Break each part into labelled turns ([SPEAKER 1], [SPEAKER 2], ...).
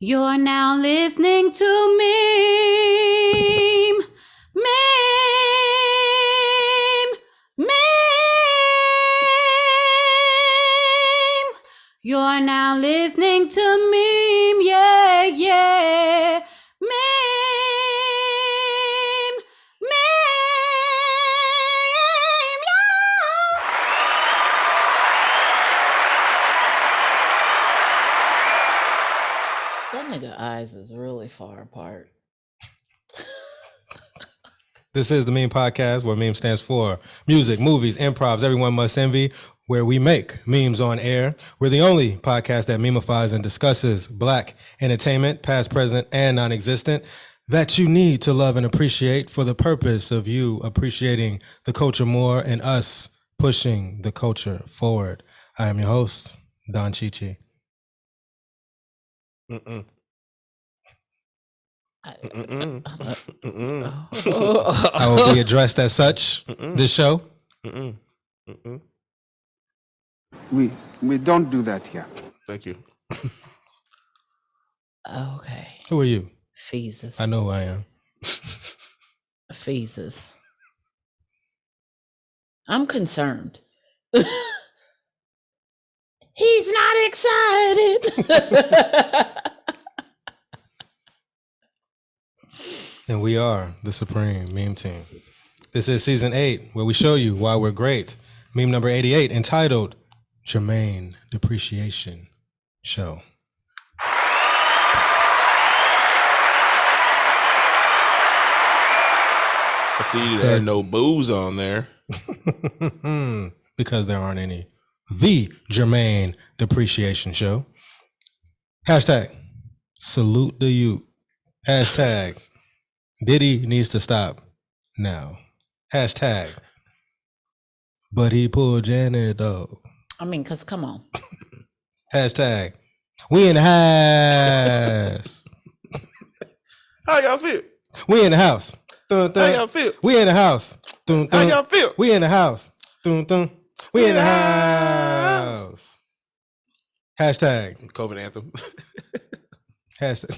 [SPEAKER 1] You're now listening to M.E.M.E. You're now listening to M.E.M.E. Yeah, yeah. M.E.M.E.
[SPEAKER 2] That nigga eyes is really far apart.
[SPEAKER 3] This is the MEMEPodcast, where MEME stands for music, movies, improvs, everyone must envy, where we make memes on air. We're the only podcast that memeifies and discusses Black entertainment, past, present, and non-existent, that you need to love and appreciate for the purpose of you appreciating the culture more and us pushing the culture forward. I am your host, Don Chichi. I will be addressed as such this show.
[SPEAKER 4] We don't do that here.
[SPEAKER 5] Thank you.
[SPEAKER 2] Okay.
[SPEAKER 3] Who are you?
[SPEAKER 2] Feezus.
[SPEAKER 3] I know who I am.
[SPEAKER 2] Feezus. I'm concerned. He's not excited.
[SPEAKER 3] And we are the Supreme Meme Team. This is season 8, where we show you why we're great. Meme number 88, entitled Jermaine Dupreciation Show.
[SPEAKER 5] I see there are no boos on there.
[SPEAKER 3] Because there aren't any. The Jermaine Dupreciation Show. Hashtag salute the youth. Hashtag Diddy needs to stop now. Hashtag but he pulled Janet though.
[SPEAKER 2] I mean, cause come on.
[SPEAKER 3] Hashtag we in the house.
[SPEAKER 5] How y'all feel?
[SPEAKER 3] We in the house. Dun, dun.
[SPEAKER 5] How y'all feel?
[SPEAKER 3] We in the house. Dun, dun.
[SPEAKER 5] How y'all feel?
[SPEAKER 3] We in the house. Dun, dun. We in the house. Hashtag
[SPEAKER 5] COVID anthem.
[SPEAKER 3] Hashtag.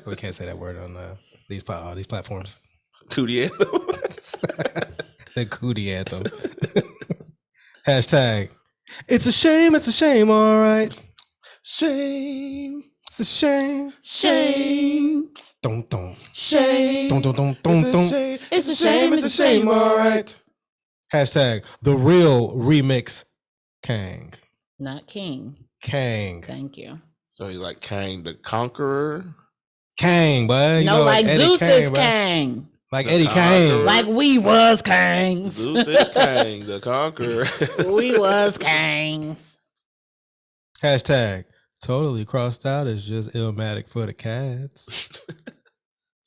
[SPEAKER 3] We can't say that word on these platforms.
[SPEAKER 5] Cootie anthem.
[SPEAKER 3] The cootie anthem. Hashtag it's a shame, all right.
[SPEAKER 5] Shame.
[SPEAKER 3] It's a shame.
[SPEAKER 2] Shame.
[SPEAKER 3] Dun, dun.
[SPEAKER 5] Shame.
[SPEAKER 3] Dun, dun, dun, dun, dun.
[SPEAKER 2] It's a shame.
[SPEAKER 3] It's a shame, all right. Hashtag the real remix Kang.
[SPEAKER 2] Not King.
[SPEAKER 3] Kang.
[SPEAKER 2] Thank you.
[SPEAKER 5] So he's like Kang the Conqueror.
[SPEAKER 3] Kang, bud. You
[SPEAKER 2] No,
[SPEAKER 3] know,
[SPEAKER 2] like
[SPEAKER 3] Eddie
[SPEAKER 2] Zeus is
[SPEAKER 3] bud.
[SPEAKER 2] Kang.
[SPEAKER 3] Like
[SPEAKER 5] The
[SPEAKER 3] Eddie Kang.
[SPEAKER 5] Conqueror.
[SPEAKER 2] Like we was Kangs.
[SPEAKER 5] Zeus is Kang the Conqueror.
[SPEAKER 2] We was Kangs.
[SPEAKER 3] Hashtag totally crossed out is just Illmatic for the cats.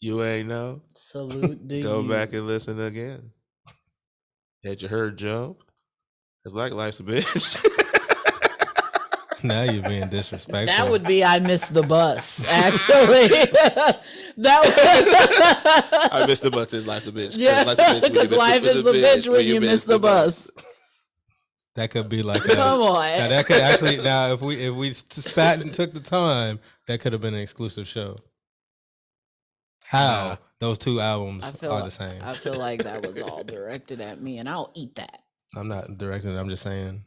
[SPEAKER 5] You ain't know.
[SPEAKER 2] Salute to
[SPEAKER 5] Go
[SPEAKER 2] you.
[SPEAKER 5] back and listen again. Had you heard Joe? It's like life's a bitch.
[SPEAKER 3] Now you're being disrespectful.
[SPEAKER 2] That would be I missed the bus, actually. That
[SPEAKER 5] I missed the bus. It's life's a bitch.
[SPEAKER 2] Yeah, because life is a bitch when you miss the bus.
[SPEAKER 3] That could be like
[SPEAKER 2] Come on.
[SPEAKER 3] Now that could actually if we sat and took the time, that could have been an exclusive show. How those two albums are the same.
[SPEAKER 2] I feel like that was all directed at me, and I'll eat that.
[SPEAKER 3] I'm not directing it. I'm just saying.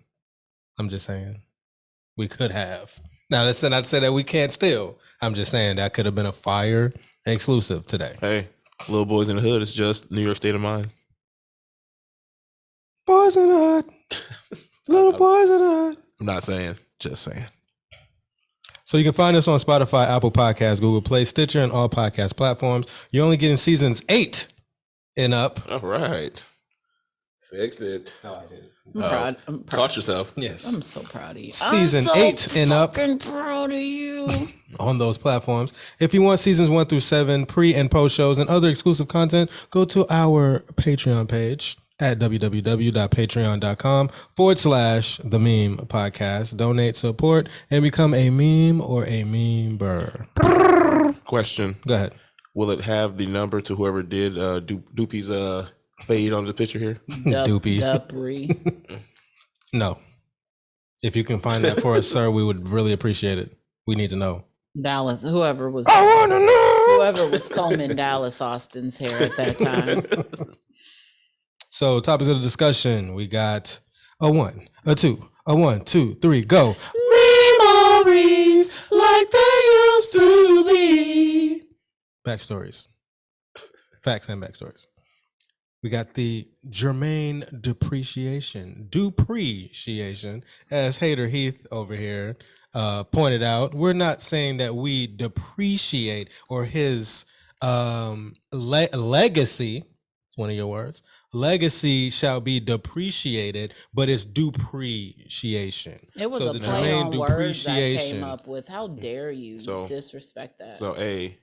[SPEAKER 3] We could have. Now that's not to say that we can't still. I'm just saying that could have been a fire exclusive today.
[SPEAKER 5] Hey, Little Boys in the Hood is just New York State of Mind.
[SPEAKER 3] Boys in the hood. Little boys in the hood.
[SPEAKER 5] I'm not saying, just saying.
[SPEAKER 3] So you can find us on Spotify, Apple Podcasts, Google Play, Stitcher, and all podcast platforms. You're only getting seasons 8 and up.
[SPEAKER 5] All right. Fixed it.
[SPEAKER 3] No, I did.
[SPEAKER 2] I'm proud.
[SPEAKER 5] Caught yourself.
[SPEAKER 3] Yes.
[SPEAKER 2] I'm so proud of you.
[SPEAKER 3] Season
[SPEAKER 2] I'm so
[SPEAKER 3] 8 and up.
[SPEAKER 2] fucking proud of you.
[SPEAKER 3] On those platforms. If you want seasons 1 through 7, pre and post shows, and other exclusive content, go to our Patreon page at www.patreon.com/theMEMEpodcast. Donate, support, and become a meme or a meme-ber.
[SPEAKER 5] Question.
[SPEAKER 3] Go ahead.
[SPEAKER 5] Will it have the number to whoever did Dupi's fade on the picture here?
[SPEAKER 3] Dupri.
[SPEAKER 2] Dupri.
[SPEAKER 3] No. If you can find that for us, sir, we would really appreciate it. We need to know.
[SPEAKER 2] Dallas, whoever was combing Dallas Austin's hair at that time.
[SPEAKER 3] So topics of the discussion, we got a 1, a 2, a 1, 2, 3, go. Memories like they used to be. Backstories. Facts and backstories. We got the Jermaine Dupreciation, as Hater Heath over here pointed out. We're not saying that we depreciate or his legacy. It's one of your words. Legacy shall be depreciated, but it's depreciation.
[SPEAKER 2] It was
[SPEAKER 3] so
[SPEAKER 2] a
[SPEAKER 3] the
[SPEAKER 2] play
[SPEAKER 3] Jermaine
[SPEAKER 2] on words I
[SPEAKER 3] Dupreciation.
[SPEAKER 2] came up with. How dare you disrespect that?
[SPEAKER 5] So I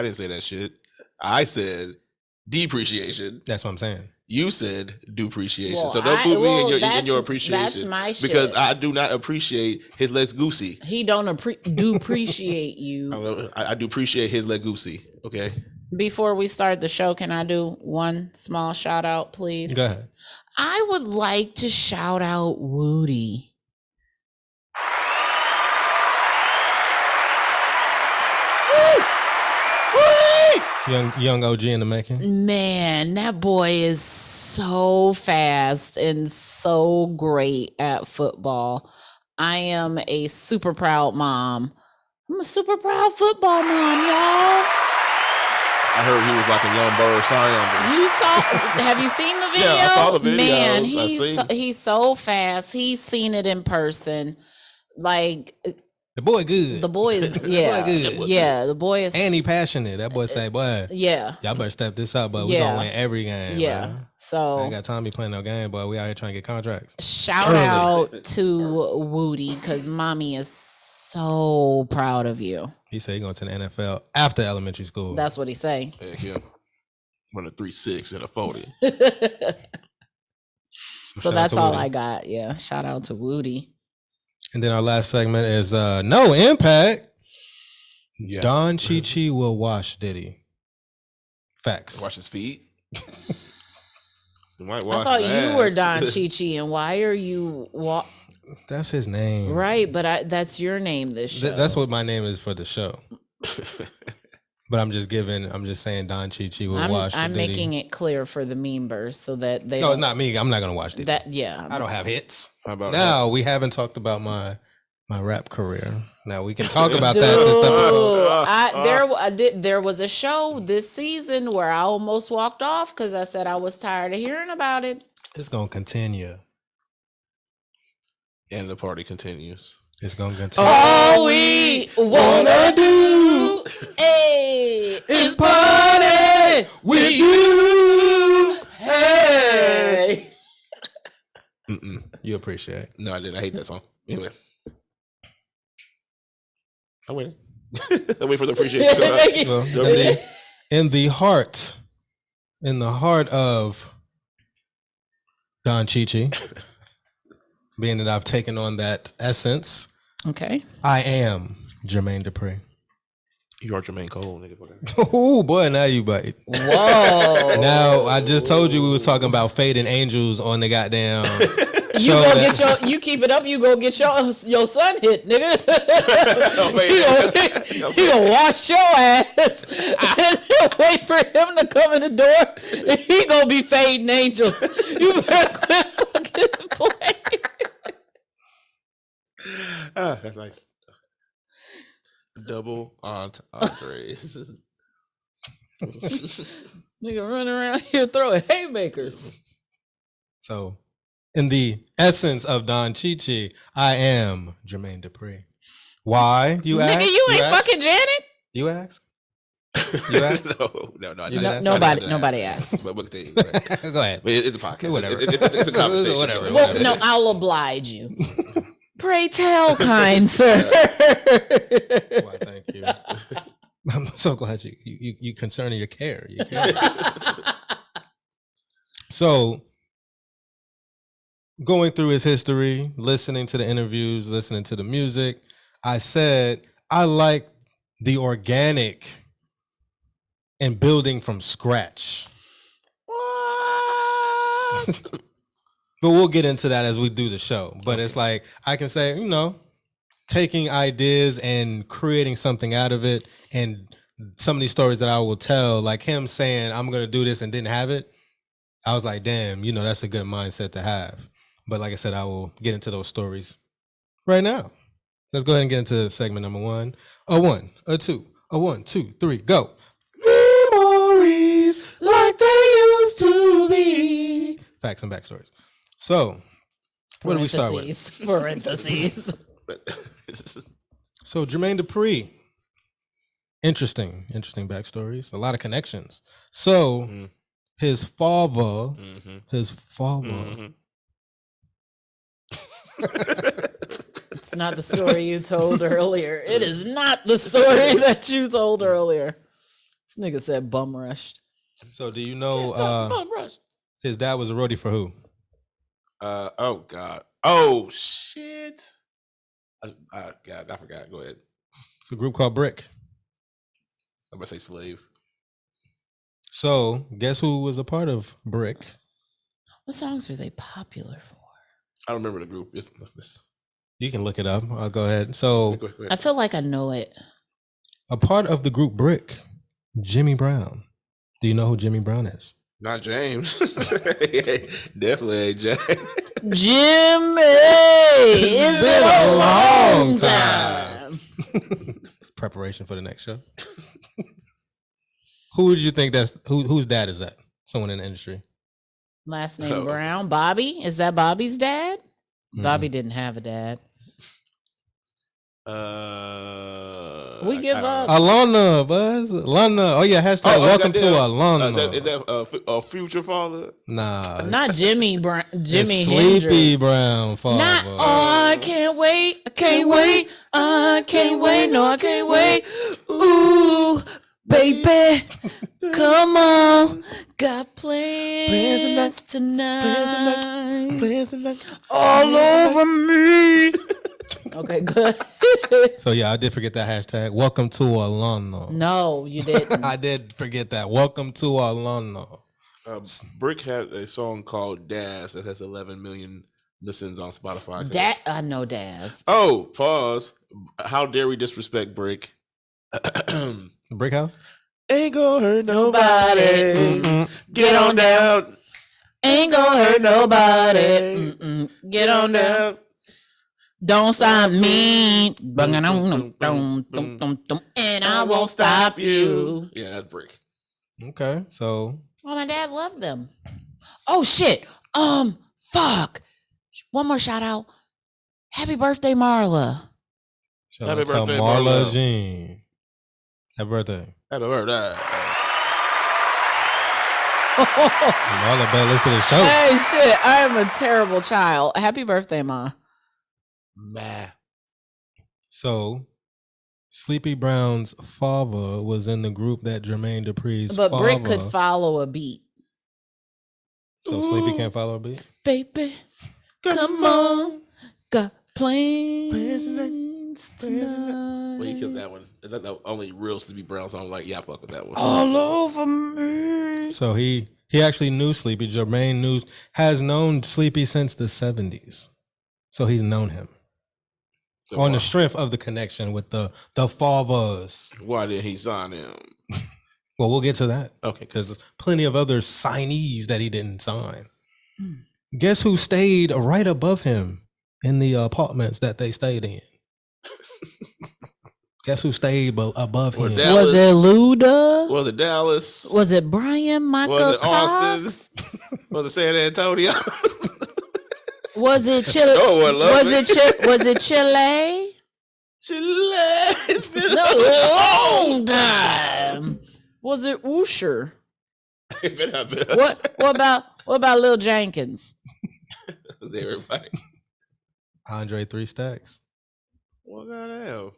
[SPEAKER 5] didn't say that shit. I said depreciation.
[SPEAKER 3] That's what I'm saying.
[SPEAKER 5] You said depreciation.
[SPEAKER 2] Well,
[SPEAKER 5] so don't put me in your appreciation.
[SPEAKER 2] That's my shit.
[SPEAKER 5] Because I do not appreciate his legs goosey.
[SPEAKER 2] He don't appreciate you.
[SPEAKER 5] I do appreciate his leg goosey. Okay.
[SPEAKER 2] Before we start the show, can I do one small shout out, please?
[SPEAKER 3] Go ahead.
[SPEAKER 2] I would like to shout out Woody.
[SPEAKER 3] Young OG in the making.
[SPEAKER 2] Man, that boy is so fast and so great at football. I am a super proud mom. I'm a super proud football mom, y'all.
[SPEAKER 5] I heard he was like a young Burr Scion.
[SPEAKER 2] You saw? Have you seen the video?
[SPEAKER 5] Yeah, I saw the video.
[SPEAKER 2] Man, he's so fast. He's seen it in person. Like
[SPEAKER 3] the boy good.
[SPEAKER 2] The boy is yeah,
[SPEAKER 3] the boy good.
[SPEAKER 2] Yeah. The boy is
[SPEAKER 3] and he passionate. That boy say, boy,
[SPEAKER 2] yeah,
[SPEAKER 3] y'all better step this up, but we gonna win every game.
[SPEAKER 2] Yeah.
[SPEAKER 3] Man.
[SPEAKER 2] So
[SPEAKER 3] I ain't got time to be playing no game, but we out here trying to get contracts.
[SPEAKER 2] Shout out to Woody because mommy is so proud of you.
[SPEAKER 3] He said he's going to the NFL after elementary school.
[SPEAKER 2] That's what he say.
[SPEAKER 5] Heck yeah. Run a 3.6 and a 40.
[SPEAKER 2] So that's all I got. Yeah. Shout out to Woody.
[SPEAKER 3] And then our last segment is no impact.
[SPEAKER 5] Yeah.
[SPEAKER 3] Don Chi will wash Diddy. Facts.
[SPEAKER 5] Wash his feet.
[SPEAKER 2] I thought you were Don Chi, and why are you?
[SPEAKER 3] That's his name,
[SPEAKER 2] right? But that's your name. This show.
[SPEAKER 3] That's what my name is for the show. But I'm just saying Don Chi will wash.
[SPEAKER 2] I'm
[SPEAKER 3] Diddy.
[SPEAKER 2] making it clear for the memebers so that they.
[SPEAKER 3] No, it's not me. I'm not gonna watch Diddy.
[SPEAKER 2] I
[SPEAKER 3] don't have hits.
[SPEAKER 5] How about
[SPEAKER 3] now? We haven't talked about my rap career. Now we can talk about that this episode.
[SPEAKER 2] There was a show this season where I almost walked off because I said I was tired of hearing about it.
[SPEAKER 3] It's gonna continue,
[SPEAKER 5] and the party continues.
[SPEAKER 3] It's gonna continue.
[SPEAKER 2] All we wanna do, hey, is party with you. Hey.
[SPEAKER 3] You appreciate it.
[SPEAKER 5] No, I didn't. I hate that song. Anyway. I win. I wait for the appreciation.
[SPEAKER 3] Well, in the heart of Don Chi, being that I've taken on that essence,
[SPEAKER 2] okay,
[SPEAKER 3] I am Jermaine Dupri.
[SPEAKER 5] You are Jermaine Cole, nigga.
[SPEAKER 3] Oh boy, now you bite.
[SPEAKER 2] Whoa!
[SPEAKER 3] Now I just told you we were talking about fading angels on the goddamn.
[SPEAKER 2] You keep it up, you go get your son hit, nigga. He gonna wash your ass. I wait for him to come in the door. And he gonna be fading angels. You better quit fucking playing.
[SPEAKER 5] That's nice. Double entrees.
[SPEAKER 2] Nigga running around here throwing haymakers.
[SPEAKER 3] So, in the essence of Don Chi, I am Jermaine Dupri. Why? You ask?
[SPEAKER 2] Nigga, you ain't fucking Janet?
[SPEAKER 3] You ask? You ask?
[SPEAKER 5] No.
[SPEAKER 2] Nobody asked.
[SPEAKER 5] But
[SPEAKER 3] go ahead.
[SPEAKER 5] It's a podcast.
[SPEAKER 3] Whatever.
[SPEAKER 5] It's a conversation.
[SPEAKER 3] Whatever.
[SPEAKER 2] Well, no, I'll oblige you. Pray tell, kind sir.
[SPEAKER 3] Why, thank you. I'm so glad you concerning your care. So, going through his history, listening to the interviews, listening to the music, I said I like the organic and building from scratch. What? But we'll get into that as we do the show. But it's like I can say, taking ideas and creating something out of it. And some of these stories that I will tell, like him saying, I'm going to do this and didn't have it. I was like, damn, that's a good mindset to have. But like I said, I will get into those stories right now. Let's go ahead and get into segment number 1. A 1, a 2, a 1, 2, 3, go. Memories like they used to be. Facts and backstories. So, what do we start with?
[SPEAKER 2] Parentheses.
[SPEAKER 3] So, Jermaine Dupri. Interesting backstories. A lot of connections. So, his father,
[SPEAKER 2] It's not the story you told earlier. It is not the story that you told earlier. This nigga said bum rushed.
[SPEAKER 3] So do you know his dad was a roadie for who?
[SPEAKER 5] Oh God. Oh shit. God, I forgot. Go ahead.
[SPEAKER 3] It's a group called Brick.
[SPEAKER 5] I'm gonna say Slave.
[SPEAKER 3] So guess who was a part of Brick?
[SPEAKER 2] What songs were they popular for?
[SPEAKER 5] I don't remember the group. It's
[SPEAKER 3] You can look it up. I'll go ahead. So
[SPEAKER 5] go ahead.
[SPEAKER 2] I feel like I know it.
[SPEAKER 3] A part of the group Brick, Jimmy Brown. Do you know who Jimmy Brown is?
[SPEAKER 5] Not James. Definitely ain't James.
[SPEAKER 2] Jimmy! It's been a long time.
[SPEAKER 3] Preparation for the next show. Who would you think whose dad is that? Someone in the industry.
[SPEAKER 2] Last name Brown. Bobby? Is that Bobby's dad? Bobby didn't have a dad. We give up.
[SPEAKER 3] Alana, buzz. Alana. Oh yeah, hashtag welcome to Alana.
[SPEAKER 5] Is that a future father?
[SPEAKER 3] Nah.
[SPEAKER 2] Not Jimmy Brown. Jimmy
[SPEAKER 3] Sleepy
[SPEAKER 2] Hendrix.
[SPEAKER 3] Brown father.
[SPEAKER 2] Not, I can't wait. I can't wait. I can't wait. No, I can't wait. Ooh, baby. Come on. Got plans tonight. All over me. Okay, good.
[SPEAKER 3] So yeah, I did forget that hashtag. Welcome to Alana.
[SPEAKER 2] No, you didn't.
[SPEAKER 3] I did forget that. Welcome to Alana.
[SPEAKER 5] Brick had a song called Daz that has 11 million listens on Spotify.
[SPEAKER 2] I know Daz.
[SPEAKER 5] Oh, pause. How dare we disrespect Brick?
[SPEAKER 3] Brick House?
[SPEAKER 5] Ain't gonna hurt nobody. Get on down.
[SPEAKER 2] Ain't gonna hurt nobody. Get on down. Don't stop me. And I won't stop you.
[SPEAKER 5] Yeah, that's Brick.
[SPEAKER 3] Okay, so.
[SPEAKER 2] Oh, my dad loved them. Oh, shit. Fuck. One more shout out. Happy birthday, Marla.
[SPEAKER 5] Happy birthday,
[SPEAKER 3] Marla
[SPEAKER 5] Marla.
[SPEAKER 3] Jean. Happy birthday.
[SPEAKER 5] Happy birthday.
[SPEAKER 3] Marla better listen to the show.
[SPEAKER 2] Hey, shit. I am a terrible child. Happy birthday, Ma.
[SPEAKER 3] So, Sleepy Brown's father was in the group that Jermaine Dupri's
[SPEAKER 2] But
[SPEAKER 3] father.
[SPEAKER 2] Brick could follow a beat.
[SPEAKER 3] So Sleepy can't follow a beat?
[SPEAKER 2] Baby, come on. Got plans tonight.
[SPEAKER 5] Well, you killed that one. Is that the only real Sleepy Brown song? Like, yeah, I fuck with that one.
[SPEAKER 2] All over me.
[SPEAKER 3] So he actually knew Sleepy. Jermaine has known Sleepy since the 70s. So he's known him. On the strength of the connection with the fathers.
[SPEAKER 5] Why did he sign him?
[SPEAKER 3] Well, we'll get to that.
[SPEAKER 5] Okay.
[SPEAKER 3] Because there's plenty of other signees that he didn't sign. Guess who stayed right above him in the apartments that they stayed in? Guess who stayed above him?
[SPEAKER 5] Dallas.
[SPEAKER 2] Was it Luda?
[SPEAKER 5] Was it Dallas?
[SPEAKER 2] Was it Brian Michael
[SPEAKER 5] Was it
[SPEAKER 2] Cox?
[SPEAKER 5] Austin? Was it San Antonio?
[SPEAKER 2] Was it Chile? Was it Chile?
[SPEAKER 5] Chile. It's been
[SPEAKER 2] a long time. Was it Usher? What about Lil Jenkins?
[SPEAKER 5] Everybody.
[SPEAKER 3] Andre 3 Stacks.
[SPEAKER 5] What the hell?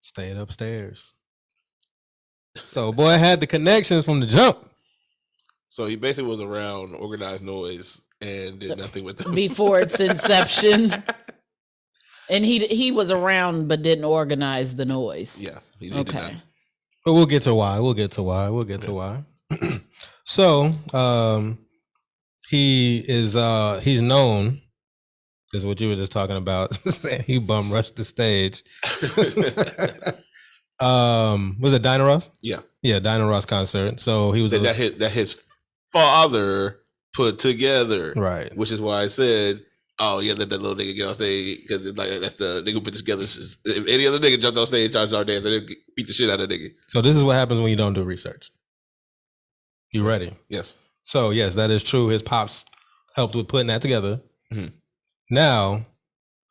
[SPEAKER 3] Stayed upstairs. So boy had the connections from the jump.
[SPEAKER 5] So he basically was around organized noise and did nothing with them
[SPEAKER 2] before its inception. And he was around but didn't organize the noise.
[SPEAKER 5] Yeah. He
[SPEAKER 2] okay.
[SPEAKER 3] But we'll get to why. So he's known This is what you were just talking about. He bum rushed the stage. Was it Dinah Ross?
[SPEAKER 5] Yeah.
[SPEAKER 3] Yeah, Dinah Ross concert. So he was
[SPEAKER 5] that his father put together.
[SPEAKER 3] Right.
[SPEAKER 5] Which is why I said, oh, yeah, let that little nigga get on stage because it's like that's the nigga who put this together. If any other nigga jumped on stage, started our dance, they'd beat the shit out of that nigga.
[SPEAKER 3] So this is what happens when you don't do research. You ready?
[SPEAKER 5] Yes.
[SPEAKER 3] So yes, that is true. His pops helped with putting that together.
[SPEAKER 5] Mm-hmm.
[SPEAKER 3] Now,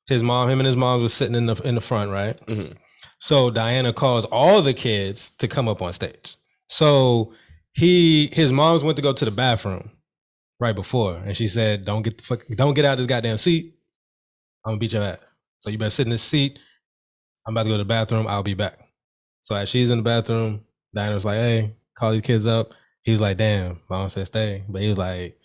[SPEAKER 3] him and his mom was sitting in the front, right?
[SPEAKER 5] Mm-hmm.
[SPEAKER 3] So Diana calls all the kids to come up on stage. So his moms went to go to the bathroom right before, and she said, "Don't get out of this goddamn seat. I'm gonna beat your ass. So you better sit in this seat. I'm about to go to the bathroom. I'll be back." So as she's in the bathroom, Diana was like, "Hey, call these kids up." He was like, "Damn, mom said stay," but he was like,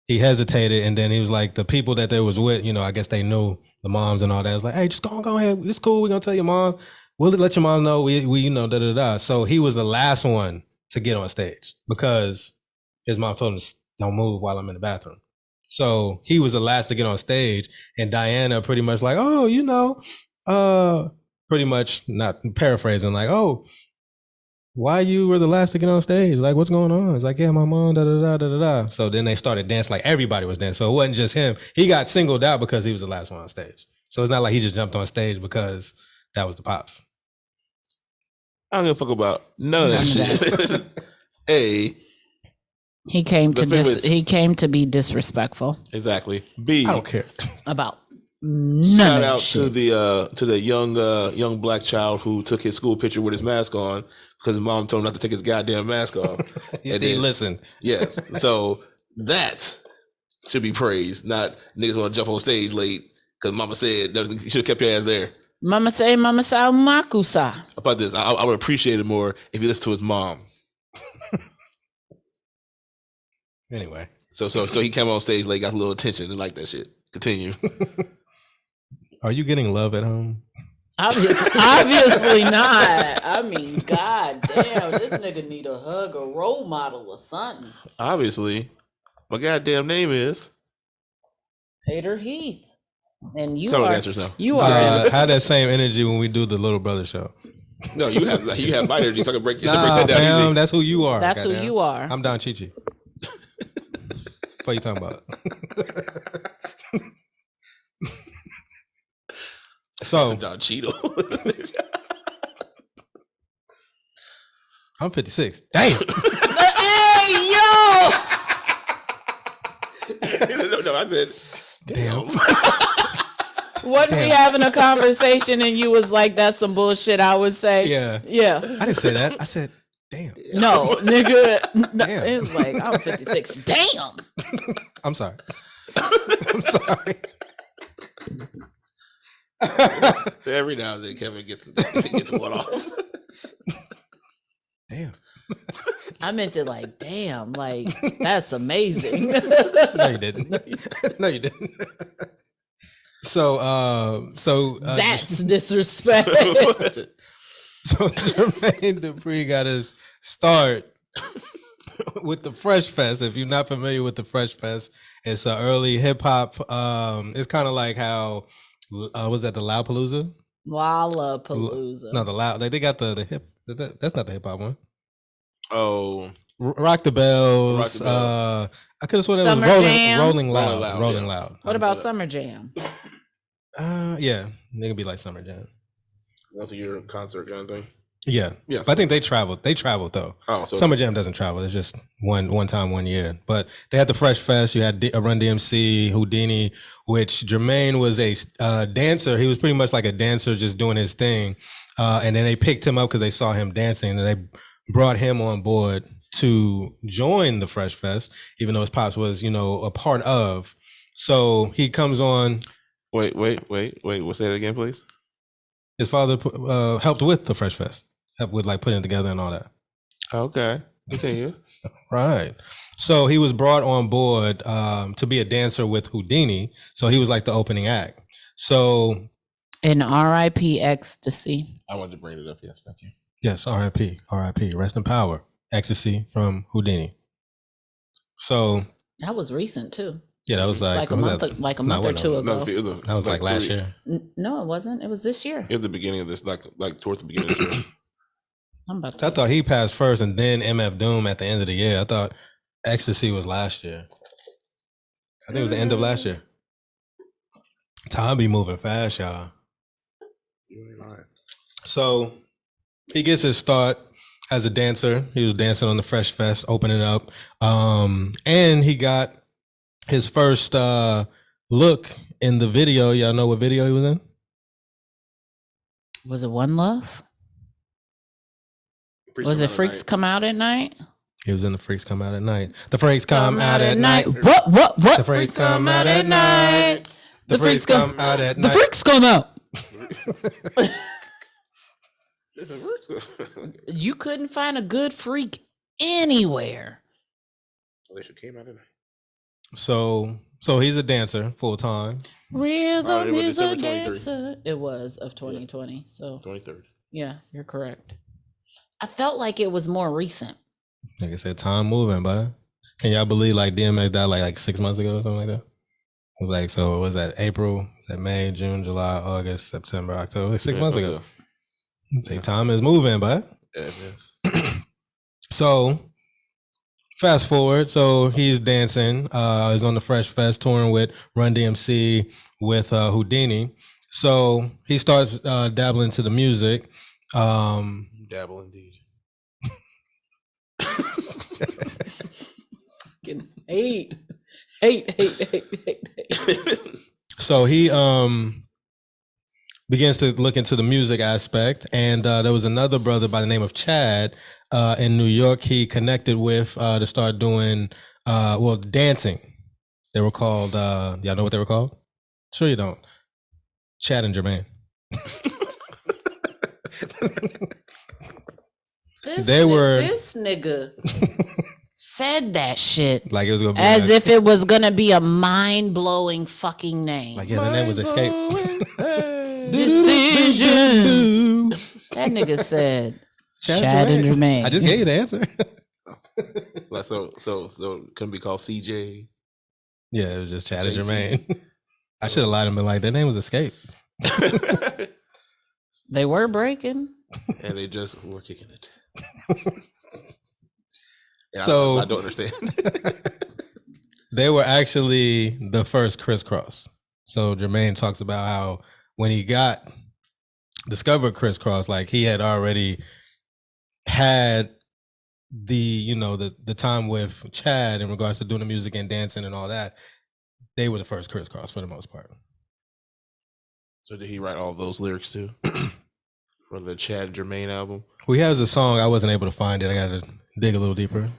[SPEAKER 3] he hesitated, and then he was like, the people that they was with, I guess they knew the moms and all that. It was like, "Hey, just go ahead. It's cool. We're gonna tell your mom. We'll let your mom know. We da da da." So he was the last one to get on stage because his mom told him to don't move while I'm in the bathroom. So he was the last to get on stage, and Diana pretty much like, pretty much not paraphrasing, like, "Oh, why you were the last to get on stage? Like, what's going on?" It's like, "Yeah, my mom, da da da da da da." So then they started dancing, like everybody was dancing. So it wasn't just him. He got singled out because he was the last one on stage. So it's not like he just jumped on stage because that was the pops.
[SPEAKER 5] I don't give a fuck about none of that shit.
[SPEAKER 2] He came to be disrespectful.
[SPEAKER 5] Exactly. B,
[SPEAKER 3] I don't care
[SPEAKER 2] about none
[SPEAKER 5] shout
[SPEAKER 2] of
[SPEAKER 5] out
[SPEAKER 2] shit.
[SPEAKER 5] to the young black child who took his school picture with his mask on because his mom told him not to take his goddamn mask off.
[SPEAKER 3] And then listen.
[SPEAKER 5] Yes. So that should be praised, not niggas want to jump on stage late because mama said you should have kept your ass there.
[SPEAKER 2] Mama say makusa.
[SPEAKER 5] How about this? I would appreciate it more if he listened to his mom.
[SPEAKER 3] Anyway.
[SPEAKER 5] So he came on stage late, got a little attention and like that shit. Continue.
[SPEAKER 3] Are you getting love at home?
[SPEAKER 2] Obviously not. I mean, god damn, this nigga need a hug, a role model, or something.
[SPEAKER 5] Obviously. My goddamn name is
[SPEAKER 2] Hater Heath. And you
[SPEAKER 5] Some
[SPEAKER 2] are
[SPEAKER 5] answers now.
[SPEAKER 2] You are
[SPEAKER 3] had that same energy when we do the Little Brother show.
[SPEAKER 5] No, you have my energy, so I can break that down
[SPEAKER 3] fam,
[SPEAKER 5] easy.
[SPEAKER 3] that's who you are.
[SPEAKER 2] That's who you are.
[SPEAKER 3] I'm Don Chichi. What are you talking about? So
[SPEAKER 5] Don Cheeto.
[SPEAKER 3] I'm 56. Damn.
[SPEAKER 2] Hey, yo!
[SPEAKER 5] No, I said, damn.
[SPEAKER 2] Wasn't we having a conversation and you was like, "That's some bullshit"? I would say,
[SPEAKER 3] Yeah. I didn't say that. I said, damn.
[SPEAKER 2] No, nigga. No,
[SPEAKER 3] Damn.
[SPEAKER 2] it was like, I'm 56. Damn.
[SPEAKER 3] I'm sorry. I'm sorry.
[SPEAKER 5] Every now and then Kevin gets one off.
[SPEAKER 3] Damn.
[SPEAKER 2] I meant to like, damn, like, that's amazing.
[SPEAKER 3] No, you didn't. No, you didn't. So
[SPEAKER 2] That's disrespect.
[SPEAKER 3] So Jermaine Dupri got his start with the Fresh Fest. If you're not familiar with the Fresh Fest, it's an early hip hop. It's kind of like how was that the Loudpalooza?
[SPEAKER 2] Lollapalooza.
[SPEAKER 3] No, the Loud. They got the hip. That's not the hip hop one.
[SPEAKER 5] Oh,
[SPEAKER 3] Rock the Bells.
[SPEAKER 5] Rock the Bell.
[SPEAKER 3] I could have sworn it was
[SPEAKER 2] Summer Jam?
[SPEAKER 3] Rolling Loud.
[SPEAKER 5] Rolling Loud,
[SPEAKER 3] Rolling
[SPEAKER 5] yeah.
[SPEAKER 3] Loud.
[SPEAKER 2] What about Summer Jam?
[SPEAKER 3] Yeah, they can be like Summer Jam.
[SPEAKER 5] That's your concert kind of thing.
[SPEAKER 3] Yeah.
[SPEAKER 5] Yeah.
[SPEAKER 3] But I think they traveled. They traveled though.
[SPEAKER 5] Oh, so
[SPEAKER 3] Summer Jam doesn't travel. It's just one time, 1 year. But they had the Fresh Fest. You had Run DMC, Houdini, which Jermaine was a dancer. He was pretty much like a dancer, just doing his thing. And then they picked him up because they saw him dancing, and they brought him on board to join the Fresh Fest, even though his pops was, a part of. So he comes on.
[SPEAKER 5] Wait. We'll say that again, please.
[SPEAKER 3] His father helped with the Fresh Fest, helped with like putting it together and all that.
[SPEAKER 5] Okay. Continue.
[SPEAKER 3] Right. So he was brought on board to be a dancer with Houdini. So he was like the opening act. So
[SPEAKER 2] In R.I.P. Ecstasy.
[SPEAKER 5] I wanted to bring it up. Yes, thank you.
[SPEAKER 3] yes, R.I.P. Rest in power. Ecstasy from Houdini. So
[SPEAKER 2] That was recent too.
[SPEAKER 3] Yeah, that was like
[SPEAKER 1] a month, like a month or two ago.
[SPEAKER 3] That was like last year.
[SPEAKER 1] No, it wasn't. It was this year.
[SPEAKER 5] It was the beginning of this, like towards the beginning of this year.
[SPEAKER 3] I thought he passed first and then MF Doom at the end of the year. I thought Ecstasy was last year. I think it was the end of last year. Time be moving fast, y'all.
[SPEAKER 5] You ain't lying.
[SPEAKER 3] So he gets his start as a dancer. He was dancing on the Fresh Fest, opening up. And he got his first look in the video. Y'all know what video he was in?
[SPEAKER 1] Was it One Love? Was it Freaks Come Out at Night?
[SPEAKER 3] He was in the Freaks Come Out at Night. The Freaks Come Out at Night.
[SPEAKER 1] What?
[SPEAKER 3] The Freaks Come Out at Night. The Freaks Come Out at Night.
[SPEAKER 1] The Freaks Come Out. You couldn't find a good freak anywhere.
[SPEAKER 5] They should came out at night.
[SPEAKER 3] So he's a dancer full time.
[SPEAKER 1] Rhythm is a dancer. It was of 2020. So
[SPEAKER 5] 23rd.
[SPEAKER 1] Yeah, you're correct. I felt like it was more recent.
[SPEAKER 3] Like I said, time moving, but can y'all believe like DMX died like 6 months ago or something like that? Like, so was that April? Was that May, June, July, August, September, October? Like 6 months ago. Say time is moving, but
[SPEAKER 5] yes.
[SPEAKER 3] So fast forward, so he's dancing. He's on the Fresh Fest touring with Run DMC with Houdini. So he starts dabbling into the music.
[SPEAKER 5] Dabble indeed.
[SPEAKER 1] Hate.
[SPEAKER 3] So he begins to look into the music aspect, and there was another brother by the name of Chad in New York. He connected with to start doing dancing. They were called y'all know what they were called? Sure you don't. Chad and Jermaine.
[SPEAKER 1] This nigga said that shit
[SPEAKER 3] like it was gonna be
[SPEAKER 1] as if it was gonna be a mind-blowing fucking name.
[SPEAKER 3] Like, yeah, the name was Escape.
[SPEAKER 1] Decision. That nigga said Chad and Jermaine.
[SPEAKER 3] I just gave you the answer.
[SPEAKER 5] Like so couldn't be called CJ.
[SPEAKER 3] Yeah, it was just Chad and Jermaine. I should have lied and been like, their name was Escape.
[SPEAKER 1] They were breaking.
[SPEAKER 5] And they just were kicking it.
[SPEAKER 3] So
[SPEAKER 5] I don't understand.
[SPEAKER 3] They were actually the first crisscross. So Jermaine talks about how when he discovered crisscross, like he had already had the time with Chad in regards to doing the music and dancing and all that. They were the first crisscross for the most part.
[SPEAKER 5] So did he write all those lyrics too? For the Chad Jermaine album?
[SPEAKER 3] Well, he has a song. I wasn't able to find it. I got to dig a little deeper.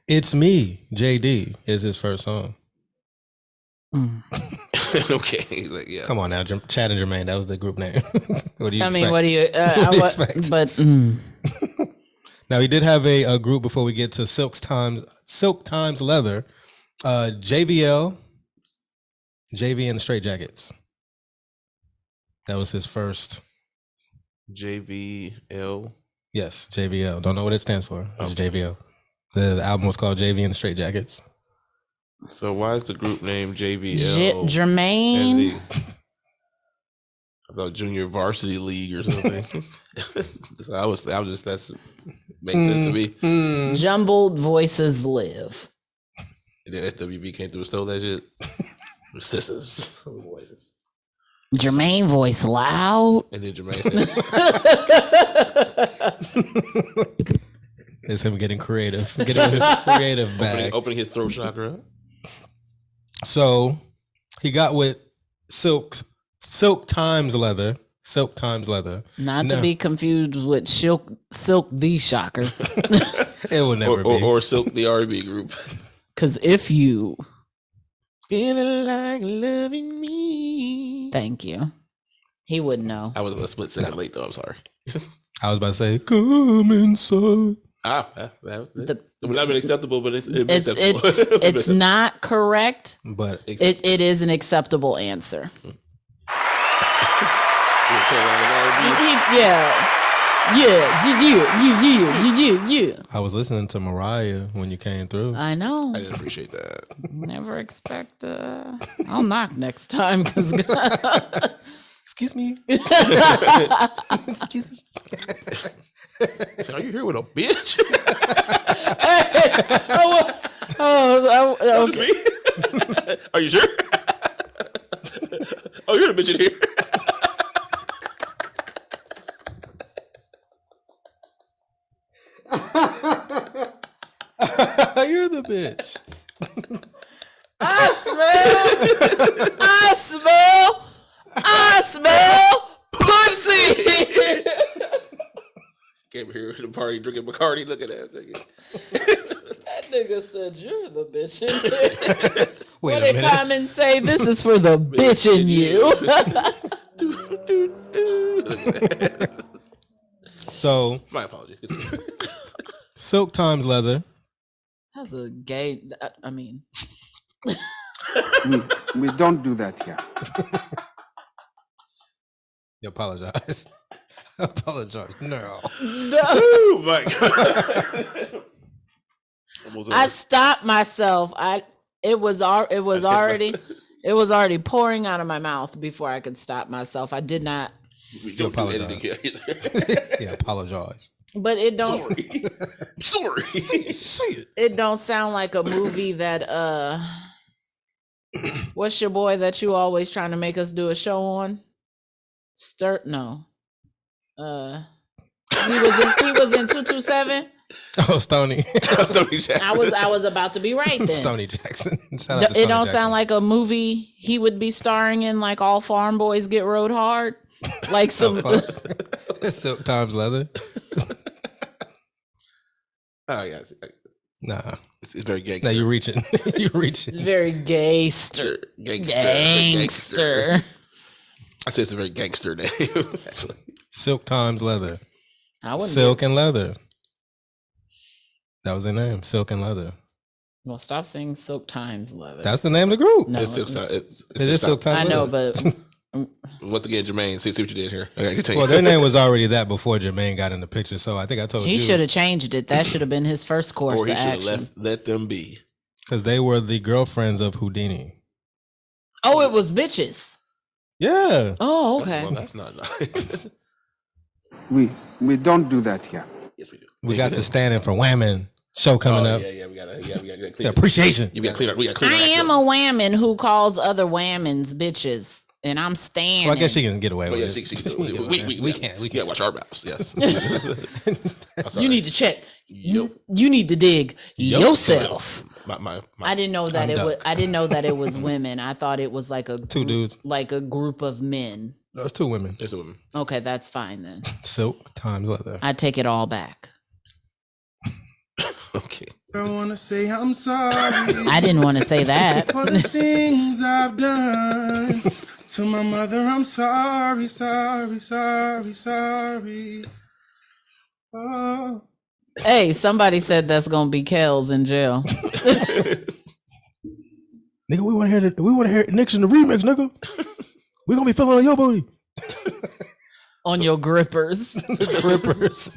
[SPEAKER 3] It's Me, JD is his first song.
[SPEAKER 5] Okay. Like, yeah.
[SPEAKER 3] Come on now, Chad and Jermaine. That was the group name. What do you expect?
[SPEAKER 1] I mean, what do you expect? But
[SPEAKER 3] now he did have a group before we get to Silk Times Leather. JV and the Straight Jackets. That was his first.
[SPEAKER 5] JVL.
[SPEAKER 3] Yes, JVL. Don't know what it stands for. It's JVL. The album was called JV and the Straight Jackets.
[SPEAKER 5] So why is the group name JVL?
[SPEAKER 1] Jermaine?
[SPEAKER 5] I thought Junior Varsity League or something. So I was just that makes sense to me.
[SPEAKER 1] Jumbled Voices Live.
[SPEAKER 5] And then SWB came through and stole that shit. Sisters voices.
[SPEAKER 1] Jermaine voice loud.
[SPEAKER 5] And then Jermaine said,
[SPEAKER 3] it's him getting creative. Getting his creative back.
[SPEAKER 5] Opening his throat chakra.
[SPEAKER 3] So he got with Silk Times Leather.
[SPEAKER 1] Not to be confused with Silk the Shocker.
[SPEAKER 3] It will never be.
[SPEAKER 5] Or Silk the R&B group.
[SPEAKER 1] Because if you
[SPEAKER 5] feeling like loving me.
[SPEAKER 1] Thank you. He wouldn't know.
[SPEAKER 5] I was a split second late though. I'm sorry.
[SPEAKER 3] I was about to say, come inside.
[SPEAKER 5] That would not been acceptable, but it's acceptable.
[SPEAKER 1] It's not correct,
[SPEAKER 3] but
[SPEAKER 1] it is an acceptable answer.
[SPEAKER 2] Yeah.
[SPEAKER 3] I was listening to Mariah when you came through.
[SPEAKER 2] I know.
[SPEAKER 5] I didn't appreciate that.
[SPEAKER 2] Never expect. I'll knock next time. Cause
[SPEAKER 3] Excuse me. Excuse me.
[SPEAKER 5] Are you here with a bitch?
[SPEAKER 2] okay.
[SPEAKER 5] Are you sure? Oh, you're the bitch in here.
[SPEAKER 3] You're the bitch.
[SPEAKER 2] I smell pussy.
[SPEAKER 5] Came here to the party drinking Bacardi. Look at that nigga.
[SPEAKER 2] That nigga said you're the bitch in here.
[SPEAKER 3] Wait
[SPEAKER 2] What
[SPEAKER 3] a
[SPEAKER 2] did
[SPEAKER 3] minute.
[SPEAKER 2] Common say? This is for the bitch in you.
[SPEAKER 3] So,
[SPEAKER 5] My apologies.
[SPEAKER 3] silk times leather.
[SPEAKER 2] That's a gay. I mean,
[SPEAKER 4] We don't do that here.
[SPEAKER 3] You apologize. Apologize. No.
[SPEAKER 5] Oh my god.
[SPEAKER 2] I stopped myself. It was already pouring out of my mouth before I could stop myself. I did not.
[SPEAKER 5] We don't do
[SPEAKER 3] apologize.
[SPEAKER 5] editing here either.
[SPEAKER 3] Yeah, apologize.
[SPEAKER 2] But it don't.
[SPEAKER 5] Sorry.
[SPEAKER 3] Say it.
[SPEAKER 2] It don't sound like a movie that. What's your boy that you always trying to make us do a show on? No. He was in 227.
[SPEAKER 3] Oh, Stoney.
[SPEAKER 2] I was about to be right then.
[SPEAKER 3] Stoney Jackson. Shout out to
[SPEAKER 2] It
[SPEAKER 3] Stoney
[SPEAKER 2] don't
[SPEAKER 3] Jackson.
[SPEAKER 2] sound like a movie he would be starring in, like All Farm Boys Get Rode Hard. Like some.
[SPEAKER 3] Silk times leather.
[SPEAKER 5] Oh yeah,
[SPEAKER 3] Nah.
[SPEAKER 5] it's very gangster.
[SPEAKER 3] Now you're reaching. You're reaching.
[SPEAKER 2] Very gangster.
[SPEAKER 5] Gangster. I say it's a very gangster name.
[SPEAKER 3] Silk times leather.
[SPEAKER 2] I wouldn't.
[SPEAKER 3] Silk and leather. That was their name. Silk and leather.
[SPEAKER 2] Well, stop saying Silk Times Leather.
[SPEAKER 3] That's the name of the group.
[SPEAKER 2] No,
[SPEAKER 5] It's Silk Time.
[SPEAKER 3] It is Silk times
[SPEAKER 2] I
[SPEAKER 3] leather.
[SPEAKER 2] know, but
[SPEAKER 5] Once again, Jermaine, see what you did here. Okay, continue.
[SPEAKER 3] Well, their name was already that before Jermaine got in the picture. So I think I told you.
[SPEAKER 2] he should have changed it. That should have been his first course
[SPEAKER 5] or he
[SPEAKER 2] of
[SPEAKER 5] should have
[SPEAKER 2] action.
[SPEAKER 5] let them be.
[SPEAKER 3] Because they were the girlfriends of Houdini.
[SPEAKER 2] Oh, it was bitches.
[SPEAKER 3] Yeah.
[SPEAKER 2] Oh, okay.
[SPEAKER 5] Well, that's not nice.
[SPEAKER 4] We don't do that here.
[SPEAKER 5] Yes, we do.
[SPEAKER 3] We got the standing for women show coming up.
[SPEAKER 5] Yeah, we gotta clean
[SPEAKER 3] Yeah, appreciation.
[SPEAKER 5] You gotta clean up. We gotta clean
[SPEAKER 2] I
[SPEAKER 5] our act
[SPEAKER 2] am
[SPEAKER 5] up.
[SPEAKER 2] a whammon who calls other whammons bitches, and I'm standing.
[SPEAKER 3] Well, I guess she can get away
[SPEAKER 5] Well,
[SPEAKER 3] with
[SPEAKER 5] yeah,
[SPEAKER 3] it.
[SPEAKER 5] she can do it.
[SPEAKER 3] We can't.
[SPEAKER 5] We gotta watch our mouths. Yes. I'm sorry.
[SPEAKER 2] You need to check.
[SPEAKER 5] Yo-
[SPEAKER 2] You need to dig yourself.
[SPEAKER 5] My
[SPEAKER 2] I didn't know that
[SPEAKER 3] I'm
[SPEAKER 2] it was.
[SPEAKER 3] duck.
[SPEAKER 2] I didn't know that it was women. I thought it was like a
[SPEAKER 3] Two dudes.
[SPEAKER 2] like a group of men.
[SPEAKER 3] No, it's two women.
[SPEAKER 5] There's a woman.
[SPEAKER 2] Okay, that's fine then.
[SPEAKER 3] Silk times leather.
[SPEAKER 2] I take it all back.
[SPEAKER 5] Okay.
[SPEAKER 6] I wanna say I'm sorry
[SPEAKER 2] I didn't want to say that.
[SPEAKER 6] for the things I've done. To my mother, I'm sorry. Oh.
[SPEAKER 2] Hey, somebody said that's gonna be Kells in jail.
[SPEAKER 3] Nigga, we want to hear Nick's in the remix, nigga. We gonna be feeling on your booty.
[SPEAKER 2] On your grippers.
[SPEAKER 3] Grippers.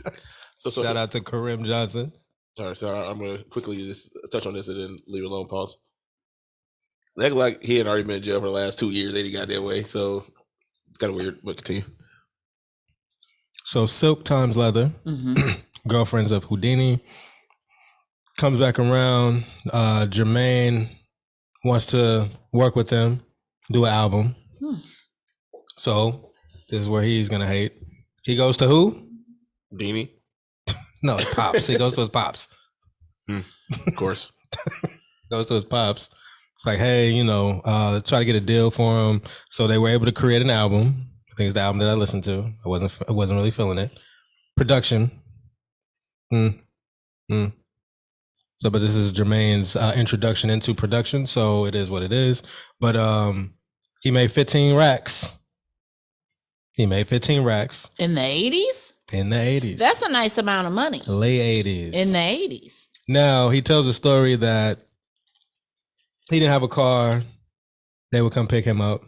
[SPEAKER 5] So
[SPEAKER 3] Shout out to Kareem Johnson.
[SPEAKER 5] Sorry, I'm gonna quickly just touch on this and then leave it alone. Pause. They act like he had already been in jail for the last 2 years. They got that way, so it's kind of weird. But continue.
[SPEAKER 3] So Silk times leather. Girlfriends of Houdini. Comes back around. Jermaine wants to work with them, do an album. So this is where he's gonna hate. He goes to who?
[SPEAKER 5] Beanie,
[SPEAKER 3] No, it's Pops. He goes to his Pops.
[SPEAKER 5] of course.
[SPEAKER 3] Goes to his Pops. It's like, hey, try to get a deal for him. So they were able to create an album. I think it's the album that I listened to. I wasn't really feeling it. Production. So, but this is Jermaine's introduction into production. So it is what it is. But he made 15 racks. He made 15 racks
[SPEAKER 2] In the 80s?
[SPEAKER 3] in the 80s.
[SPEAKER 2] That's a nice amount of money.
[SPEAKER 3] Late 80s.
[SPEAKER 2] In the 80s.
[SPEAKER 3] Now, he tells a story that he didn't have a car. They would come pick him up.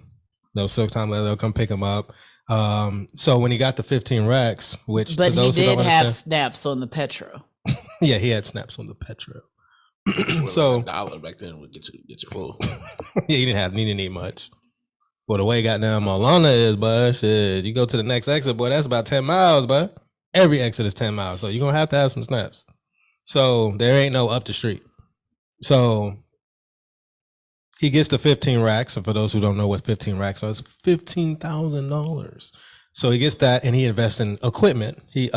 [SPEAKER 3] No Silk Time Leather. They'll come pick him up. So when he got the 15 racks, which
[SPEAKER 2] But
[SPEAKER 3] to those
[SPEAKER 2] he
[SPEAKER 3] who don't
[SPEAKER 2] did have
[SPEAKER 3] understand,
[SPEAKER 2] snaps on the Petro.
[SPEAKER 3] yeah, he had snaps on the Petro.
[SPEAKER 5] Well,
[SPEAKER 3] So
[SPEAKER 5] $1 back then would get you full.
[SPEAKER 3] yeah, he didn't need much. But the way goddamn Malana is, bud, shit, you go to the next exit, boy, that's about 10 miles, bud. Every exit is 10 miles. So you're going to have some snaps. So there ain't no up the street. So he gets the 15 racks. And for those who don't know what 15 racks are, it's $15,000. So he gets that and he invests in equipment. He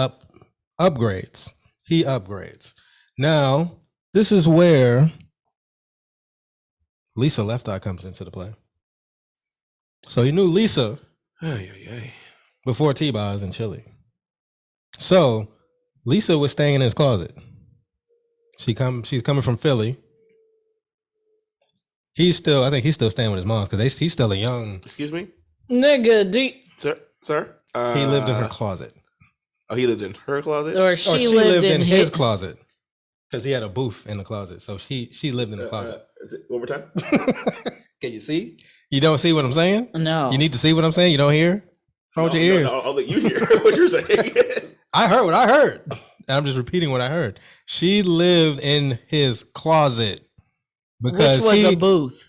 [SPEAKER 3] upgrades. He upgrades. Now, this is where Lisa Left Eye comes into the play. So he knew Lisa before T-Boz in Chile. So Lisa was staying in his closet. She's coming from Philly. I think he's still staying with his mom because he's still a young.
[SPEAKER 5] Excuse me,
[SPEAKER 2] Nigga,
[SPEAKER 5] sir.
[SPEAKER 3] He lived in her closet.
[SPEAKER 5] Oh, he lived in her closet,
[SPEAKER 2] or she lived in
[SPEAKER 3] his closet because he had a booth in the closet. So she lived in the closet.
[SPEAKER 5] One more time.
[SPEAKER 3] Can you see? You don't see what I'm saying?
[SPEAKER 2] No.
[SPEAKER 3] You need to see what I'm saying. You don't hear? What's wrong with your ears?
[SPEAKER 5] No, I'll let you hear what you're saying.
[SPEAKER 3] I heard what I heard. I'm just repeating what I heard. She lived in his closet because
[SPEAKER 2] which was a booth.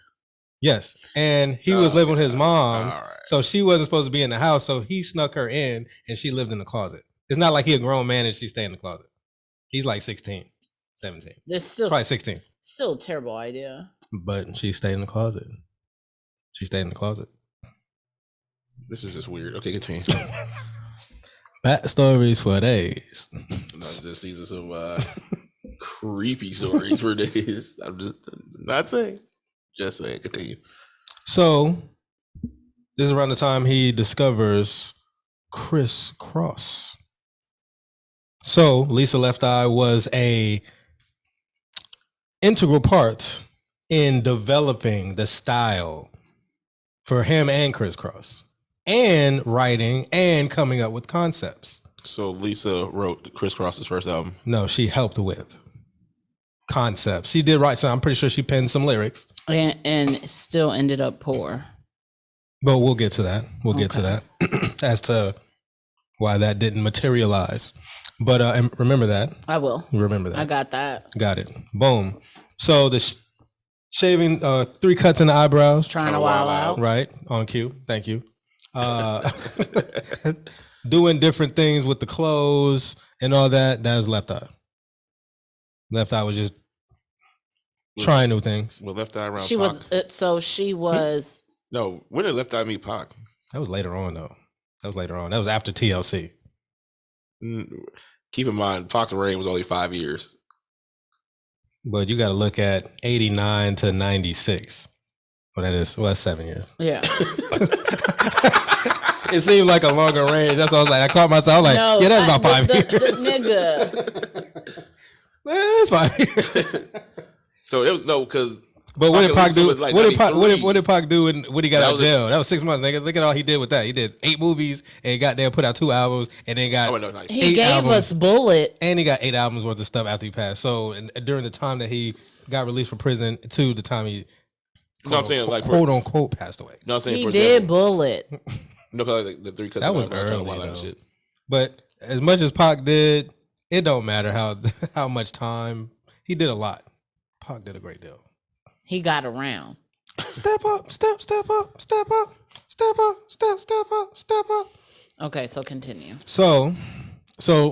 [SPEAKER 3] Yes, and he was living with his mom's,
[SPEAKER 5] All right.
[SPEAKER 3] so she wasn't supposed to be in the house. So he snuck her in, and she lived in the closet. It's not like he a grown man and she stayed in the closet. He's like 16, 17.
[SPEAKER 2] There's still
[SPEAKER 3] Probably 16.
[SPEAKER 2] Still a terrible idea.
[SPEAKER 3] But she stayed in the closet. She stayed in the closet.
[SPEAKER 5] This is just weird. Okay, continue.
[SPEAKER 3] Bat stories for days.
[SPEAKER 5] These are some creepy stories for days. I'm just not saying. Just saying. Continue.
[SPEAKER 3] So this is around the time he discovers Criss Cross. So Lisa Left Eye was a integral part in developing the style for him and Criss Cross, and writing and coming up with concepts.
[SPEAKER 5] So Lisa wrote Criss Cross's first album.
[SPEAKER 3] No, she helped with concepts. She did write some. I'm pretty sure she penned some lyrics.
[SPEAKER 2] And still ended up poor.
[SPEAKER 3] But we'll get to that. We'll get to that as to why that didn't materialize. But and remember that.
[SPEAKER 2] I will.
[SPEAKER 3] Remember that.
[SPEAKER 2] I got that.
[SPEAKER 3] Got it. Boom. So the shaving 3 cuts in the eyebrows.
[SPEAKER 2] Trying to wild out.
[SPEAKER 3] Right. On cue. Thank you. Doing different things with the clothes and all that. That was Left Eye. Left Eye was just trying new things.
[SPEAKER 5] Well, Left Eye around
[SPEAKER 2] She
[SPEAKER 5] Pac.
[SPEAKER 2] was she was
[SPEAKER 5] No, when did Left Eye meet Pac?
[SPEAKER 3] That was later on though. That was later on. That was after TLC.
[SPEAKER 5] Keep in mind, Pac's reign was only 5 years.
[SPEAKER 3] But you got to look at 89 to 96. Well, that's 7 years.
[SPEAKER 2] yeah.
[SPEAKER 3] It seemed like a longer range. That's why I was like, I caught myself. I was like,
[SPEAKER 2] No,
[SPEAKER 3] yeah, that's about 5 years.
[SPEAKER 2] Nigga.
[SPEAKER 3] That's 5 years.
[SPEAKER 5] So it was because.
[SPEAKER 3] But what did Pac do?
[SPEAKER 5] Like
[SPEAKER 3] what did Pac do when he got out of jail? That was 6 months, nigga. Look at all he did with that. He did 8 movies and goddamn put out 2 albums and then got
[SPEAKER 2] He gave
[SPEAKER 3] albums,
[SPEAKER 2] us Bullet.
[SPEAKER 3] and he got 8 albums worth of stuff after he passed. So during the time that he got released from prison to the time he quote unquote passed away.
[SPEAKER 5] No, I'm saying
[SPEAKER 2] He
[SPEAKER 5] for
[SPEAKER 2] did
[SPEAKER 5] example,
[SPEAKER 2] Bullet.
[SPEAKER 5] No, because like the 3 cuts.
[SPEAKER 3] That was early though. But as much as Pac did, it don't matter how much time he did. A lot. Pac did a great deal.
[SPEAKER 2] He got around.
[SPEAKER 3] Step up, step up, step up, step up, step up.
[SPEAKER 2] Okay, so continue.
[SPEAKER 3] So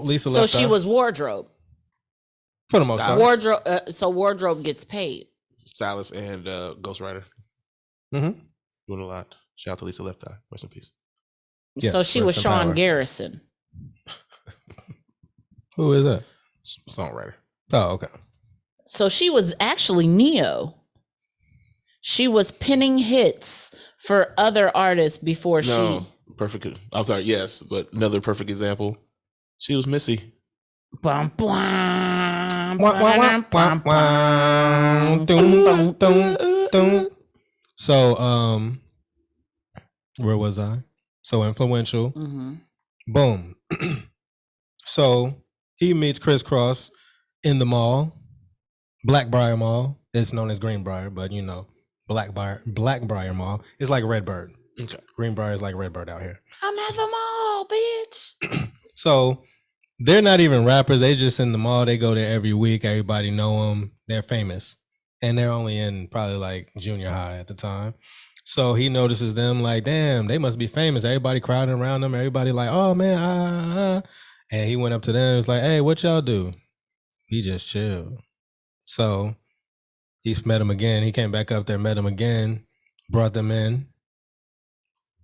[SPEAKER 3] Lisa Left Eye.
[SPEAKER 2] So she was wardrobe.
[SPEAKER 3] For the most part.
[SPEAKER 2] Wardrobe. So wardrobe gets paid.
[SPEAKER 5] Stylist and ghostwriter.
[SPEAKER 3] Mm-hmm.
[SPEAKER 5] Doing a lot. Shout out to Lisa Left Eye. Rest in peace.
[SPEAKER 3] Yes,
[SPEAKER 2] so she was
[SPEAKER 3] rest in
[SPEAKER 2] Sean
[SPEAKER 3] power.
[SPEAKER 2] Garrison.
[SPEAKER 3] Who is that?
[SPEAKER 5] Songwriter.
[SPEAKER 3] Oh, okay.
[SPEAKER 2] So she was actually Neo. She was pinning hits for other artists before
[SPEAKER 5] Perfect. I'm sorry. Yes, but another perfect example. She was Missy.
[SPEAKER 2] Bum, bum,
[SPEAKER 3] So, where was I? So influential.
[SPEAKER 2] Mm-hmm.
[SPEAKER 3] Boom. So he meets Criss Cross in the mall, Blackbriar Mall. It's known as Greenbrier, but you know, Blackbriar Mall. It's like Redbird.
[SPEAKER 5] Okay.
[SPEAKER 3] Greenbrier is like Redbird out here.
[SPEAKER 2] I'm at the mall, bitch.
[SPEAKER 3] So they're not even rappers. They just in the mall. They go there every week. Everybody know them. They're famous. And they're only in probably like junior high at the time. So he notices them like, damn, they must be famous. Everybody crowding around them. Everybody like, oh man, And he went up to them and was like, hey, what y'all do? He just chilled. So he's met him again. He came back up there, met him again, brought them in,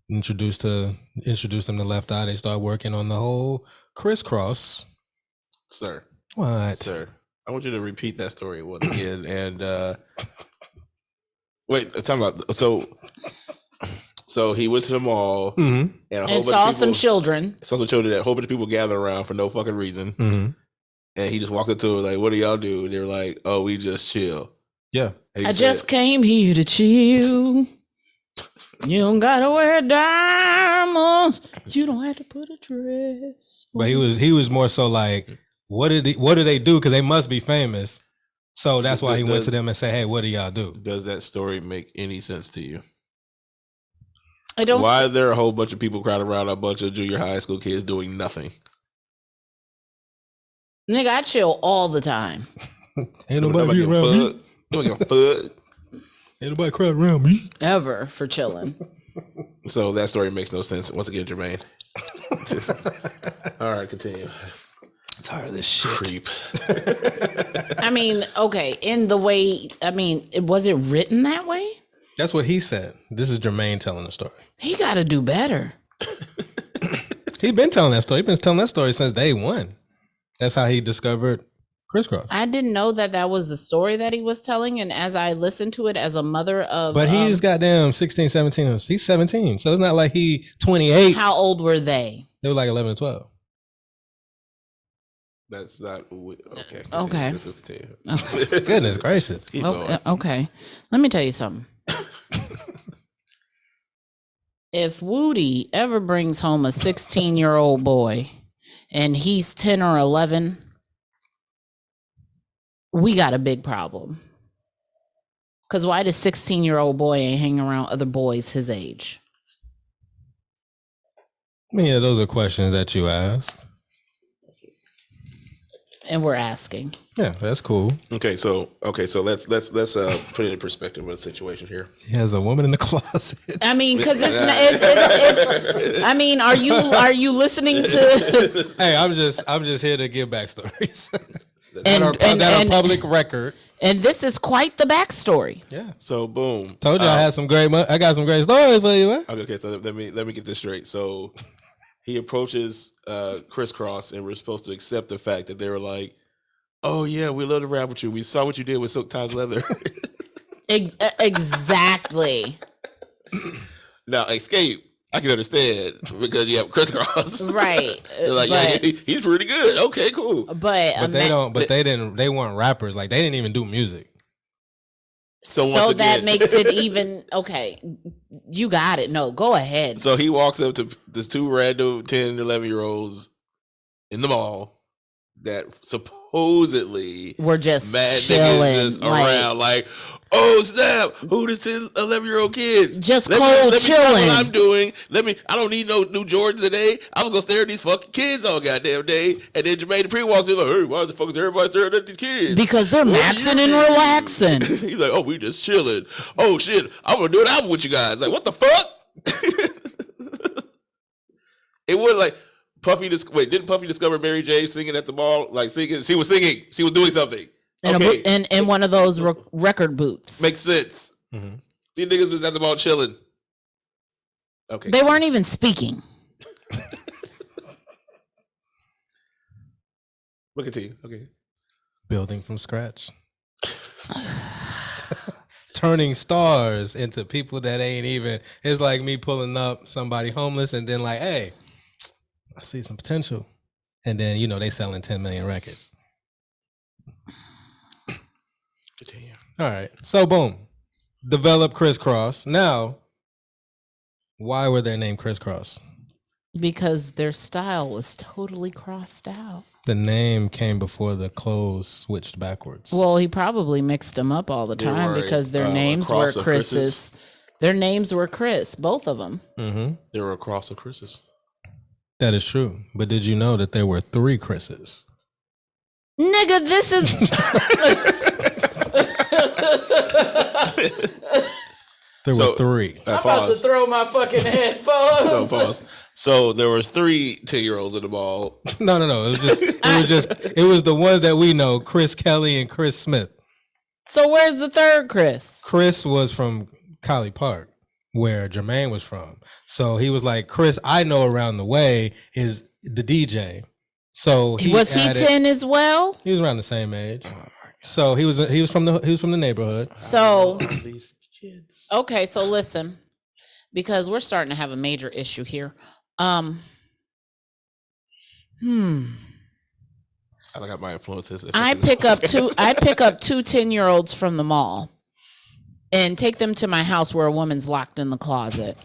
[SPEAKER 3] introduced them to Left Eye. They start working on the whole crisscross.
[SPEAKER 5] Sir.
[SPEAKER 3] What?
[SPEAKER 5] Sir. I want you to repeat that story once again. And wait, talking about so he went to the mall
[SPEAKER 3] Mm-hmm.
[SPEAKER 5] and
[SPEAKER 2] And saw some children.
[SPEAKER 5] Saw some children that a whole bunch of people gathered around for no fucking reason.
[SPEAKER 3] Mm-hmm.
[SPEAKER 5] And he just walked up to her like, what do y'all do? And they were like, oh, we just chill.
[SPEAKER 3] Yeah.
[SPEAKER 5] And he
[SPEAKER 2] I
[SPEAKER 5] said,
[SPEAKER 2] just came here to chill. You don't gotta wear diamonds. You don't have to put a dress.
[SPEAKER 3] But he was more so like, what do they do? Because they must be famous. So that's why he went to them and said, hey, what do y'all do?
[SPEAKER 5] Does that story make any sense to you?
[SPEAKER 2] I don't.
[SPEAKER 5] Why is there a whole bunch of people crowded around a bunch of junior high school kids doing nothing?
[SPEAKER 2] Nigga, I chill all the time.
[SPEAKER 3] Ain't nobody be around me.
[SPEAKER 5] Doing a fuck.
[SPEAKER 3] Ain't nobody crowd around me.
[SPEAKER 2] Ever for chilling.
[SPEAKER 5] So that story makes no sense. Once again, Jermaine. All right, continue.
[SPEAKER 3] I'm tired of this shit.
[SPEAKER 5] Creep.
[SPEAKER 2] I mean, okay, in the way, was it written that way?
[SPEAKER 3] That's what he said. This is Jermaine telling the story.
[SPEAKER 2] He got to do better.
[SPEAKER 3] He been telling that story. He been telling that story since day one. That's how he discovered crisscross.
[SPEAKER 2] I didn't know that was the story that he was telling. And as I listened to it as a mother of...
[SPEAKER 3] But he's goddamn 16, 17. He's 17. So it's not like he 28.
[SPEAKER 2] How old were they?
[SPEAKER 3] They were like 11 and 12.
[SPEAKER 5] That's not... Okay.
[SPEAKER 2] Okay.
[SPEAKER 5] Let's just continue.
[SPEAKER 2] Okay.
[SPEAKER 3] Goodness gracious.
[SPEAKER 5] Keep going.
[SPEAKER 2] Okay. Let me tell you something. If Woody ever brings home a 16-year-old boy and he's 10 or 11, we got a big problem. Because why does 16-year-old boy ain't hanging around other boys his age?
[SPEAKER 3] I mean, yeah, those are questions that you ask.
[SPEAKER 2] And we're asking.
[SPEAKER 3] Yeah, that's cool.
[SPEAKER 5] Okay, so let's put it in perspective of the situation here.
[SPEAKER 3] He has a woman in the closet.
[SPEAKER 2] I mean, because it's I mean, are you listening to?
[SPEAKER 3] Hey, I'm just here to give backstories.
[SPEAKER 2] and
[SPEAKER 3] that are public record.
[SPEAKER 2] And this is quite the backstory.
[SPEAKER 3] Yeah.
[SPEAKER 5] So boom.
[SPEAKER 3] Told you I got some great stories for you. What?
[SPEAKER 5] Okay, so let me get this straight. So he approaches Crisscross, and we're supposed to accept the fact that they were like, "Oh yeah, we love to rap with you. We saw what you did with Silk Times Leather."
[SPEAKER 2] Exactly.
[SPEAKER 5] Now, Escape, I can understand because you have Crisscross,
[SPEAKER 2] right?
[SPEAKER 5] They're like, yeah, he's pretty good. Okay, cool.
[SPEAKER 2] But
[SPEAKER 3] they weren't rappers. Like they didn't even do music.
[SPEAKER 2] So that makes it even okay. You got it. No, go ahead.
[SPEAKER 5] So he walks up to this two random 10, 11-year-olds in the mall that supposedly
[SPEAKER 2] were just
[SPEAKER 5] mad
[SPEAKER 2] chilling
[SPEAKER 5] niggas just around like, oh snap, who this 10, 11-year-old kids?
[SPEAKER 2] Just
[SPEAKER 5] let
[SPEAKER 2] cold
[SPEAKER 5] me
[SPEAKER 2] chilling.
[SPEAKER 5] What I'm doing. I don't need no new Jordans today. I'm gonna stare at these fucking kids all goddamn day. And then Jermaine Dupri walks in like, hey, why the fuck is everybody staring at these kids?
[SPEAKER 2] Because they're maxing and relaxing.
[SPEAKER 5] He's like, oh, we just chilling. Oh shit, I'm gonna do an album with you guys. Like, what the fuck? It was like didn't Puffy discover Mary J singing at the mall? Like singing, she was doing something.
[SPEAKER 2] In one of those record booths.
[SPEAKER 5] Makes sense.
[SPEAKER 3] Mm-hmm.
[SPEAKER 5] These niggas was at the mall chilling. Okay.
[SPEAKER 2] They weren't even speaking.
[SPEAKER 5] Look at you. Okay.
[SPEAKER 3] Building from scratch. Turning stars into people that ain't even. It's like me pulling up somebody homeless and then like, hey, I see some potential. And then, they selling 10 million records.
[SPEAKER 5] Continue.
[SPEAKER 3] All right. So boom. Develop Crisscross. Now, why were they named Crisscross?
[SPEAKER 2] Because their style was totally crossed out.
[SPEAKER 3] The name came before the clothes switched backwards.
[SPEAKER 2] Well, he probably mixed them up all the time because their names were Chris's Their names were Chris, both of them.
[SPEAKER 3] Mm-hmm.
[SPEAKER 5] They were across the Chris's.
[SPEAKER 3] That is true. But did you know that there were 3 Chris's?
[SPEAKER 2] Nigga, this is...
[SPEAKER 3] There were 3.
[SPEAKER 2] I'm about to throw my fucking headphones.
[SPEAKER 5] So pause. So there was 3 10-year-olds in the ball.
[SPEAKER 3] No. It was the ones that we know, Chris Kelly and Chris Smith.
[SPEAKER 2] So where's the third Chris?
[SPEAKER 3] Chris was from Colley Park, where Jermaine was from. So he was like, Chris, I know around the way is the DJ. So
[SPEAKER 2] was he 10 as well?
[SPEAKER 3] He was around the same age. So he was from the neighborhood.
[SPEAKER 2] So
[SPEAKER 5] These kids.
[SPEAKER 2] okay, so listen, because we're starting to have a major issue here.
[SPEAKER 5] I got my influences.
[SPEAKER 2] I pick up 2 10-year-olds from the mall and take them to my house where a woman's locked in the closet.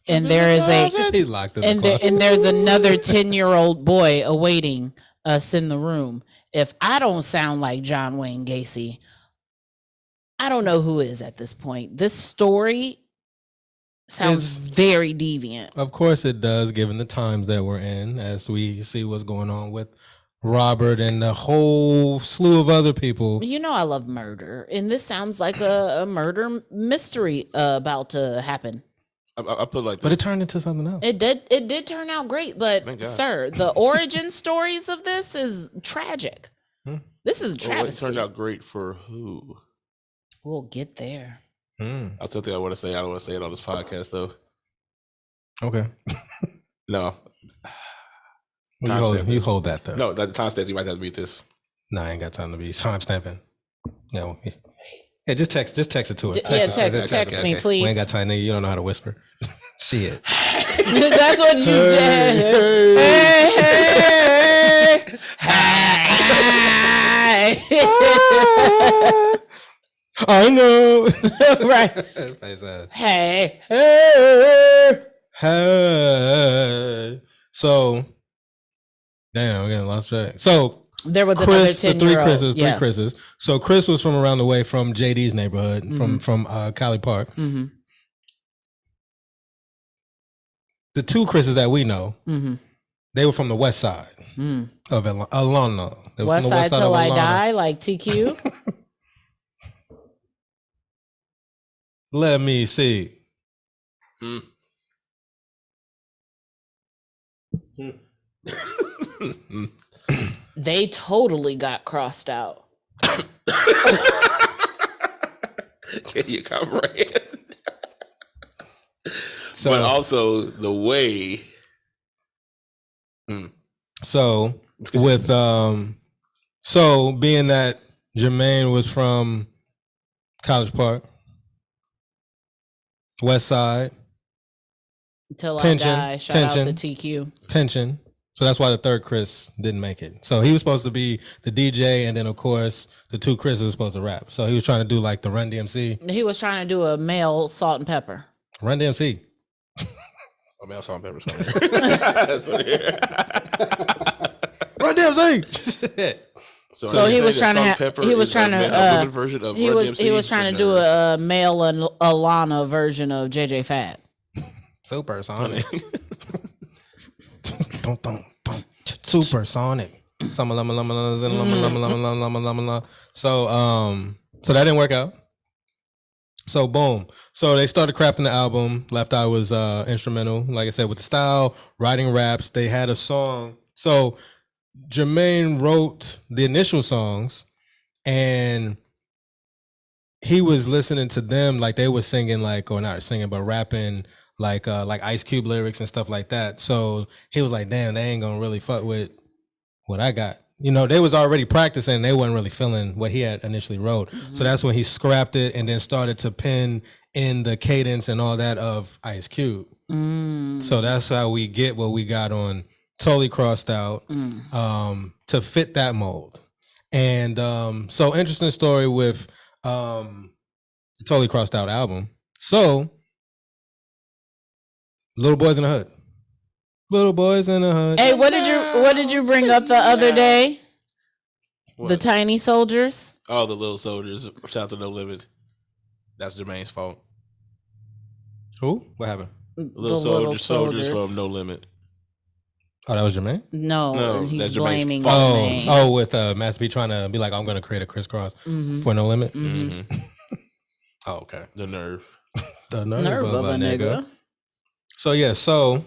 [SPEAKER 2] And there is
[SPEAKER 3] He's locked in the closet.
[SPEAKER 2] and there's another 10-year-old boy awaiting us in the room. If I don't sound like John Wayne Gacy, I don't know who is at this point. This story sounds very deviant.
[SPEAKER 3] Of course it does, given the times that we're in, as we see what's going on with Robert and the whole slew of other people.
[SPEAKER 2] You know I love murder, and this sounds like a murder mystery about to happen.
[SPEAKER 5] I put like this.
[SPEAKER 3] But it turned into something else.
[SPEAKER 2] It did turn out great, but sir, the origin stories of this is tragic. This is a travesty.
[SPEAKER 5] It turned out great for who?
[SPEAKER 2] We'll get there.
[SPEAKER 5] That's something I want to say. I don't want to say it on this podcast though.
[SPEAKER 3] Okay.
[SPEAKER 5] No.
[SPEAKER 3] You hold that though.
[SPEAKER 5] No, the timestamps, you might have to mute this.
[SPEAKER 3] No, I ain't got time to be time stamping. No. Yeah, just text it to her.
[SPEAKER 2] Text me, please.
[SPEAKER 3] We ain't got time, nigga. You don't know how to whisper. Shit.
[SPEAKER 2] That's what you just. Hey.
[SPEAKER 3] I know.
[SPEAKER 2] Right.
[SPEAKER 3] Hey. So, damn, we're getting lost track. So,
[SPEAKER 2] there was
[SPEAKER 3] Chris,
[SPEAKER 2] another
[SPEAKER 3] 10-year-old.
[SPEAKER 2] three
[SPEAKER 3] Chris's. So Chris was from around the way from JD's neighborhood, from Colley Park.
[SPEAKER 2] Mm-hmm.
[SPEAKER 3] The 2 Chris's that we know, they were from the west side of Atlanta. They were
[SPEAKER 2] West
[SPEAKER 3] from the
[SPEAKER 2] side till I die, like TQ.
[SPEAKER 3] Let me see.
[SPEAKER 2] They totally got crossed out.
[SPEAKER 5] Can you come right?
[SPEAKER 3] So,
[SPEAKER 5] but also the way.
[SPEAKER 3] So with so being that Jermaine was from College Park, West Side,
[SPEAKER 2] Till
[SPEAKER 3] tension,
[SPEAKER 2] I die. Shout out to TQ.
[SPEAKER 3] Tension. So that's why the third Chris didn't make it. So he was supposed to be the DJ, and then of course the 2 Chris's were supposed to rap. So he was trying to do like the Run DMC.
[SPEAKER 2] He was trying to do a male Salt and Pepper.
[SPEAKER 3] Run DMC.
[SPEAKER 5] Oh, man, Salt and Pepper's
[SPEAKER 3] Run DMC.
[SPEAKER 2] So he was trying to do a male and Alana version of JJ Fad.
[SPEAKER 3] Supersonic. Supersonic. So that didn't work out. So boom. So they started crafting the album. Left Eye was instrumental, like I said, with the style, writing raps. They had a song. So Jermaine wrote the initial songs, and he was listening to them like they were singing, like, or not singing, but rapping like Ice Cube lyrics and stuff like that. So he was like, damn, they ain't gonna really fuck with what I got. You know, they was already practicing. They wasn't really feeling what he had initially wrote. Mm-hmm. So that's when he scrapped it and then started to pen in the cadence and all that of Ice Cube. So that's how we get what we got on Totally Crossed Out to fit that mold. And so interesting story with the Totally Crossed Out album. So Little Boys in the Hood. Little Boys in the Hood.
[SPEAKER 2] Hey, what did you bring up the other day? What? The tiny soldiers?
[SPEAKER 5] Oh, the little soldiers. Shout out to No Limit. That's Jermaine's fault.
[SPEAKER 3] Who? What happened?
[SPEAKER 5] Little soldiers from No Limit.
[SPEAKER 3] Oh, that was Jermaine?
[SPEAKER 1] No, he's
[SPEAKER 5] that's Jermaine's
[SPEAKER 1] blaming
[SPEAKER 5] fault.
[SPEAKER 1] Jermaine.
[SPEAKER 3] With Master B trying to be like, I'm going to create a crisscross for No Limit. Oh, okay.
[SPEAKER 5] The nerve.
[SPEAKER 3] The nerve of a nigga. So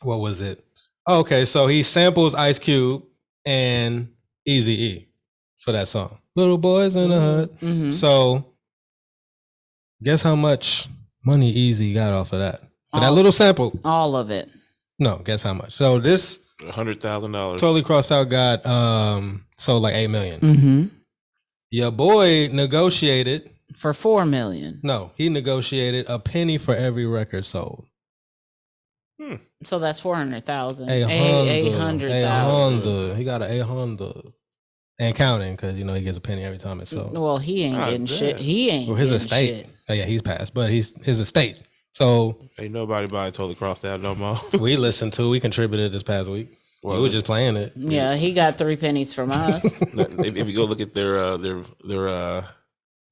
[SPEAKER 3] what was it? Oh, okay, so he samples Ice Cube and Eazy-E for that song. Little Boys in the Hood. So guess how much money Eazy got off of that? For that little sample.
[SPEAKER 1] All of it.
[SPEAKER 3] No, guess how much? So this
[SPEAKER 5] $100,000.
[SPEAKER 3] Totally Crossed Out got sold like 8 million. Your boy negotiated
[SPEAKER 1] for 4 million.
[SPEAKER 3] No, he negotiated a penny for every record sold.
[SPEAKER 1] So that's 400,000.
[SPEAKER 3] 800,000. He got an 800 and counting because he gets a penny every time it's sold.
[SPEAKER 1] Well, he ain't getting shit. He ain't.
[SPEAKER 3] His
[SPEAKER 1] getting
[SPEAKER 3] estate.
[SPEAKER 1] Shit.
[SPEAKER 3] Oh, yeah, he's passed, but his estate. So
[SPEAKER 5] ain't nobody buying Totally Crossed Out no more.
[SPEAKER 3] We contributed this past week. We were just playing it.
[SPEAKER 1] Yeah, he got 3 pennies from us.
[SPEAKER 5] If you go look at their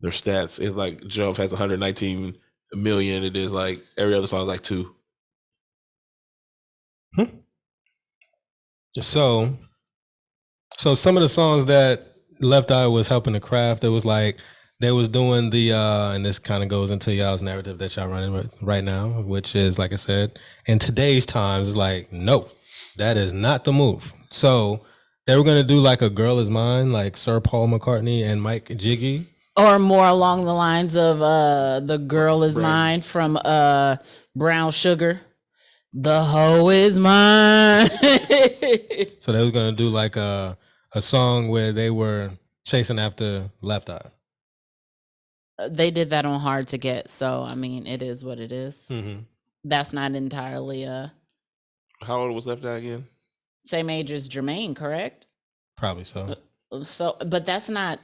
[SPEAKER 5] stats, it's like Jump has 119 million. It is like every other song is like 2.
[SPEAKER 3] So some of the songs that Left Eye was helping to craft, it was like they was doing the and this kind of goes into y'all's narrative that y'all running with right now, which is, like I said, in today's times, it's like, nope, that is not the move. So they were gonna do like a Girl Is Mine, like Sir Paul McCartney and Mike Jiggy.
[SPEAKER 1] Or more along the lines of The Girl Is Mine from Brown Sugar. The hoe is mine.
[SPEAKER 3] So they was gonna do like a song where they were chasing after Left Eye.
[SPEAKER 1] They did that on Hard to Get, so I mean, it is what it is. That's not entirely
[SPEAKER 5] How old was Left Eye again?
[SPEAKER 1] Same age as Jermaine, correct?
[SPEAKER 3] Probably so.
[SPEAKER 1] But that's not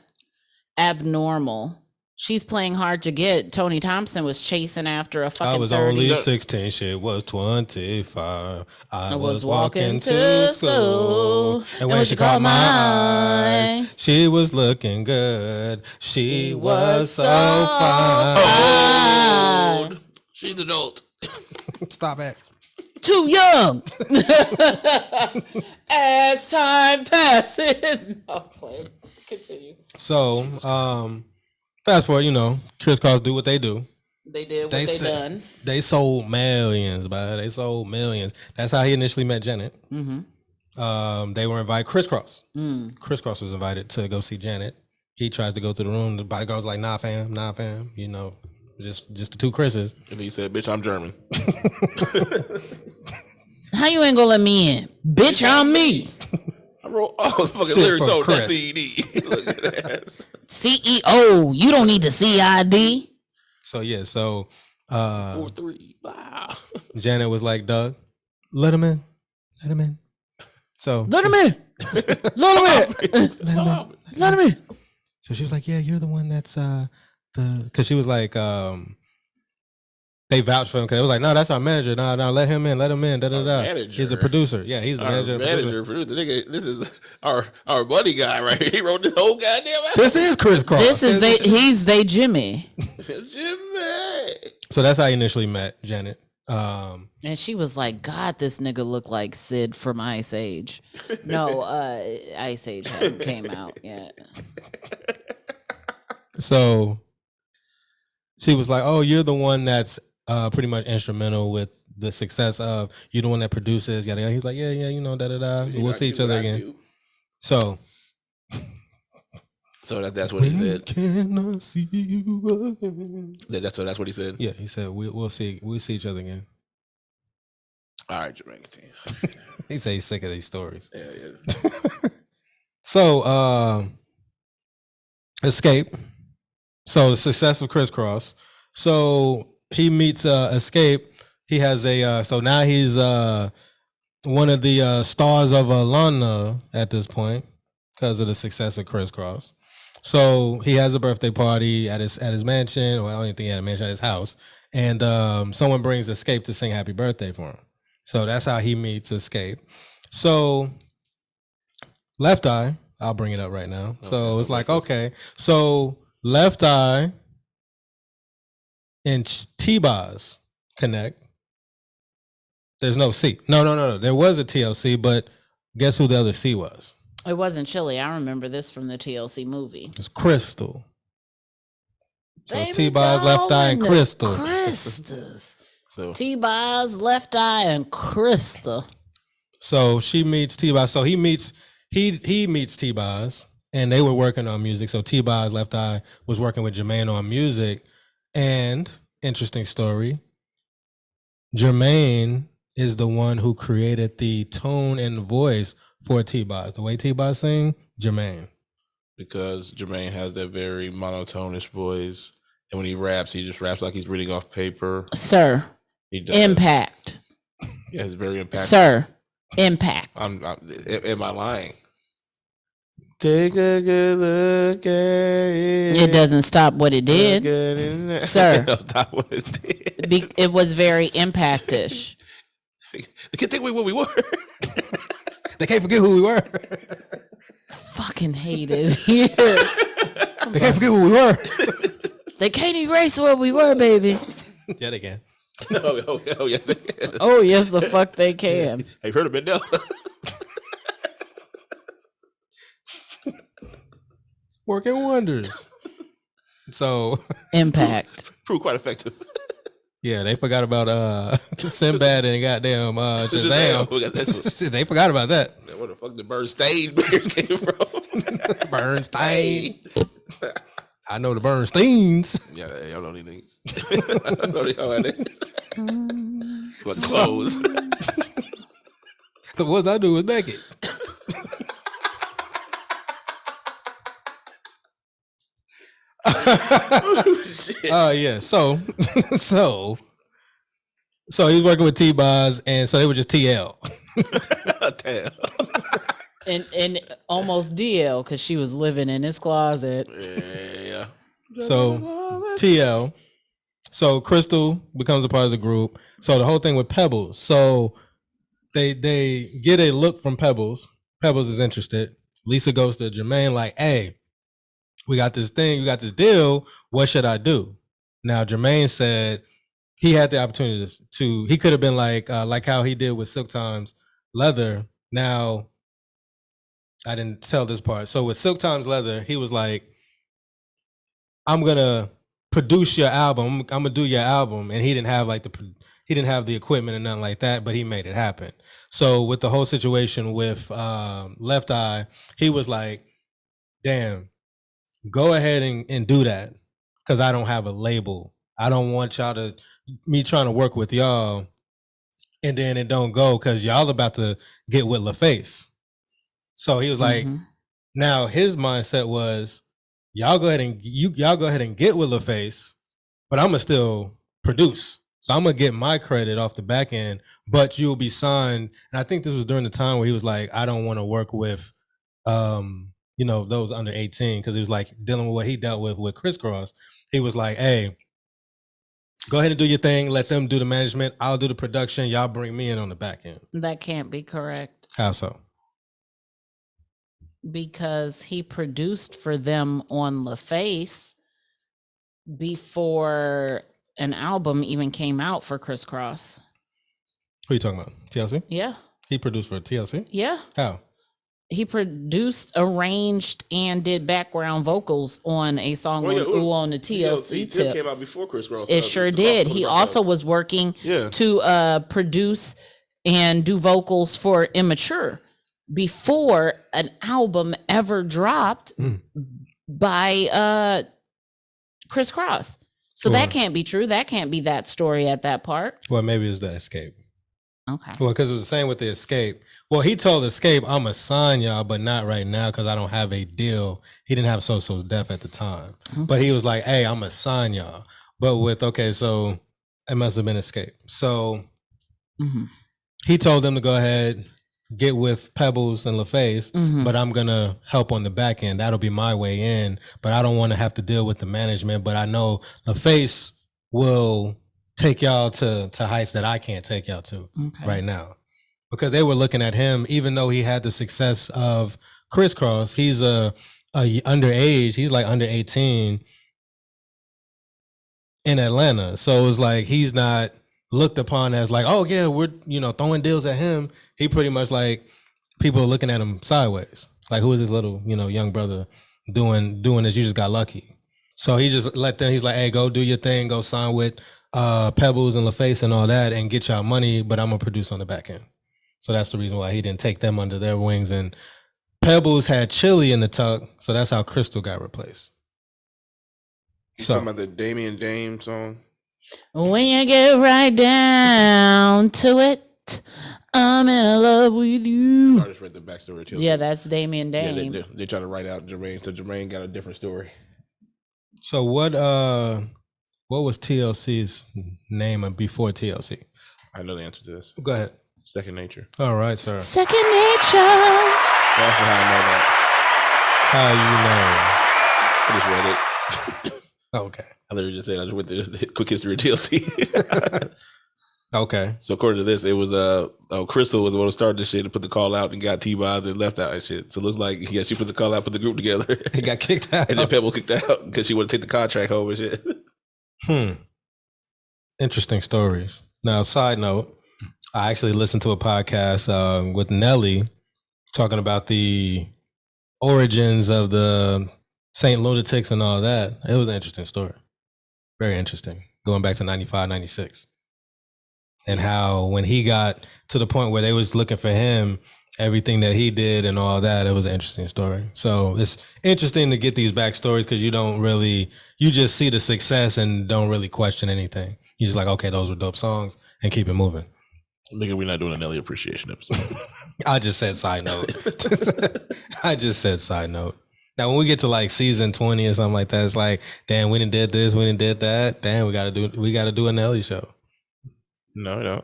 [SPEAKER 1] abnormal. She's playing Hard to Get. Tony Thompson was chasing after a fucking
[SPEAKER 3] I was
[SPEAKER 1] 30.
[SPEAKER 3] only 16, shit was 25. I was walking
[SPEAKER 1] to
[SPEAKER 3] to school. And when she caught my eyes, she was looking good. She was so fine.
[SPEAKER 5] She's adult.
[SPEAKER 3] Stop it.
[SPEAKER 1] Too young. As time passes. No, play. Continue.
[SPEAKER 3] So, fast forward, Crisscross do what they do.
[SPEAKER 1] They did what they done.
[SPEAKER 3] They sold millions, but they sold millions. That's how he initially met Janet. They were invited. Crisscross. Crisscross was invited to go see Janet. He tries to go to the room. The bodyguard's like, nah, fam. Just the two Chris's.
[SPEAKER 5] And he said, bitch, I'm German.
[SPEAKER 1] How you ain't gonna let me in? Bitch, I'm me.
[SPEAKER 5] I wrote all the fucking lyrics on that CD. Look at that.
[SPEAKER 1] CEO, you don't need the CID.
[SPEAKER 3] So
[SPEAKER 5] 4-3. Wow.
[SPEAKER 3] Janet was like, Doug, let him in. So
[SPEAKER 1] let him in. Let him in.
[SPEAKER 3] So she was like, yeah, you're the one that's because she was like, they vouched for him because it was like, no, that's our manager. No, let him in. He's the producer. Yeah, he's the manager.
[SPEAKER 5] Producer. Nigga, this is our buddy guy right here. He wrote this whole goddamn album.
[SPEAKER 3] This is Crisscross.
[SPEAKER 1] He's Jimmy.
[SPEAKER 5] Jimmy.
[SPEAKER 3] So that's how he initially met Janet.
[SPEAKER 1] And she was like, God, this nigga look like Sid from Ice Age. No, Ice Age hadn't came out yet.
[SPEAKER 3] So she was like, oh, you're the one that's pretty much instrumental with the success of, you're the one that produces, yada, yada. He's like, yeah, we'll see each other again. So
[SPEAKER 5] that's what he said.
[SPEAKER 3] Can I see you again?
[SPEAKER 5] That's what he said.
[SPEAKER 3] Yeah, he said we'll see each other again.
[SPEAKER 5] All right, Jermaine, continue.
[SPEAKER 3] He said he's sick of these stories.
[SPEAKER 5] Yeah.
[SPEAKER 3] So Escape. So the success of Crisscross. So he meets Escape. He has so now he's one of the stars of Alana at this point because of the success of Crisscross. So he has a birthday party at his mansion, or I don't even think he had a mansion, at his house, and someone brings Escape to sing happy birthday for him. So that's how he meets Escape. So Left Eye, I'll bring it up right now. So it's like, okay, so Left Eye in T-Boz Connect, there's no C. No. There was a TLC, but guess who the other C was?
[SPEAKER 2] It wasn't Chili. I remember this from the TLC movie.
[SPEAKER 3] It was Crystal. So
[SPEAKER 2] Baby
[SPEAKER 3] T-Boz, Left Eye, and
[SPEAKER 2] doll
[SPEAKER 3] Crystal.
[SPEAKER 2] Crystals.
[SPEAKER 5] So
[SPEAKER 2] T-Boz, Left Eye, and Crystal.
[SPEAKER 3] So she meets T-Boz. So he meets T-Boz, and they were working on music. So T-Boz, Left Eye, was working with Jermaine on music. And interesting story, Jermaine is the one who created the tone and voice for T-Boz. The way T-Boz sing, Jermaine.
[SPEAKER 5] because Jermaine has that very monotonish voice, and when he just raps like he's reading off paper.
[SPEAKER 2] Sir,
[SPEAKER 5] He does.
[SPEAKER 2] impact.
[SPEAKER 5] Yeah, it's very impactful.
[SPEAKER 2] Sir, impact.
[SPEAKER 5] Am I lying? Take a good look at it.
[SPEAKER 2] It doesn't stop what it did. Sir.
[SPEAKER 5] Stop what it did.
[SPEAKER 2] It was very impact-ish.
[SPEAKER 5] They can't take away what we were.
[SPEAKER 3] They can't forget who we were.
[SPEAKER 2] Fucking hate it here.
[SPEAKER 3] They can't forget who we were.
[SPEAKER 2] They can't erase what we were, baby.
[SPEAKER 3] Yeah, they can.
[SPEAKER 5] Oh, yes, they can.
[SPEAKER 2] Oh, yes, the fuck they can.
[SPEAKER 5] Have you heard of Mandela?
[SPEAKER 3] Working wonders. So
[SPEAKER 2] Impact.
[SPEAKER 5] Proved quite effective.
[SPEAKER 3] yeah, they forgot about Sinbad and goddamn Shazam. They forgot about that.
[SPEAKER 5] Where the fuck the Bernstein bears came from?
[SPEAKER 3] Bernstein. I know the Bernsteins.
[SPEAKER 5] Yeah, y'all know these niggas. I know y'all niggas. But clothes.
[SPEAKER 3] The ones I do was naked. Oh yeah. So he was working with T-Boz, and so they were just TL.
[SPEAKER 2] And almost DL because she was living in his closet.
[SPEAKER 5] Yeah.
[SPEAKER 3] So TL. So Crystal becomes a part of the group. So the whole thing with Pebbles. So they get a look from Pebbles. Pebbles is interested. Lisa goes to Jermaine like, hey, we got this thing, we got this deal. What should I do? Now Jermaine said he had the opportunity to he could have been like how he did with Silk Times Leather. Now I didn't tell this part. So with Silk Times Leather, he was like, I'm gonna produce your album. I'm gonna do your album, and he didn't have the equipment and nothing like that, but he made it happen. So with the whole situation with Left Eye, he was like, damn, go ahead and do that, because I don't have a label. I don't want me trying to work with y'all, and then it don't go because y'all about to get with LaFace. So he was like, now his mindset was, y'all go ahead and get with LaFace, but I'm gonna still produce. So I'm gonna get my credit off the back end, but you'll be signed. And I think this was during the time where he was like, I don't want to work with those under 18, because he was like dealing with what he dealt with Crisscross. He was like, hey, go ahead and do your thing, let them do the management, I'll do the production, y'all bring me in on the back end.
[SPEAKER 2] That can't be correct.
[SPEAKER 3] How so?
[SPEAKER 2] Because he produced for them on LaFace before an album even came out for Crisscross.
[SPEAKER 3] Who are you talking about? TLC?
[SPEAKER 2] Yeah.
[SPEAKER 3] He produced for TLC?
[SPEAKER 2] Yeah.
[SPEAKER 3] How?
[SPEAKER 2] He produced, arranged, and did background vocals on a song on the TLC tip.
[SPEAKER 5] Came out before Crisscross.
[SPEAKER 2] It sure did. He also was working to produce and do vocals for Immature before an album ever dropped by Crisscross. So that can't be true. That can't be that story at that part.
[SPEAKER 3] Well, maybe it's the Escape.
[SPEAKER 2] Okay.
[SPEAKER 3] Well, because it was the same with the Escape. Well, he told Escape, I'm going to sign y'all, but not right now because I don't have a deal. He didn't have So-So's Def at the time. Okay. But he was like, hey, I'm going to sign y'all. But so it must have been Escape. So he told them to go ahead, get with Pebbles and LaFace, but I'm going to help on the back end. That'll be my way in, but I don't want to have to deal with the management. But I know LaFace will take y'all to heights that I can't take y'all to right now. Because they were looking at him, even though he had the success of Crisscross, he's a underage, he's like under 18. in Atlanta. So it was like he's not looked upon as like, oh yeah, we're throwing deals at him. He pretty much like people are looking at him sideways. Like, who is this little young brother doing this? You just got lucky. So he just let them. He's like, hey, go do your thing. Go sign with Pebbles and LaFace and all that, and get y'all money. But I'm gonna produce on the back end. So that's the reason why he didn't take them under their wings. And Pebbles had Chili in the tuck, so that's how Crystal got replaced.
[SPEAKER 5] You talking about the Damien Dame song?
[SPEAKER 2] When you get right down to it, I'm in love with you.
[SPEAKER 5] Sorry, just read the backstory of TLC.
[SPEAKER 2] Yeah, that's Damien Dame.
[SPEAKER 5] Yeah, they try to write out Jermaine, so Jermaine got a different story.
[SPEAKER 3] So what was TLC's name before TLC?
[SPEAKER 5] I know the answer to this.
[SPEAKER 3] Go ahead.
[SPEAKER 5] Second Nature.
[SPEAKER 3] All right, sir.
[SPEAKER 2] Second Nature.
[SPEAKER 5] That's how I know that.
[SPEAKER 3] How you know?
[SPEAKER 5] I just read it.
[SPEAKER 3] Okay.
[SPEAKER 5] I literally just said I just went through the quick history of TLC.
[SPEAKER 3] Okay.
[SPEAKER 5] So according to this, it was Crystal was the one who started this shit and put the call out and got T-Boz and left out and shit. So it looks like she put the call out, put the group together.
[SPEAKER 3] He got kicked out.
[SPEAKER 5] And then Pebble kicked out because she wanted to take the contract home and shit.
[SPEAKER 3] Interesting stories. Now, side note, I actually listened to a podcast with Nelly talking about the origins of the Saint Lunatics and all that. It was an interesting story. Very interesting. Going back to 95, 96. And how when he got to the point where they was looking for him, everything that he did and all that, it was an interesting story. So it's interesting to get these backstories because you just see the success and don't really question anything. You're just like, okay, those were dope songs and keep it moving.
[SPEAKER 5] Nigga, we're not doing a Nelly appreciation episode.
[SPEAKER 3] I just said side note. Now, when we get to like season 20 or something like that, it's like, damn, we done did this, we done did that. Damn, we gotta do a Nelly show.
[SPEAKER 5] No.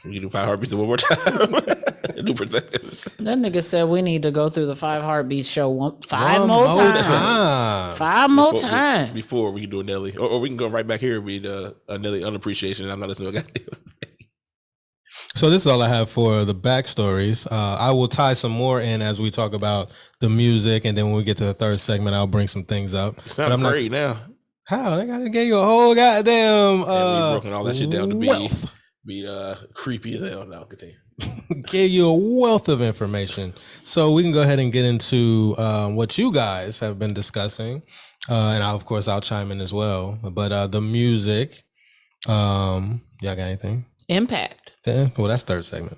[SPEAKER 5] We do 5 Heartbeats one more time.
[SPEAKER 2] That nigga said we need to go through the 5 Heartbeats show 5 more times. 5 more times.
[SPEAKER 5] Before we can do a Nelly. Or we can go right back here and read a Nelly unappreciation. I'm not listening to a goddamn thing.
[SPEAKER 3] So this is all I have for the backstories. I will tie some more in as we talk about the music, and then when we get to the third segment, I'll bring some things up.
[SPEAKER 5] You sound afraid now.
[SPEAKER 3] How? I gotta give you a whole goddamn
[SPEAKER 5] we broken all that shit down to be creepy as hell. Now continue.
[SPEAKER 3] Give you a wealth of information. So we can go ahead and get into what you guys have been discussing. And of course I'll chime in as well. But the music, y'all got anything?
[SPEAKER 2] Impact.
[SPEAKER 3] Well, that's third segment.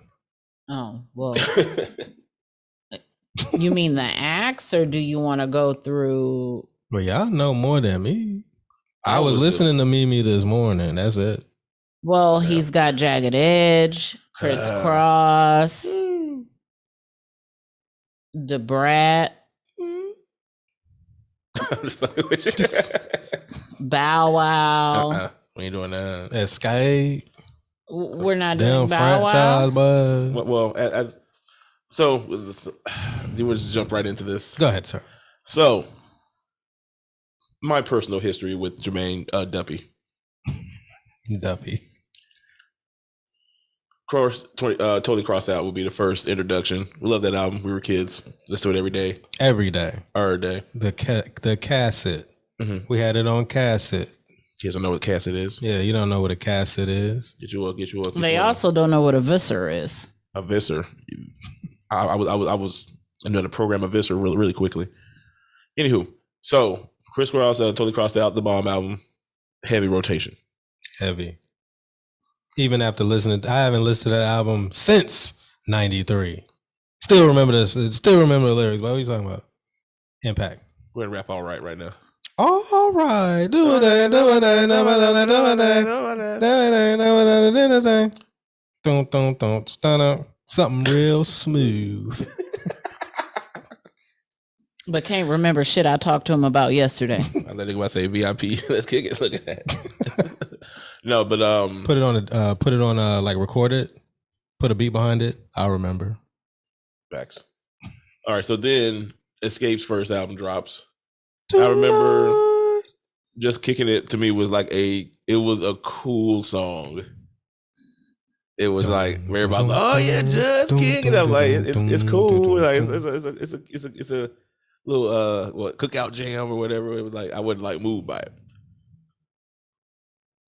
[SPEAKER 2] Oh, well. You mean the acts, or do you want to go through?
[SPEAKER 3] Well, y'all know more than me. I was listening to M.E.M.E this morning. That's it.
[SPEAKER 2] Well, he's got Jagged Edge, Crisscross, the Brat, Bow Wow.
[SPEAKER 5] We ain't doing that.
[SPEAKER 3] Escape.
[SPEAKER 2] We're not
[SPEAKER 3] Damn
[SPEAKER 2] doing Bow
[SPEAKER 3] franchise,
[SPEAKER 2] Wow.
[SPEAKER 3] bud.
[SPEAKER 5] Well, so you would just jump right into this.
[SPEAKER 3] Go ahead, sir.
[SPEAKER 5] So, my personal history with Jermaine Dupri.
[SPEAKER 3] Duppy.
[SPEAKER 5] Totally Crossed Out would be the first introduction. We love that album. We were kids. Listen to it every day.
[SPEAKER 3] Every day.
[SPEAKER 5] Every day.
[SPEAKER 3] The cassette.
[SPEAKER 5] Mm-hmm.
[SPEAKER 3] We had it on cassette.
[SPEAKER 5] Kids don't know what cassette is.
[SPEAKER 3] Yeah, you don't know what a cassette is.
[SPEAKER 5] Get you up.
[SPEAKER 2] They also don't know what a viscer is.
[SPEAKER 5] A viscer. I was another program of viscer really quickly. Anywho, so Chris Cross Totally Crossed Out, the Bomb album, heavy rotation.
[SPEAKER 3] Heavy. Even after listening, I haven't listened to that album since '93. Still remember this. Still remember the lyrics. But what are you talking about? Impact.
[SPEAKER 5] We're gonna rap all right now.
[SPEAKER 3] All right, do it, don't. Something real smooth.
[SPEAKER 2] But can't remember shit I talked to him about yesterday.
[SPEAKER 5] I let nigga say VIP. Let's kick it. Look at that. No, but
[SPEAKER 3] put it on like record it. Put a beat behind it. I'll remember.
[SPEAKER 5] Facts. All right, so then Escape's first album drops. I remember just kicking it to me was like it was a cool song. It was like very about oh yeah, just kicking it. I'm like it's cool. Like it's a little cookout jam or whatever. It was like I wasn't like moved by it.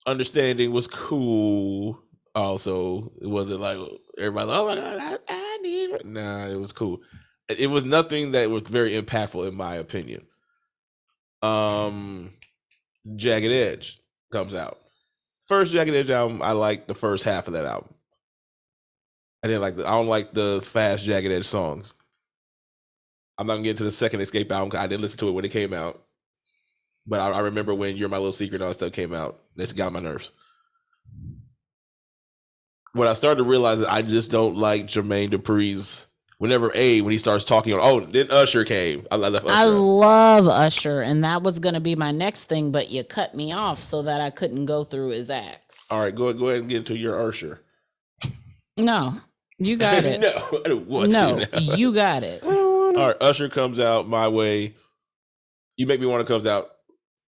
[SPEAKER 5] Understanding was cool. Also, it wasn't like everybody, oh my God, I need it. Nah, it was cool. It was nothing that was very impactful in my opinion. Jagged Edge comes out. First Jagged Edge album, I like the first half of that album. I don't like the fast Jagged Edge songs. I'm not gonna get into the second Escape album because I didn't listen to it when it came out. But I remember when You're My Little Secret and all that stuff came out. That got on my nerves. What I started to realize is I just don't like Jermaine Dupri's. When he starts talking on, then Usher came. I left Usher.
[SPEAKER 2] I love Usher, and that was going to be my next thing, but you cut me off so that I couldn't go through his acts.
[SPEAKER 5] All right, go ahead and get into your Usher.
[SPEAKER 2] No, you got it.
[SPEAKER 5] No, I don't want to now.
[SPEAKER 2] You got it.
[SPEAKER 5] All right, Usher comes out, My Way. You Make Me Wanna comes out.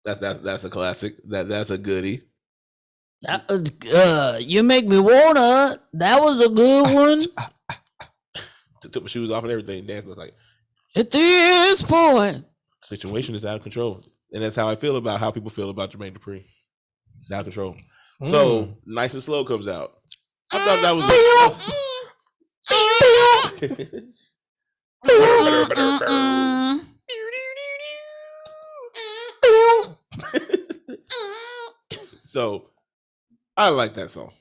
[SPEAKER 5] That's a classic. That's a goodie.
[SPEAKER 2] You Make Me Wanna. That was a good one.
[SPEAKER 5] Took my shoes off and everything. Dancing. I was like,
[SPEAKER 2] at this point,
[SPEAKER 5] situation is out of control, and that's how I feel about how people feel about Jermaine Dupri. It's out of control. So Nice and Slow comes out. I thought that was. So I like that song,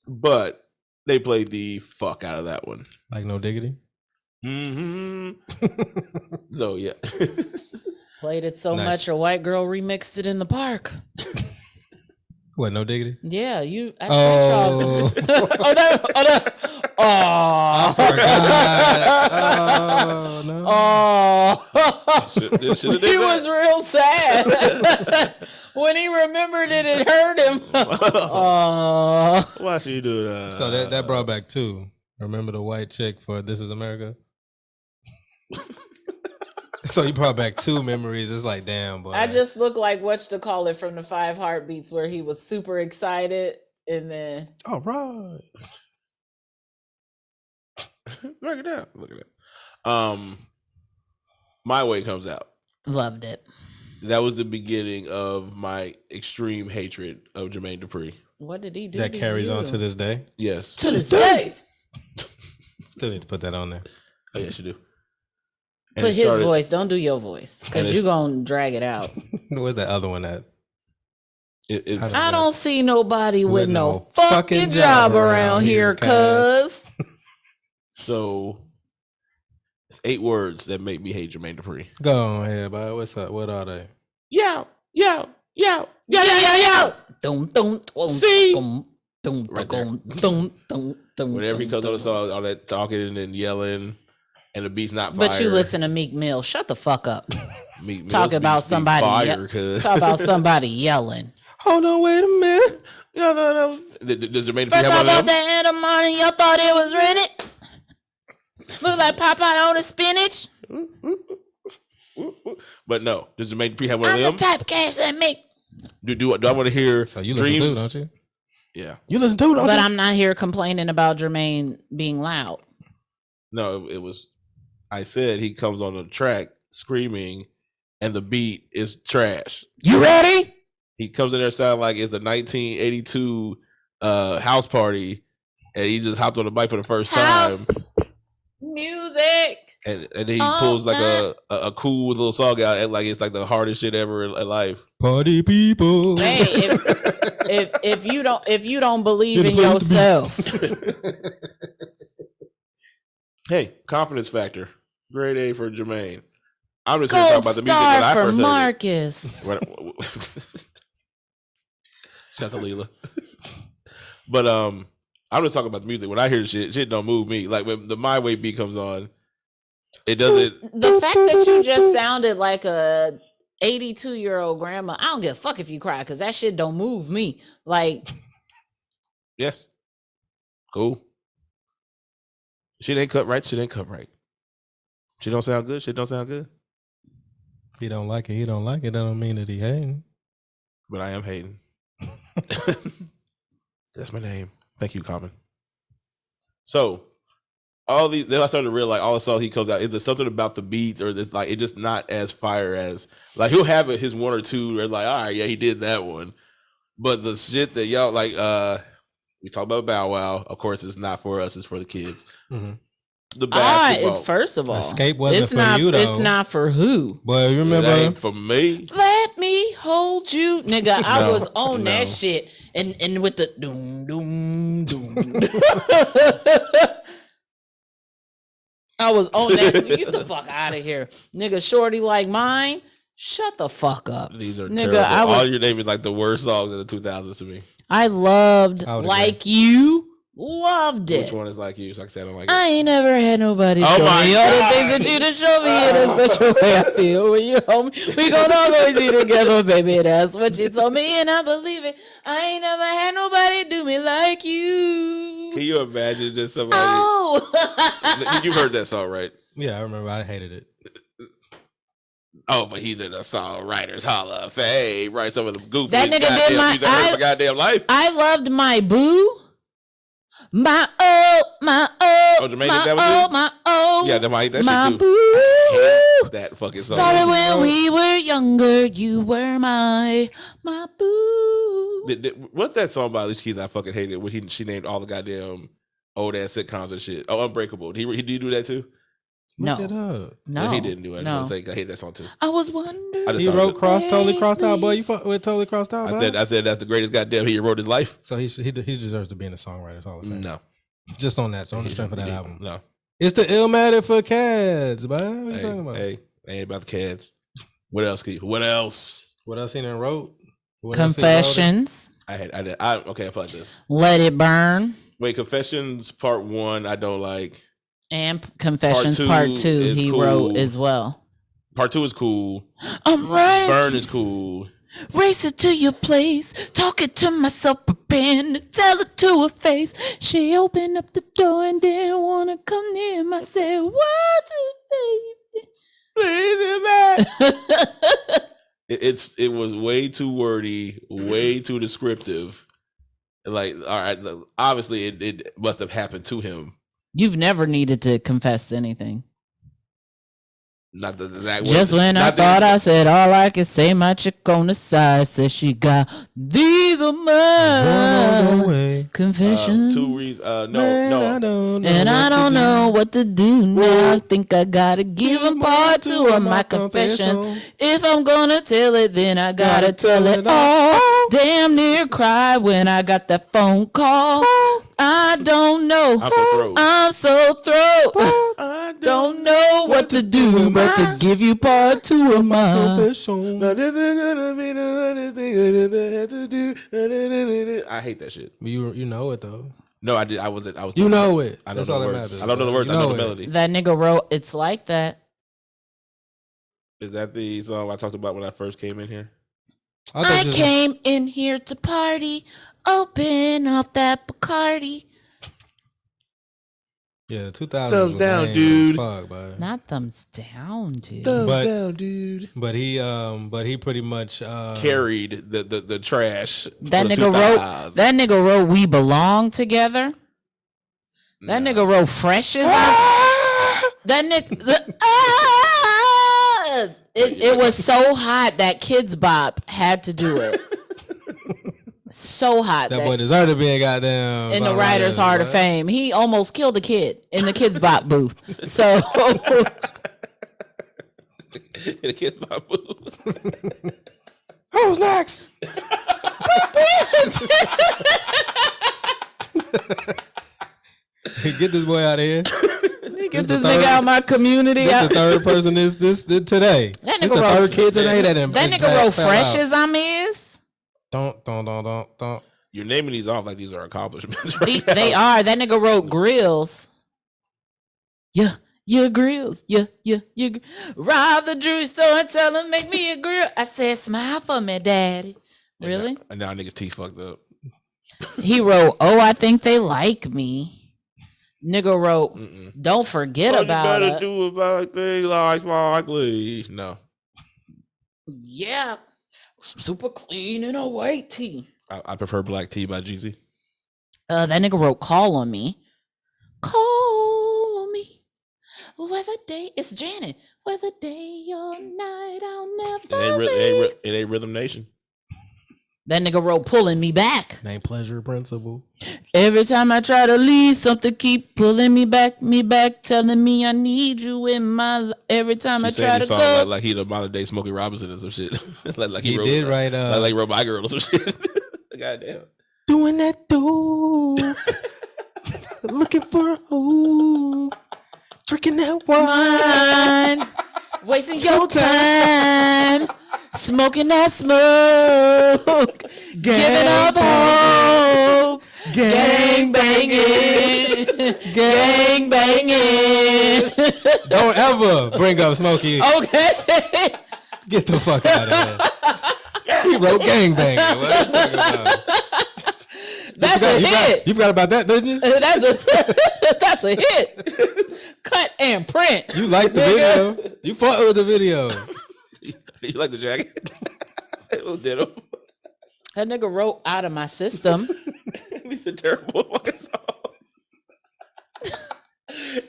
[SPEAKER 5] but they played the fuck out of that one.
[SPEAKER 3] Like No Diggity?
[SPEAKER 5] Mm-hmm. So, yeah.
[SPEAKER 2] Played it so much a white girl remixed it in the park.
[SPEAKER 3] What, No Diggity?
[SPEAKER 2] Yeah, I
[SPEAKER 3] Oh.
[SPEAKER 2] Oh,
[SPEAKER 3] I forgot. Oh, no.
[SPEAKER 2] Oh. He was real sad. When he remembered it, it hurt him. Oh.
[SPEAKER 5] Why should you do that?
[SPEAKER 3] So that brought back two. Remember the white chick for This Is America? So you brought back two memories. It's like, damn, boy.
[SPEAKER 2] I just look like whatchamacallit from the 5 Heartbeats where he was super excited and then.
[SPEAKER 3] All right.
[SPEAKER 5] Look at that. My Way comes out.
[SPEAKER 2] Loved it.
[SPEAKER 5] That was the beginning of my extreme hatred of Jermaine Dupri.
[SPEAKER 2] What did he do?
[SPEAKER 3] That carries on to this day?
[SPEAKER 5] Yes.
[SPEAKER 2] To this day.
[SPEAKER 3] Still need to put that on there.
[SPEAKER 5] Oh, yes, you do.
[SPEAKER 2] Put his voice. Don't do your voice because you're going to drag it out.
[SPEAKER 3] Where's that other one at?
[SPEAKER 2] I don't see nobody with no fucking job around here, cuz.
[SPEAKER 5] So, it's 8 words that make me hate Jermaine Dupri.
[SPEAKER 3] Go ahead, bud. What's up? What are they?
[SPEAKER 5] Yo. See? Right there. Whenever he comes on the song, all that talking and then yelling, and the beat's not fire.
[SPEAKER 2] But you listen to M.E.M.E. Shut the fuck up.
[SPEAKER 5] Talk about somebody
[SPEAKER 2] yelling.
[SPEAKER 3] Hold on, wait a minute.
[SPEAKER 5] Does Jermaine Dupri
[SPEAKER 2] First
[SPEAKER 5] have
[SPEAKER 2] I
[SPEAKER 5] one
[SPEAKER 2] bought
[SPEAKER 5] of them?
[SPEAKER 2] that in the morning, you thought it was rented. Look like Popeye on the spinach.
[SPEAKER 5] But no, does Jermaine Dupri have one
[SPEAKER 2] I'm
[SPEAKER 5] of them?
[SPEAKER 2] the type of cash that make.
[SPEAKER 5] Do I want to hear?
[SPEAKER 3] So you
[SPEAKER 5] Dreams?
[SPEAKER 3] listen too, don't you?
[SPEAKER 5] Yeah,
[SPEAKER 3] you listen too, don't you?
[SPEAKER 2] But I'm not here complaining about Jermaine being loud.
[SPEAKER 5] No, it was. I said he comes on the track screaming, and the beat is trash.
[SPEAKER 2] You ready?
[SPEAKER 5] He comes in there sounding like it's the 1982 house party, and he just hopped on the bike for the first time.
[SPEAKER 2] Music.
[SPEAKER 5] And then he pulls like a cool little song out, and like it's like the hardest shit ever in life.
[SPEAKER 3] Party people.
[SPEAKER 2] Hey, if you don't believe in yourself.
[SPEAKER 5] Hey, confidence factor. Grade A for Jermaine. I'm just going to talk about the music when I first
[SPEAKER 2] Marcus.
[SPEAKER 5] heard it. Shout out to Leela. But I'm just talking about the music. When I hear the shit don't move me. Like when the My Way beat comes on, it doesn't.
[SPEAKER 2] The fact that you just sounded like a 82-year-old grandma, I don't give a fuck if you cry because that shit don't move me. Like,
[SPEAKER 5] yes, cool. Shit ain't cut right. Shit ain't cut right. Shit don't sound good. Shit don't sound good.
[SPEAKER 3] He don't like it. He don't like it. That don't mean that he hating.
[SPEAKER 5] But I am hating. That's my name. Thank you, Common. So all these, then I started to realize all the songs he comes out, is there something about the beats or it's like it's just not as fire as like he'll have his one or two. Or like, all right, yeah, he did that one, But the shit that y'all like, we talk about Bow Wow. Of course, it's not for us; it's for the kids.
[SPEAKER 3] Mm-hmm.
[SPEAKER 5] The basketball.
[SPEAKER 2] First of all,
[SPEAKER 3] Escape wasn't
[SPEAKER 2] it's
[SPEAKER 3] for
[SPEAKER 2] not,
[SPEAKER 3] you though.
[SPEAKER 2] It's not for who.
[SPEAKER 3] But you remember?
[SPEAKER 5] It ain't for me.
[SPEAKER 2] Let me hold you, nigga. I was on that shit, and with the doom doom doom. I was on that. Get the fuck out of here, nigga. Shorty like mine. Shut the fuck up.
[SPEAKER 5] These are
[SPEAKER 2] nigga,
[SPEAKER 5] terrible. All your name is like the worst songs of the 2000s to me.
[SPEAKER 2] I loved Like You. Loved it.
[SPEAKER 5] Which one is Like You? So I don't like it.
[SPEAKER 2] I ain't never had nobody
[SPEAKER 5] Oh
[SPEAKER 2] show
[SPEAKER 5] my
[SPEAKER 2] me all the
[SPEAKER 5] God.
[SPEAKER 2] things that you done show me in a special way I feel when you hold me. We gonna always be together, baby. That's what you told me, and I believe it. I ain't never had nobody do me like you.
[SPEAKER 5] Can you imagine just somebody?
[SPEAKER 2] Oh.
[SPEAKER 5] You've heard that song, right?
[SPEAKER 3] Yeah, I remember. I hated it.
[SPEAKER 5] Oh, but he's in the Songwriters Hall of Fame, right? Some of the goofiest
[SPEAKER 2] That nigga
[SPEAKER 5] goddamn
[SPEAKER 2] did my.
[SPEAKER 5] music I've heard in my goddamn life.
[SPEAKER 2] I loved my boo. My
[SPEAKER 5] Jermaine did that with you?
[SPEAKER 2] my
[SPEAKER 5] Yeah, I hate that
[SPEAKER 2] my
[SPEAKER 5] shit too.
[SPEAKER 2] boo.
[SPEAKER 5] I hate that fucking song.
[SPEAKER 2] Started when we were younger. You were my boo.
[SPEAKER 5] What's that song by Alicia Keys I fucking hated? When she named all the goddamn old ass sitcoms and shit. Oh, Unbreakable. Did he do that too?
[SPEAKER 2] No,
[SPEAKER 3] Look it up.
[SPEAKER 2] no,
[SPEAKER 5] he didn't do it.
[SPEAKER 2] No.
[SPEAKER 5] I hate that song too.
[SPEAKER 2] I was wondering.
[SPEAKER 3] He wrote Totally Crossed Out, boy. You fuck with Totally Crossed Out, boy?
[SPEAKER 5] I said that's the greatest goddamn he wrote his life.
[SPEAKER 3] So he deserves to be in the Songwriters Hall of Fame.
[SPEAKER 5] No.
[SPEAKER 3] Just on that, so on the strength of that album.
[SPEAKER 5] No.
[SPEAKER 3] It's the Illmatic for Cats, boy. What are you talking about?
[SPEAKER 5] Hey, ain't about the cats. What else? What else?
[SPEAKER 3] What else he done wrote?
[SPEAKER 2] Confessions.
[SPEAKER 5] Okay, I put this.
[SPEAKER 2] Let It Burn.
[SPEAKER 5] Wait, Confessions Part 1, I don't like.
[SPEAKER 2] And Confessions Part 2 he
[SPEAKER 5] cool.
[SPEAKER 2] wrote as well.
[SPEAKER 5] Part 2 is cool.
[SPEAKER 2] I'm running.
[SPEAKER 5] Burn is cool.
[SPEAKER 2] Racing to your place, talking to myself, preparing to tell her to her face. She opened up the door and didn't want to come near. I said, "What's it, baby?"
[SPEAKER 5] Please, it was way too wordy, way too descriptive. Like, all right, obviously it must have happened to him.
[SPEAKER 2] You've never needed to confess anything.
[SPEAKER 5] Not the exact
[SPEAKER 2] Just when I thought I said all I could say, my chick on the side said she got these are mine. Confessions.
[SPEAKER 5] 2 reasons. No.
[SPEAKER 2] And I don't know what to do now. I think I gotta give him part 2 of my confessions. If I'm gonna tell it, then I gotta tell it all. Damn near cried when I got that phone call. I don't know. I'm so throat. I don't know what to do but to give you part 2 of mine.
[SPEAKER 5] Now this is gonna be the hardest thing I have to do. I hate that shit.
[SPEAKER 3] You know it though.
[SPEAKER 5] No, I did. I was.
[SPEAKER 3] You know it.
[SPEAKER 5] I don't know the words. I don't know the words. I know the melody.
[SPEAKER 2] That nigga wrote "It's Like That."
[SPEAKER 5] Is that the song I talked about when I first came in here?
[SPEAKER 2] I came in here to party. Open up that Bacardi.
[SPEAKER 3] Yeah, 2000s.
[SPEAKER 5] Thumbs down, dude.
[SPEAKER 2] Not thumbs down, dude.
[SPEAKER 5] Thumbs down, dude.
[SPEAKER 3] But he pretty much
[SPEAKER 5] carried the trash.
[SPEAKER 2] That nigga wrote "We Belong Together." That nigga wrote "Freshes." That nigga. It was so hot that Kids Bop had to do it. So hot
[SPEAKER 3] that boy deserved to be in goddamn
[SPEAKER 2] in the Writers Hall of Fame. He almost killed a kid in the Kids Bop booth. So
[SPEAKER 5] in the Kids Bop booth.
[SPEAKER 3] Who's next? Get this boy out of here.
[SPEAKER 2] Get this nigga out of my community.
[SPEAKER 3] This the third person this today.
[SPEAKER 2] That
[SPEAKER 3] nigga the third kid today that
[SPEAKER 2] nigga wrote "Fresh as I'm Is."
[SPEAKER 3] Don't.
[SPEAKER 5] You're naming these off like these are accomplishments. Right
[SPEAKER 2] they are. That nigga wrote "Grills." Yeah, your grills. Yeah. Rob the jewelry store and tell him make me a grill. I said, "Smile for me, daddy." Really?
[SPEAKER 5] And now niggas teeth fucked up.
[SPEAKER 2] He wrote, "Oh, I think they like me." Nigga wrote, "Don't forget about it."
[SPEAKER 5] You better do about things like likely. No.
[SPEAKER 2] Yeah. Super clean in a white tee.
[SPEAKER 5] I prefer Black Tea by Jeezy.
[SPEAKER 2] That nigga wrote "Call on Me." Call on me. Whether day, it's Janet. Whether day or night, I'll never leave.
[SPEAKER 5] It ain't Rhythm Nation.
[SPEAKER 2] That nigga wrote Pulling Me Back.
[SPEAKER 3] Name Pleasure Principle.
[SPEAKER 2] Every time I try to leave, something keep pulling me back, telling me I need you in my life. Every time I try to go.
[SPEAKER 5] Like he the modern day Smokey Robinson or some shit. like
[SPEAKER 3] he
[SPEAKER 5] wrote,
[SPEAKER 3] did write
[SPEAKER 5] like wrote My Girl or some shit. Goddamn.
[SPEAKER 3] Doing that dope. Looking for a hoe. Drinking that wine.
[SPEAKER 2] Wasting your time. Smoking that smoke. Giving up hope. Gang banging. Gang banging.
[SPEAKER 3] Don't ever bring up Smokey.
[SPEAKER 2] Okay.
[SPEAKER 3] Get the fuck out of here. He wrote gang banging. What are you talking about?
[SPEAKER 2] That's a hit.
[SPEAKER 3] You forgot about that, didn't you?
[SPEAKER 2] That's a hit. Cut and print.
[SPEAKER 3] You like the video. You fought with the video.
[SPEAKER 5] You like the jacket? Ditto.
[SPEAKER 2] That nigga wrote Out of My System.
[SPEAKER 5] It's a terrible fucking song.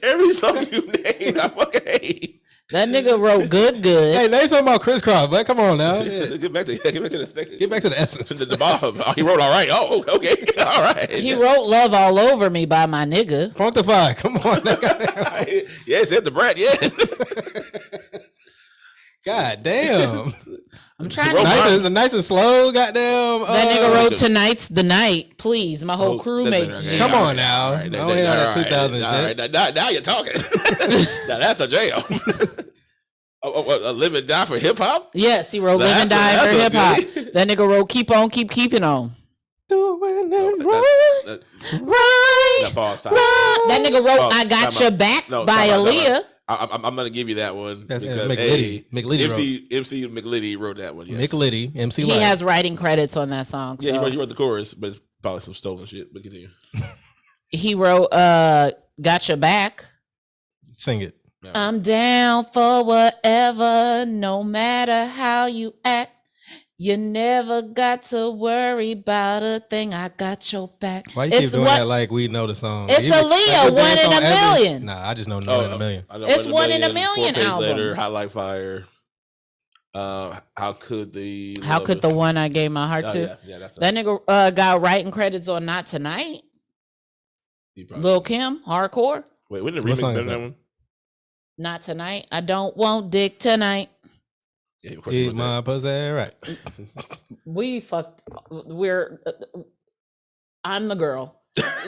[SPEAKER 5] Every song you name, I fucking hate.
[SPEAKER 2] That nigga wrote Good.
[SPEAKER 3] Hey, name something about crisscross, but come on now.
[SPEAKER 5] Get back to the
[SPEAKER 3] essence.
[SPEAKER 5] The bomb. Oh, he wrote all right. Oh, okay. All right.
[SPEAKER 2] He wrote Love All Over Me by my nigga.
[SPEAKER 3] Quantify. Come on.
[SPEAKER 5] Yes, hit the brat. Yeah.
[SPEAKER 3] God damn.
[SPEAKER 2] I'm trying to.
[SPEAKER 3] Nice and slow. Goddamn.
[SPEAKER 2] That nigga wrote Tonight's the Night. Please, my whole crew makes you.
[SPEAKER 3] Come on now. I don't hear that 2000 shit.
[SPEAKER 5] Now you're talking. Now that's a jam. Live and Die for hip hop?
[SPEAKER 2] Yes, he wrote Live and Die for hip hop. That nigga wrote Keep On, Keep Keeping On.
[SPEAKER 3] Doing it right.
[SPEAKER 2] That nigga wrote I Got Your Back by Aaliyah.
[SPEAKER 5] I'm gonna give you that one.
[SPEAKER 3] That's
[SPEAKER 5] because
[SPEAKER 3] MC
[SPEAKER 5] McLitty wrote that one. Yes.
[SPEAKER 3] McLitty, MC.
[SPEAKER 2] He has writing credits on that song.
[SPEAKER 5] Yeah,
[SPEAKER 2] so.
[SPEAKER 5] he wrote the chorus, but it's probably some stolen shit. But continue.
[SPEAKER 2] He wrote Got Your Back.
[SPEAKER 3] Sing it.
[SPEAKER 5] No.
[SPEAKER 2] I'm down for whatever, no matter how you act. You never got to worry about a thing. I got your back.
[SPEAKER 3] Why you keep doing that like we know the song?
[SPEAKER 2] It's Aaliyah, One in a Million.
[SPEAKER 3] Nah, I just know One in a Million.
[SPEAKER 2] It's One in a Million album.
[SPEAKER 5] Later, Hot Like Fire. How could the
[SPEAKER 2] one I gave my heart to?
[SPEAKER 5] Yeah, that's
[SPEAKER 2] that nigga got writing credits on Not Tonight. Lil Kim, Hardcore.
[SPEAKER 5] Wait, when did the remix better that one?
[SPEAKER 2] Not Tonight. I don't want dick tonight.
[SPEAKER 5] Yeah,
[SPEAKER 3] eat my pussy right.
[SPEAKER 2] We fucked. I'm the girl. That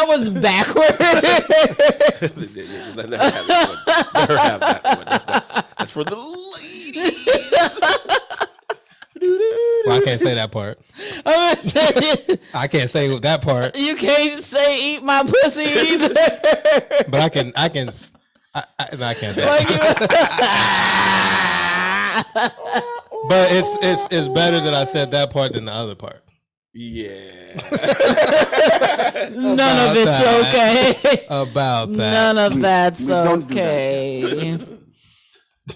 [SPEAKER 2] was backwards.
[SPEAKER 5] Let her have that one. That's for the ladies.
[SPEAKER 3] Well, I can't say that part. I can't say that part.
[SPEAKER 2] You can't say "eat my pussy" either.
[SPEAKER 3] But I can. I can't say that. But it's better that I said that part than the other part.
[SPEAKER 5] Yeah.
[SPEAKER 2] None of it's okay.
[SPEAKER 3] About that.
[SPEAKER 2] None of that's okay.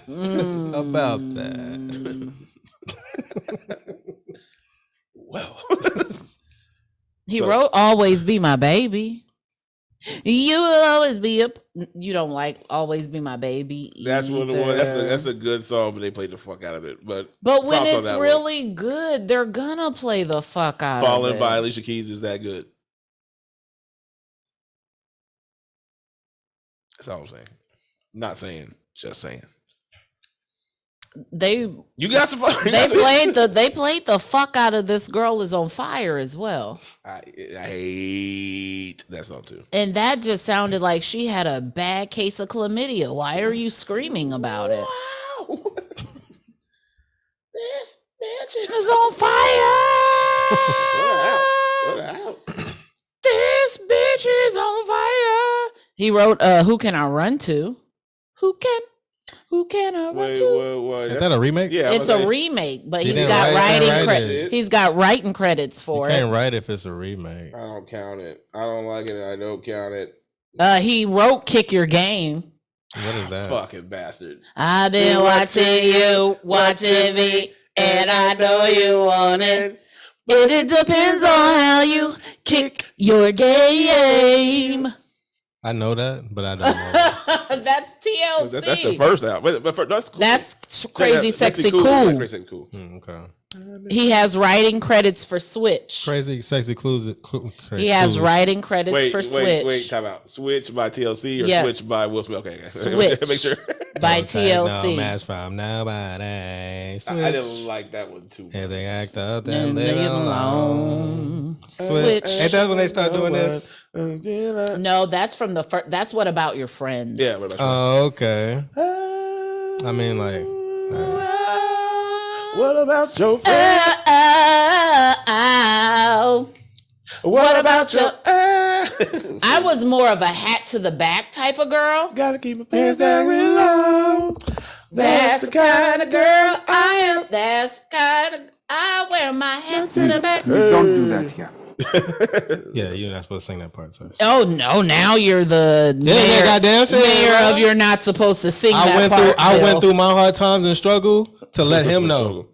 [SPEAKER 3] About that.
[SPEAKER 5] Well.
[SPEAKER 2] He wrote "Always Be My Baby." You will always be you don't like "Always Be My Baby"
[SPEAKER 5] That's
[SPEAKER 2] either.
[SPEAKER 5] one. That's a good song, but they played the fuck out of it. But
[SPEAKER 2] when it's really good, they're gonna play the fuck out of it.
[SPEAKER 5] Falling by Alicia Keys is that good. That's all I'm saying. Not saying, just saying.
[SPEAKER 2] You
[SPEAKER 5] got some.
[SPEAKER 2] They played the fuck out of "This Girl Is on Fire" as well.
[SPEAKER 5] I hate that song too.
[SPEAKER 2] And that just sounded like she had a bad case of chlamydia. Why are you screaming about it?
[SPEAKER 5] Wow. This bitch
[SPEAKER 2] is on fire. This bitch is on fire. He wrote "Who Can I Run To?" Who can I run to?
[SPEAKER 3] Is that a remake?
[SPEAKER 2] Yeah, it's a remake, but he's got writing credits. He's got writing credits for it.
[SPEAKER 3] You can't write if it's a remake.
[SPEAKER 5] I don't count it. I don't like it. I don't count it.
[SPEAKER 2] He wrote "Kick Your Game."
[SPEAKER 3] What is that?
[SPEAKER 5] Fucking bastard.
[SPEAKER 2] I've been watching you, watching me, and I know you want it. It depends on how you kick your game.
[SPEAKER 3] I know that, but I don't know that.
[SPEAKER 2] That's TLC.
[SPEAKER 5] That's the first album. But that's cool.
[SPEAKER 2] That's Crazy Sexy Cool.
[SPEAKER 5] Yeah, Crazy Sexy Cool.
[SPEAKER 3] Okay.
[SPEAKER 2] He has writing credits for Switch.
[SPEAKER 3] Crazy Sexy Clues.
[SPEAKER 2] He has writing credits for Switch.
[SPEAKER 5] Wait, time out. Switch by TLC or
[SPEAKER 2] Yes.
[SPEAKER 5] Switch by Will Smith? Okay.
[SPEAKER 2] Switch
[SPEAKER 5] Make sure.
[SPEAKER 2] by
[SPEAKER 3] No
[SPEAKER 2] TLC.
[SPEAKER 3] match from nobody. Switch.
[SPEAKER 5] I didn't like that one too much.
[SPEAKER 3] Everything act up,
[SPEAKER 2] Then
[SPEAKER 3] then
[SPEAKER 2] leave
[SPEAKER 3] live
[SPEAKER 2] alone.
[SPEAKER 3] alone.
[SPEAKER 2] Switch.
[SPEAKER 3] Ain't that when they start doing this?
[SPEAKER 2] No, that's from the first. That's What About Your Friends.
[SPEAKER 5] Yeah, but
[SPEAKER 3] Oh, okay. I mean, like,
[SPEAKER 5] what about your friend? What about your?
[SPEAKER 2] I was more of a hat to the back type of girl.
[SPEAKER 5] Gotta keep my pants down real low.
[SPEAKER 2] That's the kind of girl I am. That's the kind of I wear my hat to the back.
[SPEAKER 4] We don't do that here.
[SPEAKER 3] yeah, you're not supposed to sing that part. So.
[SPEAKER 2] Oh no! Now you're the mayor,
[SPEAKER 3] goddamn shit,
[SPEAKER 2] mayor
[SPEAKER 3] bro.
[SPEAKER 2] of you're not supposed to sing that
[SPEAKER 3] went
[SPEAKER 2] part.
[SPEAKER 3] through. I
[SPEAKER 2] Bill.
[SPEAKER 3] went through my hard times and struggle to let him know.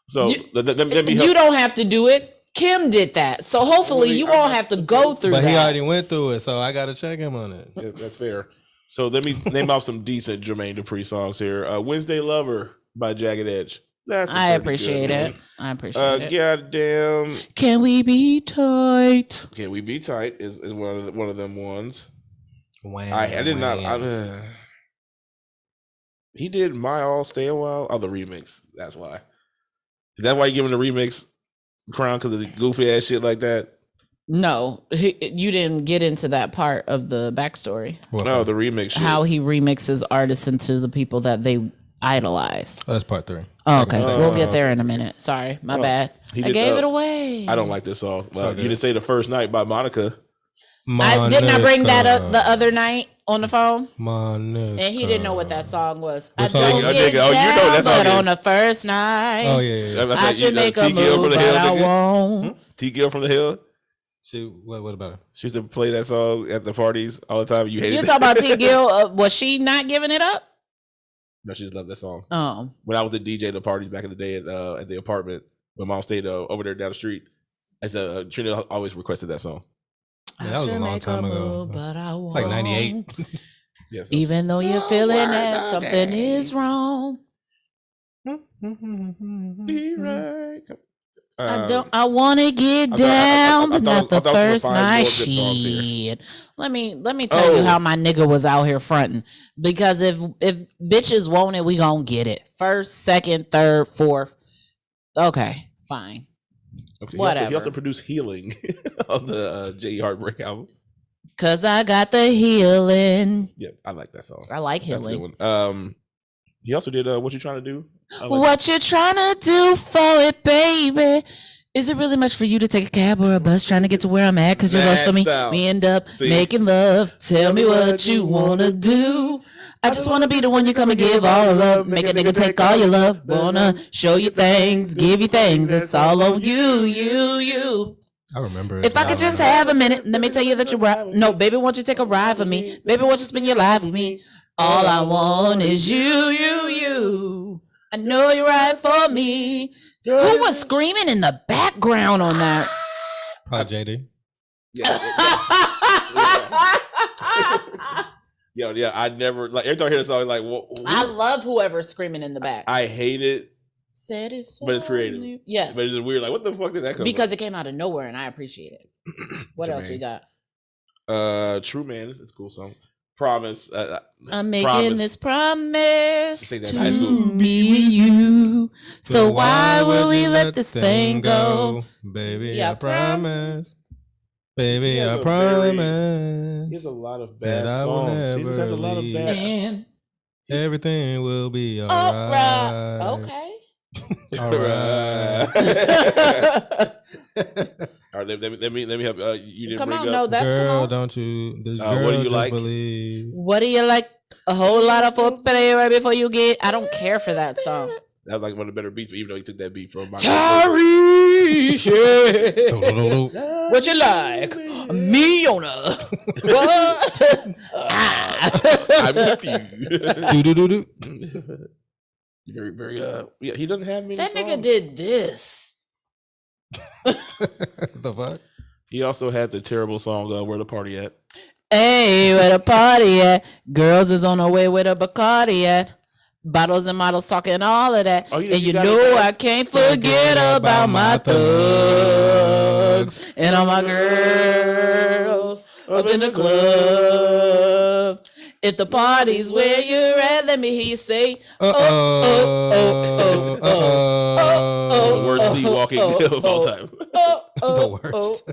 [SPEAKER 5] So let me
[SPEAKER 2] You don't have to do it. Kim did that, so hopefully you won't have to go through
[SPEAKER 3] But
[SPEAKER 2] that.
[SPEAKER 3] he already went through it, so I got to check him on it.
[SPEAKER 5] Yeah, that's fair. So let me name off some decent Jermaine Dupri songs here. Wednesday Lover by Jagged Edge. That's
[SPEAKER 2] I appreciate it. I appreciate it.
[SPEAKER 5] Goddamn.
[SPEAKER 2] Can we be tight?
[SPEAKER 5] Can We Be Tight is one of them ones.
[SPEAKER 3] Wham,
[SPEAKER 5] I did not.
[SPEAKER 3] whams.
[SPEAKER 5] He did My All Stay a While. Oh, the remix. That's why. Is that why you give him the remix crown, because of the goofy ass shit like that?
[SPEAKER 2] No, you didn't get into that part of the backstory.
[SPEAKER 5] No, the remix shit.
[SPEAKER 2] How he remixes artists into the people that they idolize.
[SPEAKER 3] Oh, that's part 3.
[SPEAKER 2] Oh, okay, we'll get there in a minute. Sorry, my bad.
[SPEAKER 5] he
[SPEAKER 2] I
[SPEAKER 5] did,
[SPEAKER 2] gave it away.
[SPEAKER 5] I don't like this song. You didn't say The First Night by Monica.
[SPEAKER 2] Didn't I bring that up the other night on the phone?
[SPEAKER 3] Monica.
[SPEAKER 2] And he didn't know what that song was.
[SPEAKER 3] What song?
[SPEAKER 2] I don't get
[SPEAKER 5] Oh, you know
[SPEAKER 2] down,
[SPEAKER 5] that song
[SPEAKER 2] but
[SPEAKER 5] is.
[SPEAKER 2] on the first night,
[SPEAKER 3] Oh, yeah.
[SPEAKER 2] I should make a
[SPEAKER 5] T-Gill
[SPEAKER 2] move, but I won't.
[SPEAKER 5] T-Gill from the Hill.
[SPEAKER 3] What about her?
[SPEAKER 5] She used to play that song at the parties all the time. You hated
[SPEAKER 2] You
[SPEAKER 5] it.
[SPEAKER 2] talking about T. Gill? Was she not giving it up?
[SPEAKER 5] No, she just loved that song.
[SPEAKER 2] Oh,
[SPEAKER 5] When I was the DJ at the parties back in the day at the apartment, when Mom stayed over there down the street, as Trina always requested that song.
[SPEAKER 3] Yeah, that was a long time ago.
[SPEAKER 2] But I won't.
[SPEAKER 3] Like 98.
[SPEAKER 5] Yeah, so
[SPEAKER 2] Even though you're feeling that something is wrong,
[SPEAKER 5] be right.
[SPEAKER 2] I want to get down, but not the first night. Shit. Let me tell you how my nigga was out here fronting. Because if bitches want it, we gonna get it. First, second, third, fourth. Okay, fine.
[SPEAKER 5] Okay,
[SPEAKER 2] Whatever.
[SPEAKER 5] He also produced Healing on the J.E. Heartbreak album.
[SPEAKER 2] Cause I got the healing.
[SPEAKER 5] Yeah, I like that song.
[SPEAKER 2] I like
[SPEAKER 5] That's a
[SPEAKER 2] healing.
[SPEAKER 5] good one. He also did What You Trying to Do?
[SPEAKER 2] What you trying to do for it, baby? Is it really much for you to take a cab or a bus trying to get to where I'm at? Cause you're lost for me.
[SPEAKER 5] Maxed out.
[SPEAKER 2] We end up making love. Tell me what you wanna do. I just wanna be the one you come and give all the love. Make a nigga take all your love. Wanna show you things, give you things. It's all on you.
[SPEAKER 3] I remember.
[SPEAKER 2] If I could just have a minute, let me tell you that you're right. No, baby, won't you take a ride for me? Baby, won't you spend your life with me? All I want is you. I know you're right for me. Who was screaming in the background on that?
[SPEAKER 3] Probably JD.
[SPEAKER 5] Yeah, I never like every time I hear the song, like,
[SPEAKER 2] I love whoever's screaming in the back.
[SPEAKER 5] I hate it,
[SPEAKER 2] Said it's
[SPEAKER 5] but it's creative.
[SPEAKER 2] Yes,
[SPEAKER 5] But it's just weird. Like, what the fuck did that come
[SPEAKER 2] because it came out of nowhere, and I appreciate it. What else we got?
[SPEAKER 5] True Man, it's a cool song. Promise.
[SPEAKER 2] I'm making
[SPEAKER 5] Promise.
[SPEAKER 2] this promise
[SPEAKER 5] think that's high school.
[SPEAKER 2] to me and you. So why will we let this thing go?
[SPEAKER 3] Baby,
[SPEAKER 2] Yeah,
[SPEAKER 3] I promise. Baby,
[SPEAKER 5] He has
[SPEAKER 3] I
[SPEAKER 5] a
[SPEAKER 3] promise.
[SPEAKER 5] He has a lot of bad
[SPEAKER 3] that I will
[SPEAKER 5] songs. He just has a
[SPEAKER 3] never
[SPEAKER 5] lot of
[SPEAKER 3] leave.
[SPEAKER 5] bad.
[SPEAKER 2] And
[SPEAKER 3] Everything will be
[SPEAKER 2] all
[SPEAKER 3] alright.
[SPEAKER 2] right. Okay.
[SPEAKER 3] Alright.
[SPEAKER 5] All right, let me help. You didn't
[SPEAKER 2] Come
[SPEAKER 5] bring
[SPEAKER 2] on,
[SPEAKER 5] up.
[SPEAKER 2] no, that's
[SPEAKER 3] Girl,
[SPEAKER 2] come on.
[SPEAKER 3] don't you? This
[SPEAKER 5] What do
[SPEAKER 3] girl
[SPEAKER 5] you
[SPEAKER 3] just
[SPEAKER 5] like?
[SPEAKER 3] believe.
[SPEAKER 2] What do you like? A whole lot of foreplay right before you get. I don't care for that song.
[SPEAKER 5] That's like one of the better beats, even though he took that beat from my.
[SPEAKER 2] Tyrese, what you like? Me on a what?
[SPEAKER 5] I'm confused.
[SPEAKER 3] Do.
[SPEAKER 5] Very, yeah. He doesn't have many.
[SPEAKER 2] That nigga
[SPEAKER 5] songs.
[SPEAKER 2] did this.
[SPEAKER 3] The fuck?
[SPEAKER 5] He also had the terrible song "Where the Party At."
[SPEAKER 2] Hey, where the party at? Girls is on the way with a Bacardi at. Bottles and models talking all of that.
[SPEAKER 5] Oh,
[SPEAKER 2] and you know I can't forget about my thugs and all my girls up in the club. If the party's where you're at, let me hear you say,
[SPEAKER 5] The worst sea walking of all time.
[SPEAKER 3] The worst.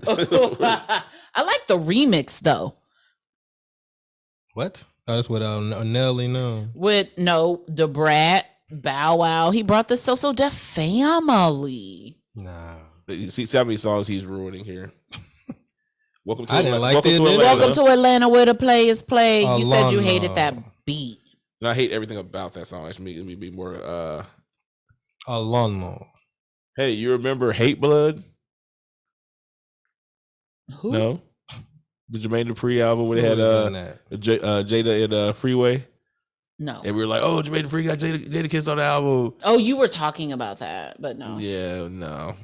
[SPEAKER 2] I like the remix though.
[SPEAKER 3] What? Oh, that's what Nelly know.
[SPEAKER 2] With the Brat, Bow Wow. He brought the So Def family.
[SPEAKER 3] Nah.
[SPEAKER 5] See how many songs he's ruining here. Welcome to
[SPEAKER 3] I didn't like
[SPEAKER 5] welcome
[SPEAKER 3] the
[SPEAKER 5] to
[SPEAKER 3] initial-
[SPEAKER 5] Atlanta.
[SPEAKER 2] Welcome to Atlanta where the players play. You said you
[SPEAKER 3] Alana.
[SPEAKER 2] hated that beat.
[SPEAKER 5] And I hate everything about that song. Let me be more.
[SPEAKER 3] Alano.
[SPEAKER 5] Hey, you remember Hate Blood?
[SPEAKER 2] Who?
[SPEAKER 5] No. The Jermaine Dupri album where they had
[SPEAKER 3] Who was in that?
[SPEAKER 5] Jada and Freeway,
[SPEAKER 2] No.
[SPEAKER 5] and we were like, "Oh, Jermaine Dupri got Jada Kiss on the album."
[SPEAKER 2] Oh, you were talking about that, but no.
[SPEAKER 5] Yeah, no.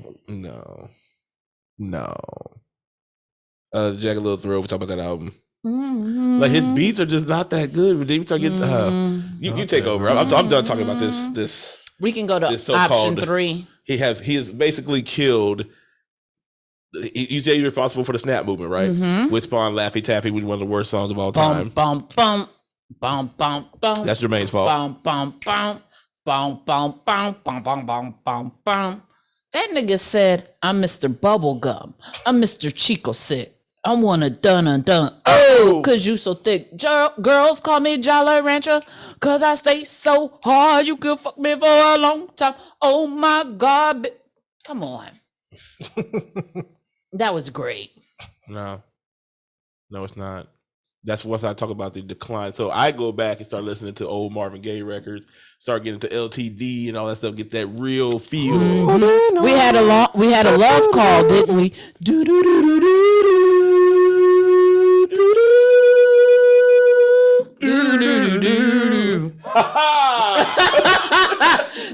[SPEAKER 5] Jack and Lil Thrill, we talk about that album.
[SPEAKER 2] Mm-hmm.
[SPEAKER 5] Like his beats are just not that good. But then we start getting, you take over. I'm done talking about this.
[SPEAKER 2] We can go to
[SPEAKER 5] this
[SPEAKER 2] option
[SPEAKER 5] so-called-
[SPEAKER 2] 3.
[SPEAKER 5] He has basically killed. You say he's responsible for the Snap movement, right?
[SPEAKER 2] Mhm.
[SPEAKER 5] With Spawn, Laffy Taffy, one of the worst songs of all
[SPEAKER 2] Bum,
[SPEAKER 5] time.
[SPEAKER 2] bum, bum. Bum, bum, bum.
[SPEAKER 5] That's Jermaine's fault.
[SPEAKER 2] Bum, bum, bum. Bum, bum, bum, bum, bum, bum, bum, bum. That nigga said, I'm Mr. Bubblegum. I'm Mr. Chico Sick. I want to done. Oh, cause you so thick. Girls call me Jolly Rancher, cause I stay so hard. You could fuck me for a long time. Oh my God. Come on. That was great.
[SPEAKER 5] No, it's not. That's once I talk about the decline. So I go back and start listening to old Marvin Gaye records, start getting to LTD and all that stuff, get that real feel.
[SPEAKER 2] We had a love call, didn't we? Do do do do do do do do do do.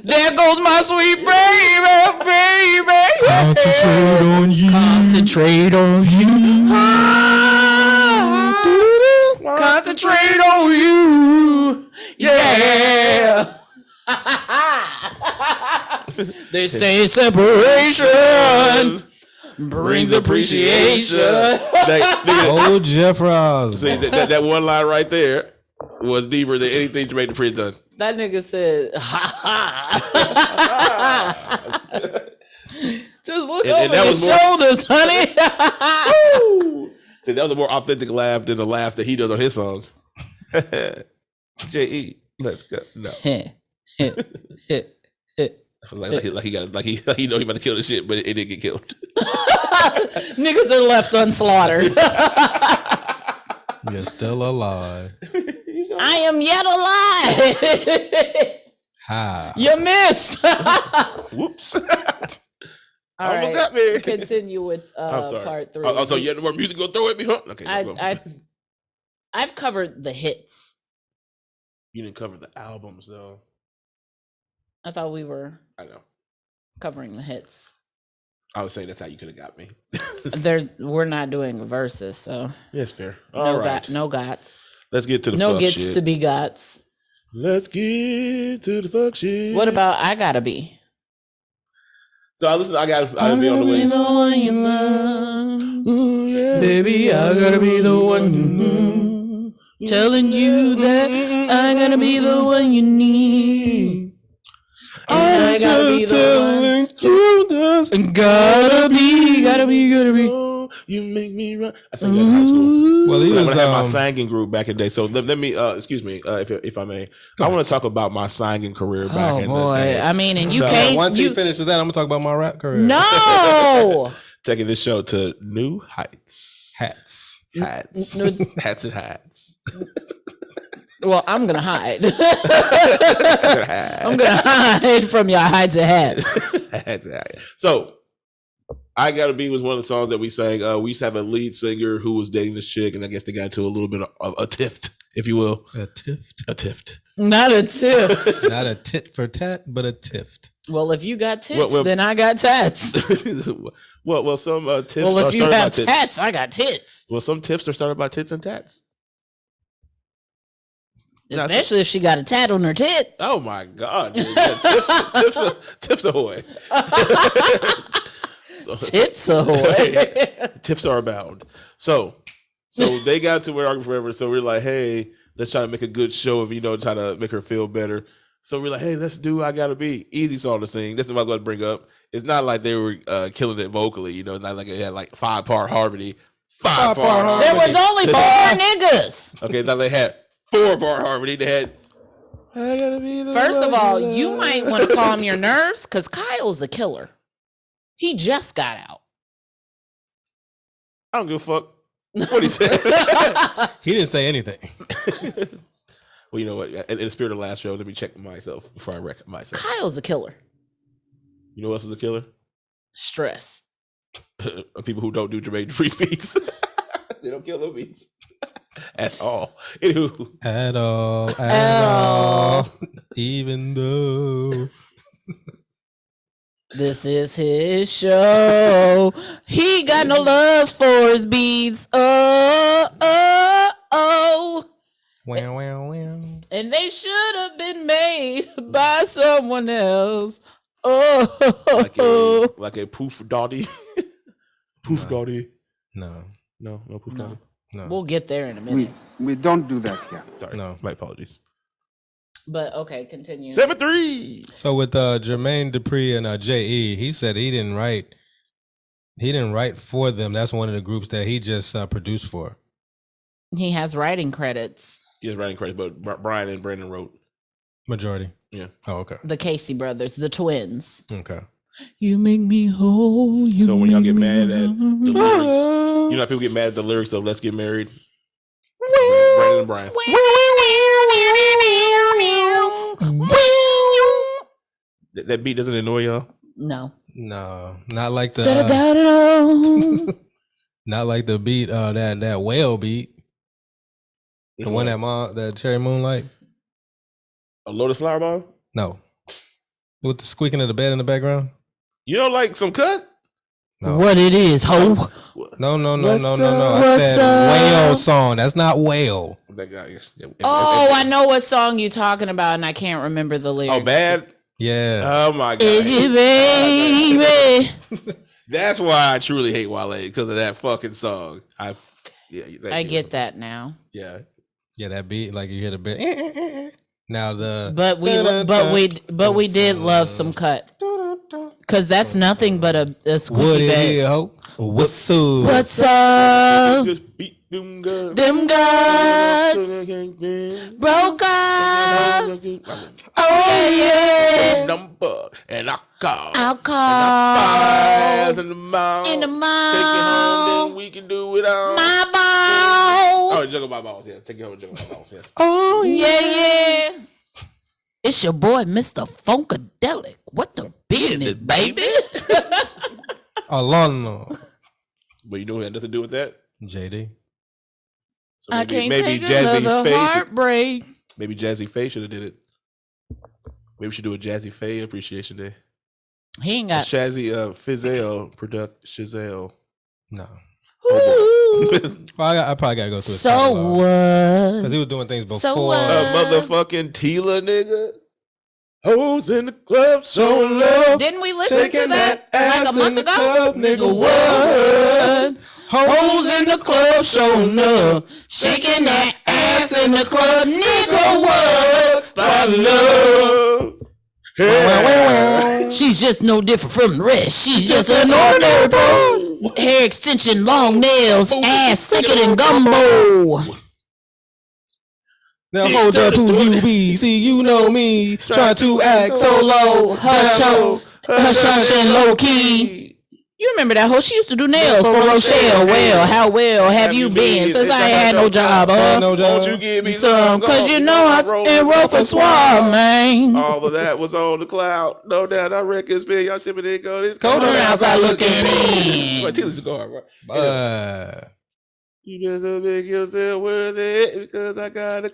[SPEAKER 2] There goes my sweet baby.
[SPEAKER 3] Concentrate on you.
[SPEAKER 2] Concentrate on you. Concentrate on you. Yeah. They say separation brings appreciation.
[SPEAKER 3] Old Jeff Ross.
[SPEAKER 5] See, that one line right there was deeper than anything Jermaine Dupri done.
[SPEAKER 2] That nigga said, ha ha. Just look over his shoulders, honey.
[SPEAKER 5] See, that was a more authentic laugh than the laugh that he does on his songs. J.E., let's go. No. like he know he about to kill the shit, but it didn't get killed.
[SPEAKER 2] Niggas are left unslaughtered.
[SPEAKER 3] You're still alive.
[SPEAKER 2] I am yet alive.
[SPEAKER 3] Ha.
[SPEAKER 2] You missed.
[SPEAKER 5] Whoops.
[SPEAKER 2] All
[SPEAKER 5] Almost
[SPEAKER 2] right,
[SPEAKER 5] got me.
[SPEAKER 2] continue with
[SPEAKER 5] I'm sorry.
[SPEAKER 2] part 3.
[SPEAKER 5] Oh, so you had no more music go throw at me, huh? Okay.
[SPEAKER 2] I've covered the hits.
[SPEAKER 5] You didn't cover the albums though.
[SPEAKER 2] I thought we were
[SPEAKER 5] I know.
[SPEAKER 2] covering the hits.
[SPEAKER 5] I was saying that's how you could have got me.
[SPEAKER 2] We're not doing verses, so
[SPEAKER 5] Yes, fair. All right.
[SPEAKER 2] no gots.
[SPEAKER 5] Let's get to the
[SPEAKER 2] No
[SPEAKER 5] fuck
[SPEAKER 2] gets
[SPEAKER 5] shit.
[SPEAKER 2] to be gots.
[SPEAKER 5] Let's get to the fuck shit.
[SPEAKER 2] What about I Gotta Be?
[SPEAKER 5] So I gotta be on the way.
[SPEAKER 2] The one you love.
[SPEAKER 5] Ooh, yeah.
[SPEAKER 2] Baby, I gotta be the one you need. Telling you that I gotta be the one you need. I gotta be the one.
[SPEAKER 5] You just
[SPEAKER 2] Gotta be.
[SPEAKER 5] you make me run. I sang that in high school.
[SPEAKER 3] Well, he
[SPEAKER 5] When
[SPEAKER 3] was
[SPEAKER 5] I had my singing group back in the day. So let me excuse me if I may. I want to talk about my singing career back
[SPEAKER 2] Oh
[SPEAKER 5] in the
[SPEAKER 2] boy,
[SPEAKER 5] day.
[SPEAKER 2] I mean, and you
[SPEAKER 3] so
[SPEAKER 2] can't.
[SPEAKER 3] once he finishes that, I'm gonna talk about my rap career.
[SPEAKER 2] No.
[SPEAKER 5] Taking this show to new heights.
[SPEAKER 3] Hats.
[SPEAKER 5] Hats.
[SPEAKER 2] No.
[SPEAKER 5] Hats and hats.
[SPEAKER 2] Well, I'm gonna hide. I'm gonna hide from your hides and hats.
[SPEAKER 5] So, I Gotta Be was one of the songs that we sang. We used to have a lead singer who was dating this chick, and I guess they got into a little bit of a tiff, if you will.
[SPEAKER 3] A tift.
[SPEAKER 5] A tiff.
[SPEAKER 2] Not a tiff.
[SPEAKER 3] Not a tit for tat, but a tift.
[SPEAKER 2] Well, if you got tits, then I got tats.
[SPEAKER 5] well, some tips.
[SPEAKER 2] Well, if you have
[SPEAKER 5] tits.
[SPEAKER 2] tats, I got tits.
[SPEAKER 5] Well, some tips are started by tits and tats.
[SPEAKER 2] Especially if she got a tat on her tit.
[SPEAKER 5] Oh my God! Tips ahoy!
[SPEAKER 2] Tits ahoy!
[SPEAKER 5] Tips are abound. So they got to We're Arguing Forever. So we're like, hey, let's try to make a good show of try to make her feel better. So we're like, hey, let's do I Gotta Be. Easy song to sing. This is what I was about to bring up. It's not like they were killing it vocally. It's not like it had like 5-part harmony. 5-part harmony.
[SPEAKER 2] There was only 4 niggas.
[SPEAKER 5] Okay, now they had 4-part harmony. They had I gotta be the
[SPEAKER 2] First of all, you might want to calm your nerves because Kyle's a killer. He just got out.
[SPEAKER 5] I don't give a fuck what he said.
[SPEAKER 3] He didn't say anything.
[SPEAKER 5] Well, you know what? In the spirit of the last show, let me check myself before I wreck myself.
[SPEAKER 2] Kyle's a killer.
[SPEAKER 5] You know what else is a killer?
[SPEAKER 2] Stress.
[SPEAKER 5] People who don't do Jermaine Dupri beats. They don't kill no beats. At all. Anywho.
[SPEAKER 3] At all. Even though.
[SPEAKER 2] This is his show. He got no loves for his beats. Oh.
[SPEAKER 3] Wow.
[SPEAKER 2] And they should have been made by someone else. Oh.
[SPEAKER 5] Like a poof dotty. Poof dotty.
[SPEAKER 3] No,
[SPEAKER 5] poof dotty.
[SPEAKER 3] No.
[SPEAKER 2] We'll get there in a minute.
[SPEAKER 4] We don't do that here.
[SPEAKER 5] Sorry.
[SPEAKER 3] No.
[SPEAKER 5] My apologies.
[SPEAKER 2] But okay, continue.
[SPEAKER 5] 7-3.
[SPEAKER 3] So with Jermaine Dupri and J.E., he said he didn't write for them. That's one of the groups that he just produced for.
[SPEAKER 2] He has writing credits.
[SPEAKER 5] He has writing credits, but Brian and Brandon wrote.
[SPEAKER 3] Majority.
[SPEAKER 5] Yeah.
[SPEAKER 3] Oh, okay.
[SPEAKER 2] The Casey brothers, the twins.
[SPEAKER 3] Okay.
[SPEAKER 2] You make me whole.
[SPEAKER 5] So when y'all get mad at the lyrics, how people get mad at the lyrics of Let's Get Married? Brandon and Brian. That beat doesn't annoy y'all?
[SPEAKER 3] No, not like the not like the beat that whale beat. The one that Cherry Moon likes.
[SPEAKER 5] A Lotus Flower Bomb?
[SPEAKER 3] No. With the squeaking of the bed in the background?
[SPEAKER 5] You don't like some cut?
[SPEAKER 3] No.
[SPEAKER 2] What it is, ho?
[SPEAKER 3] No. I said whale song. That's not whale.
[SPEAKER 5] That guy.
[SPEAKER 2] I know what song you're talking about, and I can't remember the lyrics.
[SPEAKER 5] Oh, Bad?
[SPEAKER 3] Yeah.
[SPEAKER 5] Oh my God.
[SPEAKER 2] Is it, baby?
[SPEAKER 5] That's why I truly hate Wale, because of that fucking song. I
[SPEAKER 2] get that now.
[SPEAKER 5] Yeah.
[SPEAKER 3] Yeah, that beat, like you hear the bit. Now
[SPEAKER 2] but we did love some cut, because that's nothing but a squeaky bed.
[SPEAKER 3] What's up?
[SPEAKER 2] What's up?
[SPEAKER 5] Just beat them guts.
[SPEAKER 2] Them guts broke up. Oh yeah.
[SPEAKER 5] Number and I call.
[SPEAKER 2] In
[SPEAKER 5] the mouth.
[SPEAKER 2] In the
[SPEAKER 5] Take
[SPEAKER 2] mouth.
[SPEAKER 5] it home, then we can do it all.
[SPEAKER 2] My balls.
[SPEAKER 5] Oh, juggle my balls. Yeah, take it home, juggle my balls. Yes.
[SPEAKER 3] Oh
[SPEAKER 2] Yeah. It's your boy, Mr. Funkadelic. What the business, baby?
[SPEAKER 3] Alano.
[SPEAKER 5] But you know who had nothing to do with that?
[SPEAKER 3] JD.
[SPEAKER 5] So
[SPEAKER 2] I can't
[SPEAKER 5] maybe
[SPEAKER 2] take
[SPEAKER 5] Jazzy
[SPEAKER 2] another
[SPEAKER 5] Faye
[SPEAKER 2] heartbreak.
[SPEAKER 5] Maybe Jazzy Faye should have did it. Maybe we should do a Jazzy Faye Appreciation Day.
[SPEAKER 2] He ain't got
[SPEAKER 5] Shazzy Fizel Shazelle.
[SPEAKER 3] No.
[SPEAKER 5] Oh,
[SPEAKER 3] Well, I probably gotta go through.
[SPEAKER 2] So what?
[SPEAKER 3] Because he was doing things before.
[SPEAKER 2] So what?
[SPEAKER 5] motherfucking Tila nigga. Hoes in the club, so love.
[SPEAKER 2] Didn't we listen to that
[SPEAKER 3] ass
[SPEAKER 2] like a month
[SPEAKER 3] in the
[SPEAKER 2] ago?
[SPEAKER 3] club, nigga,
[SPEAKER 2] What? Hoes in the club showing up, shaking that ass in the club, nigga. What?
[SPEAKER 5] Spot love. Yeah.
[SPEAKER 2] She's just no different from the rest. She's just an ordinary bro. Hair extension, long nails, ass thicker than gumbo.
[SPEAKER 3] Now hold up, who you be? See, you know me, trying to act so low.
[SPEAKER 2] Hush, and low key. You remember that hoe? She used to do nails for Rochelle. Well, how well have you been since I ain't had no job, huh?
[SPEAKER 5] Won't you give me
[SPEAKER 2] Some, cause you know I enrolled for Swab, man.
[SPEAKER 5] All of that was on the cloud. No doubt, I reckon it's been y'all shipping it go. It's
[SPEAKER 2] Cold on the outside looking in.
[SPEAKER 5] Tila's go hard, right? You just don't make yourself worth it because I got a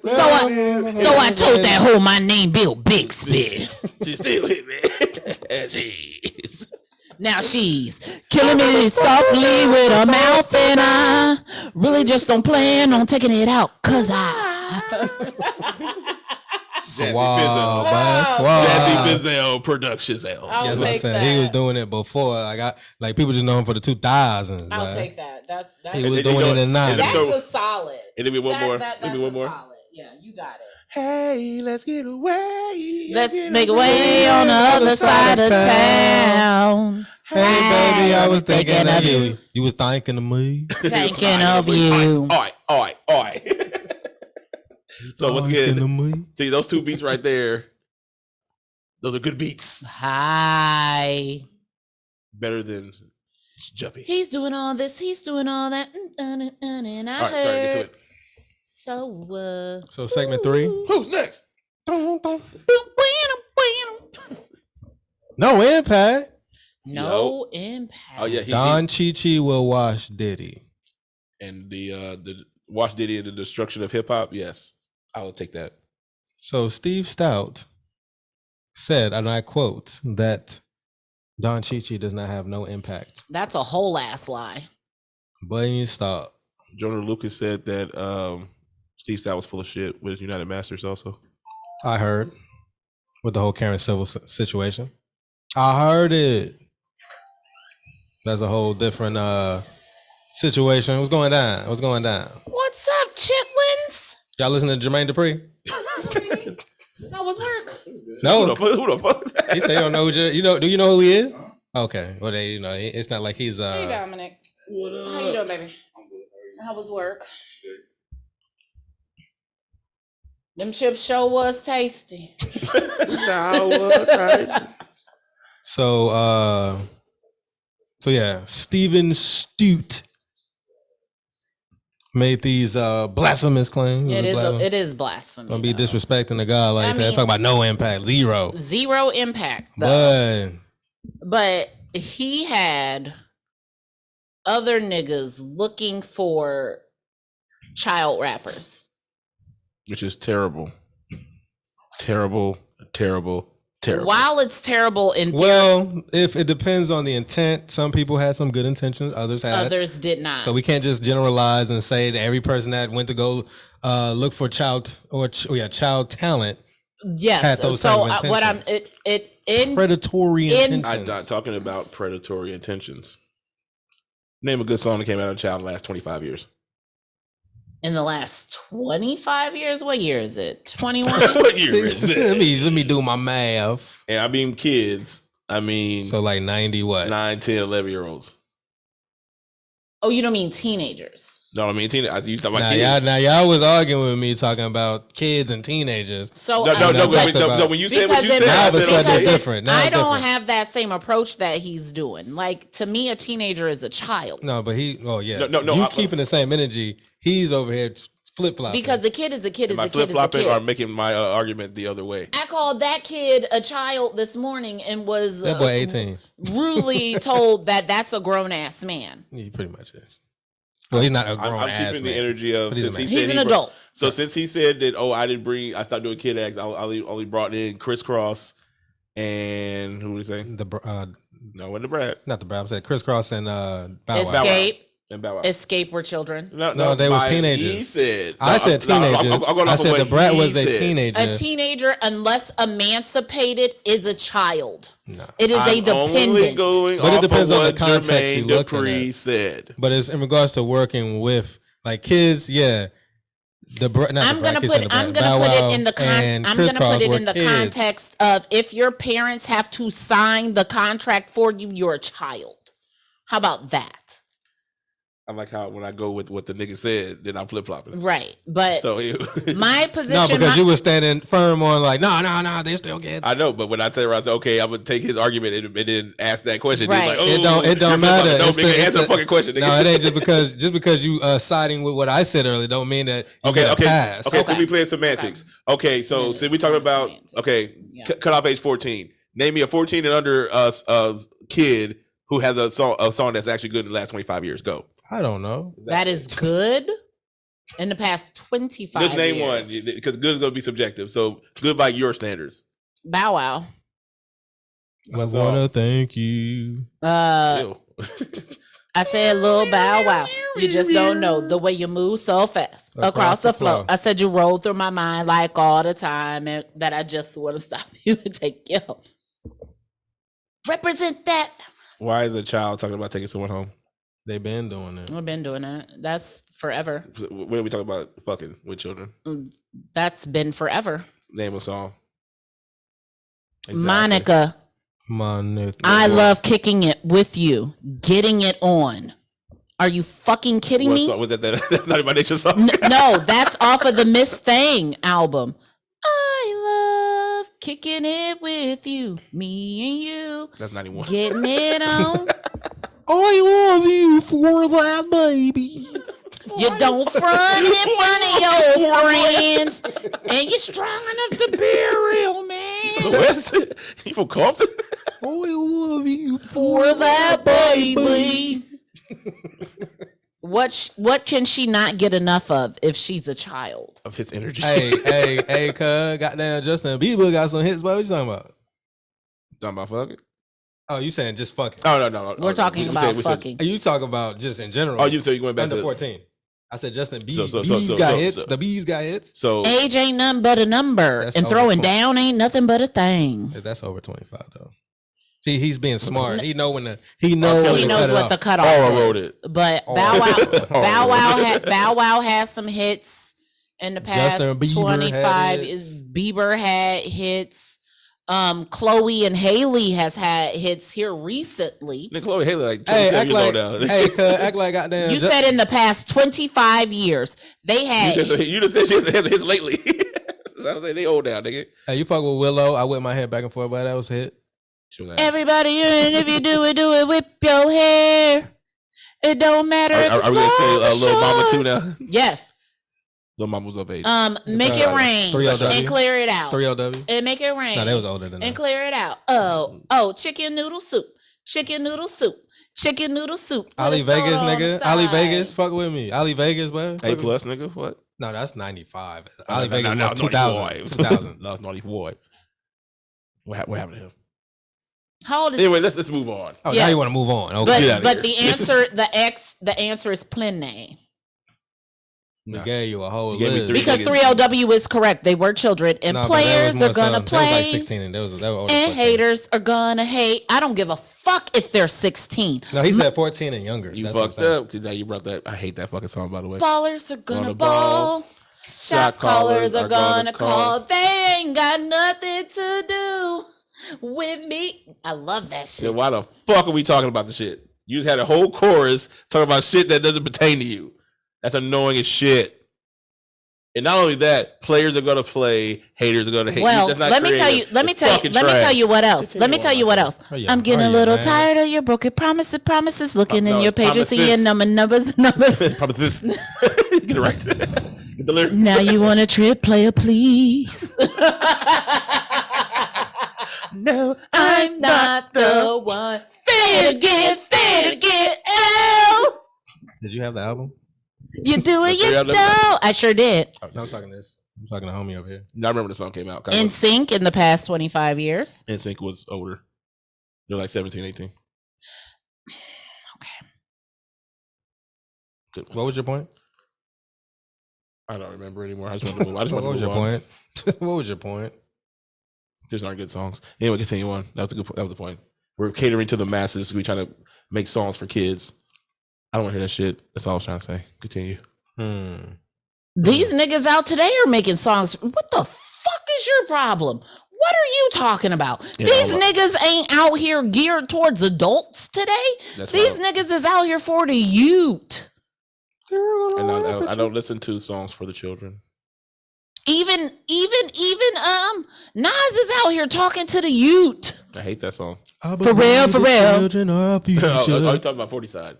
[SPEAKER 2] So I told that hoe my name Bill Bixby.
[SPEAKER 5] She's still with me. And she's
[SPEAKER 2] Now she's killing me softly with her mouth, and I really just don't plan on taking it out, cause
[SPEAKER 3] Swab, man.
[SPEAKER 5] Jazzy
[SPEAKER 3] Swab.
[SPEAKER 5] Bizzell Productions L.
[SPEAKER 1] I'll
[SPEAKER 3] Yes, I
[SPEAKER 1] take
[SPEAKER 3] said
[SPEAKER 1] that.
[SPEAKER 3] he was doing it before. Like people just know him for the 2000s.
[SPEAKER 1] I'll
[SPEAKER 3] like,
[SPEAKER 1] take that. That's
[SPEAKER 3] He was
[SPEAKER 5] And
[SPEAKER 3] doing it in the
[SPEAKER 5] and
[SPEAKER 3] 90s.
[SPEAKER 1] that's
[SPEAKER 5] throw-
[SPEAKER 1] a solid.
[SPEAKER 5] And then we one more.
[SPEAKER 1] That's
[SPEAKER 5] Maybe one more.
[SPEAKER 1] solid. Yeah, you got it.
[SPEAKER 5] Hey, let's get away.
[SPEAKER 2] let's make a way on the other side of town.
[SPEAKER 3] Hey, baby, I was thinking of you. You was thinking of me.
[SPEAKER 2] Thinking of you.
[SPEAKER 5] All right. So once
[SPEAKER 3] Thinking of
[SPEAKER 5] again,
[SPEAKER 3] me.
[SPEAKER 5] see those two beats right there. Those are good beats.
[SPEAKER 2] Hi.
[SPEAKER 5] Better than Juppy.
[SPEAKER 2] He's doing all this. He's doing all that. And I
[SPEAKER 5] All right,
[SPEAKER 2] heard.
[SPEAKER 5] sorry, get to it.
[SPEAKER 2] So,
[SPEAKER 3] So segment 3.
[SPEAKER 5] Who's next?
[SPEAKER 3] No impact.
[SPEAKER 2] No impact.
[SPEAKER 5] Oh yeah,
[SPEAKER 3] Don Chi will wash Diddy.
[SPEAKER 5] and the Watch Diddy and the destruction of hip hop. Yes, I will take that.
[SPEAKER 3] So Steve Stoute said, and I quote, that Don Chi does not have no impact.
[SPEAKER 2] That's a whole ass lie.
[SPEAKER 3] But you stop.
[SPEAKER 5] Jonah Lucas said that Steve Stoute was full of shit with United Masters also.
[SPEAKER 3] I heard with the whole Karen Civil situation. I heard it. That's a whole different situation. What's going down? What's going down?
[SPEAKER 2] What's up, chitlins?
[SPEAKER 3] Y'all listen to Jermaine Dupri?
[SPEAKER 2] How was work?
[SPEAKER 3] No.
[SPEAKER 5] Who the fuck?
[SPEAKER 3] He said you don't know who do you know who he is? Okay. Well, it's not like he's
[SPEAKER 1] Hey, Dominic.
[SPEAKER 5] What up?
[SPEAKER 1] How you doing, baby? How was work? Them chips sure was tasty.
[SPEAKER 3] So yeah, Stephen Stoute made these blasphemous claims.
[SPEAKER 1] It is blasphemy.
[SPEAKER 3] Gonna be
[SPEAKER 1] though.
[SPEAKER 3] disrespecting the God like
[SPEAKER 1] I
[SPEAKER 3] that.
[SPEAKER 1] mean-
[SPEAKER 3] Talk about no impact, zero.
[SPEAKER 1] Zero impact, though.
[SPEAKER 3] But
[SPEAKER 1] But he had other niggas looking for child rappers.
[SPEAKER 5] Which is terrible. Terrible.
[SPEAKER 1] While it's terrible in theory,
[SPEAKER 3] well, if it depends on the intent, some people had some good intentions, others had.
[SPEAKER 1] others did not.
[SPEAKER 3] So we can't just generalize and say that every person that went to go look for child talent
[SPEAKER 1] yes.
[SPEAKER 3] had those
[SPEAKER 1] So
[SPEAKER 3] type of
[SPEAKER 1] what I'm in
[SPEAKER 3] predatory intentions.
[SPEAKER 5] I'm not talking about predatory intentions. Name a good song that came out of child in the last 25 years.
[SPEAKER 1] in the last 25 years. What year is it? 21.
[SPEAKER 5] What year is it?
[SPEAKER 3] let me do my math.
[SPEAKER 5] And I mean kids. I mean
[SPEAKER 3] So like 90 what?
[SPEAKER 5] 9, 10, 11-year-olds.
[SPEAKER 1] Oh, you don't mean teenagers?
[SPEAKER 5] No, I mean you talking about
[SPEAKER 3] Now
[SPEAKER 5] kids.
[SPEAKER 3] y'all was arguing with me talking about kids and teenagers.
[SPEAKER 1] So
[SPEAKER 5] No,
[SPEAKER 1] I-
[SPEAKER 5] so when you said what you
[SPEAKER 1] Because
[SPEAKER 5] said,
[SPEAKER 3] Now
[SPEAKER 5] I
[SPEAKER 3] all of a
[SPEAKER 5] said,
[SPEAKER 3] sudden
[SPEAKER 5] okay.
[SPEAKER 3] it's different. Now
[SPEAKER 1] I
[SPEAKER 3] it's
[SPEAKER 1] don't
[SPEAKER 3] different.
[SPEAKER 1] have that same approach that he's doing. Like, to me, a teenager is a child.
[SPEAKER 3] No, but oh yeah.
[SPEAKER 5] No,
[SPEAKER 3] You
[SPEAKER 5] I-
[SPEAKER 3] keeping the same energy. He's over here flip flopping.
[SPEAKER 1] Because a kid is a kid is
[SPEAKER 5] Am I
[SPEAKER 1] a kid is a
[SPEAKER 5] flip-flopping or
[SPEAKER 1] kid.
[SPEAKER 5] making my argument the other way?
[SPEAKER 1] I called that kid a child this morning and was
[SPEAKER 3] that boy 18.
[SPEAKER 1] rudely told that that's a grown ass man.
[SPEAKER 3] He pretty much is. Well, he's not a grown
[SPEAKER 5] I'm
[SPEAKER 3] ass
[SPEAKER 5] keeping
[SPEAKER 3] man.
[SPEAKER 5] the energy of
[SPEAKER 3] But he's a
[SPEAKER 5] since he
[SPEAKER 3] man.
[SPEAKER 5] said
[SPEAKER 1] He's an
[SPEAKER 5] he
[SPEAKER 1] adult.
[SPEAKER 5] So since he said that, I stopped doing kid acts. I only brought in Crisscross and who would he say? No, wasn't the Brad.
[SPEAKER 3] Not the Brad. I said Criss Cross and Bow Wow.
[SPEAKER 1] Escape.
[SPEAKER 5] And Bow Wow.
[SPEAKER 1] Escape were children.
[SPEAKER 3] No, they was teenagers.
[SPEAKER 5] He said.
[SPEAKER 3] I said teenagers.
[SPEAKER 5] I'm going
[SPEAKER 3] I
[SPEAKER 5] off of
[SPEAKER 3] said
[SPEAKER 5] what
[SPEAKER 3] the Brat
[SPEAKER 5] he
[SPEAKER 3] was a
[SPEAKER 5] said.
[SPEAKER 3] teenager.
[SPEAKER 1] A teenager, unless emancipated, is a child.
[SPEAKER 3] No.
[SPEAKER 1] It is a
[SPEAKER 5] I'm only
[SPEAKER 1] dependent.
[SPEAKER 5] going
[SPEAKER 3] But it
[SPEAKER 5] off
[SPEAKER 3] depends
[SPEAKER 5] of
[SPEAKER 3] on the
[SPEAKER 5] what
[SPEAKER 3] context
[SPEAKER 5] Jermaine
[SPEAKER 3] you looking
[SPEAKER 5] Dupri
[SPEAKER 3] at.
[SPEAKER 5] said.
[SPEAKER 3] But it's in regards to working with like kids, yeah. I'm
[SPEAKER 1] I'm gonna put it in the context of if your parents have to sign the contract for you, you're a child. How about that?
[SPEAKER 5] I like how when I go with what the nigga said, then I'm flip flopping.
[SPEAKER 1] Right, but
[SPEAKER 5] So
[SPEAKER 1] my position.
[SPEAKER 3] No, because you were standing firm on like, no, they still kids.
[SPEAKER 5] I know, but when I said, okay, I'm gonna take his argument and then ask that question.
[SPEAKER 1] Right.
[SPEAKER 5] He's like,
[SPEAKER 3] It don't matter.
[SPEAKER 5] No,
[SPEAKER 3] It's
[SPEAKER 5] nigga, answer the fucking question. Nigga.
[SPEAKER 3] No, it ain't just because you siding with what I said earlier. Don't mean that you get a pass.
[SPEAKER 5] Okay. So we playing semantics. Okay, so since we talking about cut off age 14. Name me a 14 and under kid who has a song that's actually good in the last 25 years. Go.
[SPEAKER 3] I don't know.
[SPEAKER 2] That is good. In the past 25
[SPEAKER 5] Just name
[SPEAKER 2] years.
[SPEAKER 5] one, because good is going to be subjective. So good by your standards.
[SPEAKER 2] Bow Wow.
[SPEAKER 3] I wanna thank you.
[SPEAKER 2] I said Lil Bow Wow. You just don't know the way you move so fast across the floor. I said you roll through my mind like all the time, and that I just want to stop you and take you home. Represent that.
[SPEAKER 5] Why is a child talking about taking someone home?
[SPEAKER 3] They've been doing it.
[SPEAKER 2] We've been doing it. That's forever.
[SPEAKER 5] When are we talking about fucking with children?
[SPEAKER 2] That's been forever.
[SPEAKER 5] Name a song. Exactly.
[SPEAKER 2] Monica. I love kicking it with you. Getting it on. Are you fucking kidding me?
[SPEAKER 5] Was that's not my nature song.
[SPEAKER 2] No, that's off of the Miss Thing album. I love kicking it with you. Me and you.
[SPEAKER 5] That's 91.
[SPEAKER 2] Getting it on.
[SPEAKER 3] I love you for that, baby.
[SPEAKER 2] You don't front in front of your friends, and you're strong enough to be a real man.
[SPEAKER 5] What's it? You from Compton?
[SPEAKER 3] I love you
[SPEAKER 2] For that, baby. What can she not get enough of if she's a child?
[SPEAKER 5] Of his energy.
[SPEAKER 3] Hey, cuz, goddamn Justin Bieber got some hits, but what you talking about?
[SPEAKER 5] Talking about fucking?
[SPEAKER 3] Oh, you saying just fucking?
[SPEAKER 5] Oh, no.
[SPEAKER 2] We're talking about fucking.
[SPEAKER 3] You talking about just in general?
[SPEAKER 5] Oh, you going back
[SPEAKER 3] under
[SPEAKER 5] to
[SPEAKER 3] 14. I said Justin Bieber.
[SPEAKER 5] So,
[SPEAKER 3] got hits. The Bees got hits.
[SPEAKER 5] So
[SPEAKER 2] age ain't nothing but a number, and throwing down ain't nothing but a thing.
[SPEAKER 3] That's over 25 though. See, he's being smart. He knows what
[SPEAKER 2] the cutoff is. But Bow Wow has some hits in the past 25. Bieber had hits. Chloe and Haley has had hits here recently.
[SPEAKER 5] Chloe Haley like 27 years old now.
[SPEAKER 3] Act like goddamn.
[SPEAKER 2] You said in the past 25 years they had.
[SPEAKER 5] You just said she has had hits lately. I was like, they old now, nigga.
[SPEAKER 3] Hey, you fuck with Willow? I whip my head back and forth, but that was a hit.
[SPEAKER 2] Everybody, and if you do it, whip your hair. It don't matter if it's
[SPEAKER 5] Are we gonna say Lil Mama too now?
[SPEAKER 2] Yes.
[SPEAKER 5] Lil Mama was of age.
[SPEAKER 2] Make it rain and clear it out.
[SPEAKER 3] 3LW
[SPEAKER 2] and make it rain.
[SPEAKER 3] No, they was older than that.
[SPEAKER 2] And clear it out. Oh, chicken noodle soup. Chicken noodle soup. Chicken noodle soup.
[SPEAKER 3] Ali Vegas, nigga. Ali Vegas, fuck with me. Ali Vegas, bro.
[SPEAKER 5] A plus, nigga. What?
[SPEAKER 3] No, that's 95. Ali Vegas was 2000. 2000.
[SPEAKER 5] That was 94. What happened to him?
[SPEAKER 2] How old is
[SPEAKER 5] anyway, let's move on.
[SPEAKER 3] Oh, now you want to move on. Okay.
[SPEAKER 2] But the answer is plenty.
[SPEAKER 3] We gave you a whole list.
[SPEAKER 2] Because 3LW is correct. They were children, and players are gonna play.
[SPEAKER 3] They was like 16, and they were older.
[SPEAKER 2] And haters are gonna hate. I don't give a fuck if they're 16.
[SPEAKER 3] No, he said 14 and younger.
[SPEAKER 5] You fucked up. Now you brought that. I hate that fucking song, by the way.
[SPEAKER 2] Ballers are gonna ball. Shot callers are gonna call. They ain't got nothing to do with me. I love that shit.
[SPEAKER 5] Yeah, why the fuck are we talking about the shit? You just had a whole chorus talking about shit that doesn't pertain to you. That's annoying as shit. And not only that, players are gonna play, haters are gonna hate.
[SPEAKER 2] Well, let me tell you what else. I'm getting a little tired of your broken promises. Looking in your pages, seeing numbers.
[SPEAKER 5] Promises. Get it right. Get the lyrics.
[SPEAKER 2] Now you want a trip, player, please. No, I'm not the one. Say it again. L.
[SPEAKER 3] Did you have the album?
[SPEAKER 2] You do it, you don't. I sure did.
[SPEAKER 3] Oh, no, I'm talking this. I'm talking to homie over here.
[SPEAKER 5] No, I remember the song came out.
[SPEAKER 2] NSYNC in the past 25 years.
[SPEAKER 5] NSYNC was older. They're like 17, 18.
[SPEAKER 3] Okay. What was your point?
[SPEAKER 5] I don't remember anymore. I just want to move.
[SPEAKER 3] What was your point? What was your point?
[SPEAKER 5] These aren't good songs. Anyway, continue on. That was the point. We're catering to the masses. We're trying to make songs for kids. I don't want to hear that shit. That's all I was trying to say. Continue.
[SPEAKER 2] These niggas out today are making songs. What the fuck is your problem? What are you talking about? These niggas ain't out here geared towards adults today. These niggas is out here for the youth.
[SPEAKER 5] And I don't listen to songs for the children.
[SPEAKER 2] Even Nas is out here talking to the youth.
[SPEAKER 5] I hate that song.
[SPEAKER 2] For real.
[SPEAKER 3] Children are our future.
[SPEAKER 5] Are you talking about 40 Side?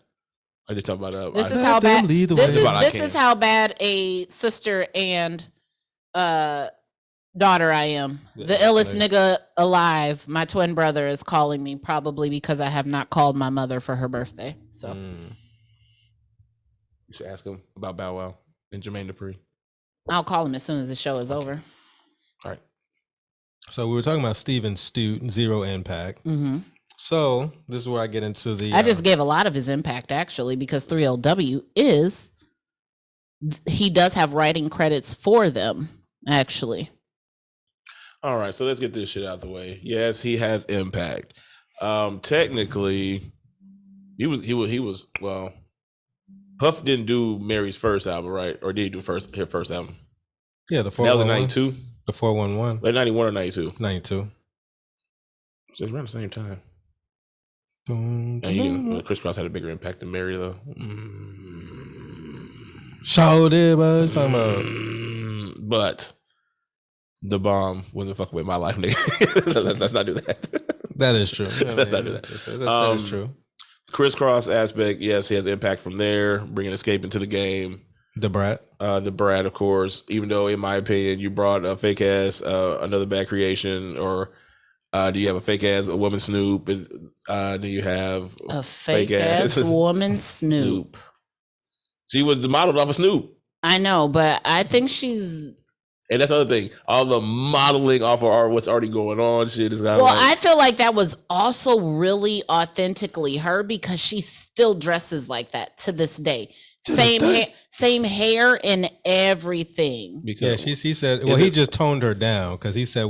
[SPEAKER 5] I just talking about
[SPEAKER 2] this is how bad. This is how bad a sister and daughter I am. The illest nigga alive. My twin brother is calling me, probably because I have not called my mother for her birthday. So
[SPEAKER 5] You should ask him about Bow Wow and Jermaine Dupri.
[SPEAKER 2] I'll call him as soon as the show is over.
[SPEAKER 5] All right.
[SPEAKER 3] So we were talking about Steven Stoute, Zero Impact.
[SPEAKER 2] Mm-hmm.
[SPEAKER 3] So this is where I get into the.
[SPEAKER 2] I just gave a lot of his impact actually because 3LW he does have writing credits for them actually.
[SPEAKER 5] All right, so let's get this shit out of the way. Yes, he has impact. Technically, he was well. Puff didn't do Mary's first album, right? Or did he do her first album?
[SPEAKER 3] Yeah, the
[SPEAKER 5] That was in
[SPEAKER 3] 411.
[SPEAKER 5] 92?
[SPEAKER 3] The 411.
[SPEAKER 5] Like 91 or 92?
[SPEAKER 3] 92.
[SPEAKER 5] Just around the same time.
[SPEAKER 3] Dun,
[SPEAKER 5] And
[SPEAKER 3] dun.
[SPEAKER 5] Chris Cross had a bigger impact than Mary, though.
[SPEAKER 3] Showed it, but it's talking about.
[SPEAKER 5] But the bomb wouldn't fuck with my life, nigga. Let's not do that.
[SPEAKER 3] That is true.
[SPEAKER 5] Let's not do that.
[SPEAKER 3] That is true.
[SPEAKER 5] Chris Cross aspect, yes, he has impact from there, bringing Escape into the game.
[SPEAKER 3] The Brat.
[SPEAKER 5] The Brat, of course, even though, in my opinion, you brought a fake ass, Another Bad Creation, or do you have a fake ass a woman Snoop? Do you have
[SPEAKER 2] a fake ass woman Snoop?
[SPEAKER 5] She was modeled off of Snoop.
[SPEAKER 2] I know, but I think she's.
[SPEAKER 5] And that's the other thing. All the modeling off of what's already going on, shit is kind of.
[SPEAKER 2] Well, I feel like that was also really authentically her because she still dresses like that to this day. Same hair and everything.
[SPEAKER 3] Because she said, well, he just toned her down because he said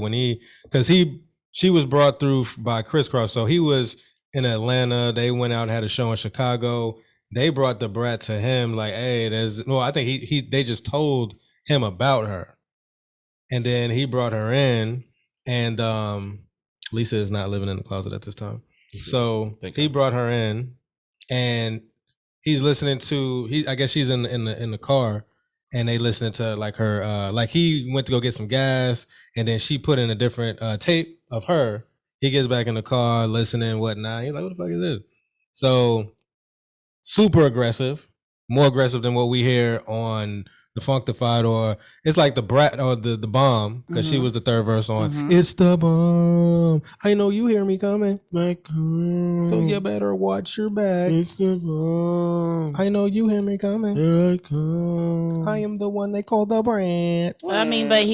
[SPEAKER 3] she was brought through by Chris Cross. So he was in Atlanta. They went out and had a show in Chicago. They brought the Brat to him like, hey, I think they just told him about her. And then he brought her in, and Lisa is not living in the closet at this time. So he brought her in, and he's listening to. I guess she's in the car, and they listening to like her. Like he went to go get some gas, and then she put in a different tape of her. He gets back in the car, listening and whatnot. He's like, "What the fuck is this?" So super aggressive, more aggressive than what we hear on the Funkified, or it's like the Brat or the bomb, because she was the third verse on It's the Bomb. I know you hear me coming, like, so you better watch your back. It's the bomb. I know you hear me coming. Here I come. I am the one they call the Brat.
[SPEAKER 2] I mean, but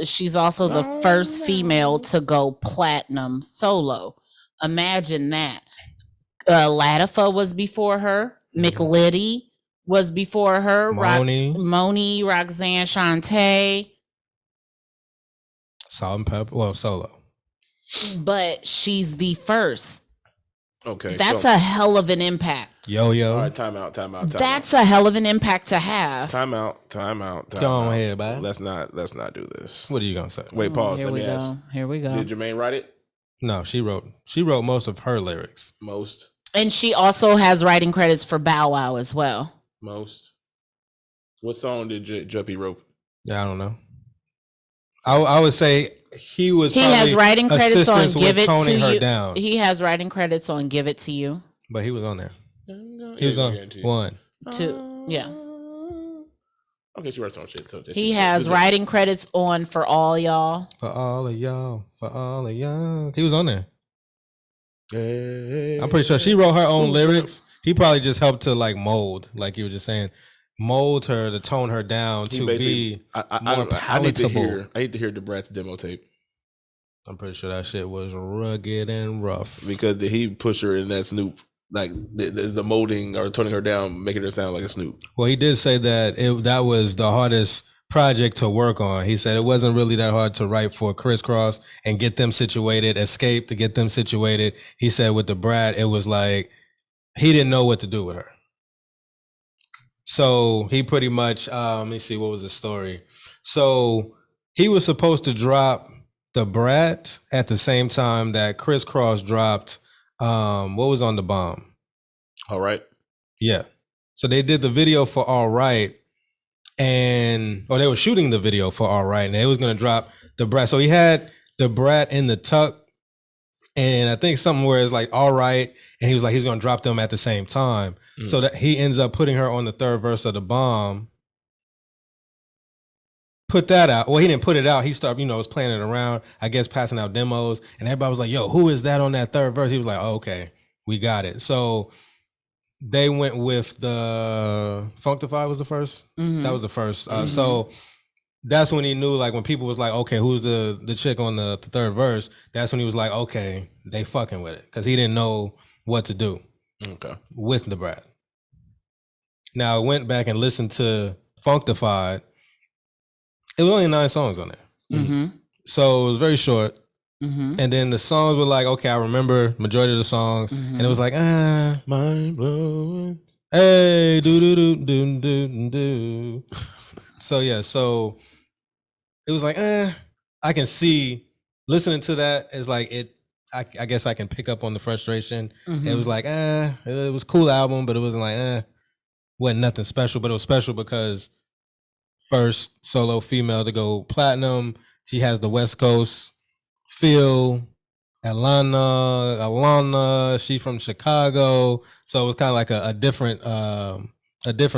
[SPEAKER 2] she's also the first female to go platinum solo. Imagine that. Latifa was before her. McLitty was before her. Moni, Roxanne Shante.
[SPEAKER 3] Salt and Pepper, well, solo.
[SPEAKER 2] But she's the first.
[SPEAKER 5] Okay.
[SPEAKER 2] That's a hell of an impact.
[SPEAKER 3] Yo.
[SPEAKER 5] All right, time out.
[SPEAKER 2] That's a hell of an impact to have.
[SPEAKER 5] Time out.
[SPEAKER 3] Go on ahead, man.
[SPEAKER 5] Let's not do this.
[SPEAKER 3] What are you gonna say?
[SPEAKER 5] Wait, pause.
[SPEAKER 2] Here
[SPEAKER 5] Let
[SPEAKER 2] we
[SPEAKER 5] me
[SPEAKER 2] go.
[SPEAKER 5] ask.
[SPEAKER 2] Here we go.
[SPEAKER 5] Did Jermaine write it?
[SPEAKER 3] No, she wrote most of her lyrics.
[SPEAKER 5] Most.
[SPEAKER 2] And she also has writing credits for Bow Wow as well.
[SPEAKER 5] Most. What song did Juppy wrote?
[SPEAKER 3] Yeah, I don't know. I would say he
[SPEAKER 2] has writing credits on Give It to You.
[SPEAKER 3] Down.
[SPEAKER 2] He has writing credits on Give It to You.
[SPEAKER 3] But he was on there. He was on 1,
[SPEAKER 2] 2. Yeah.
[SPEAKER 5] Okay, she writes on shit.
[SPEAKER 2] He has writing credits on For All Y'all.
[SPEAKER 3] For all of y'all. He was on there. I'm pretty sure she wrote her own lyrics. He probably just helped to like mold, like you were just saying, mold her to tone her down to be more palatable.
[SPEAKER 5] I need to hear the Brat's demo tape.
[SPEAKER 3] I'm pretty sure that shit was rugged and rough.
[SPEAKER 5] Because did he push her in that Snoop, like the molding or toning her down, making her sound like a Snoop?
[SPEAKER 3] Well, he did say that that was the hardest project to work on. He said it wasn't really that hard to write for Chris Cross and get them situated, Escape to get them situated. He said with the Brat, it was like he didn't know what to do with her. So he pretty much, let me see, what was the story? So he was supposed to drop the Brat at the same time that Chris Cross dropped, what was on the bomb?
[SPEAKER 5] All Right.
[SPEAKER 3] Yeah. So they did the video for All Right. They were shooting the video for All Right, and they was gonna drop the Brat. So he had the Brat in the tuck, and I think something where it's like All Right, and he was like he's gonna drop them at the same time. So that he ends up putting her on the third verse of the bomb. Put that out. Well, he didn't put it out. He started, was playing it around. I guess passing out demos, and everybody was like, "Yo, who is that on that third verse?" He was like, oh, "Okay, we got it." So they went with the Funktify was the first.
[SPEAKER 2] Mhm.
[SPEAKER 3] That was the first.
[SPEAKER 2] Mhm.
[SPEAKER 3] So that's when he knew, like, when people was like, okay, who's the chick on the third verse? That's when he was like, okay, they fucking with it, because he didn't know what to do.
[SPEAKER 5] Okay.
[SPEAKER 3] With the Brat. Now I went back and listened to Funktified. It was only 9 songs on there.
[SPEAKER 2] Mm-hmm.
[SPEAKER 3] So it was very short.
[SPEAKER 2] Mm-hmm.
[SPEAKER 3] And then the songs were like, okay, I remember majority of the songs. And it was like,
[SPEAKER 5] mind blowing.
[SPEAKER 3] Hey, do. So yeah, so it was like, I can see listening to that is like it. I guess I can pick up on the frustration. It was like, it was a cool album, but it wasn't like, wasn't nothing special. But it was special because first solo female to go platinum. She has the West Coast feel. Alana, she from Chicago, so it was kind of like a different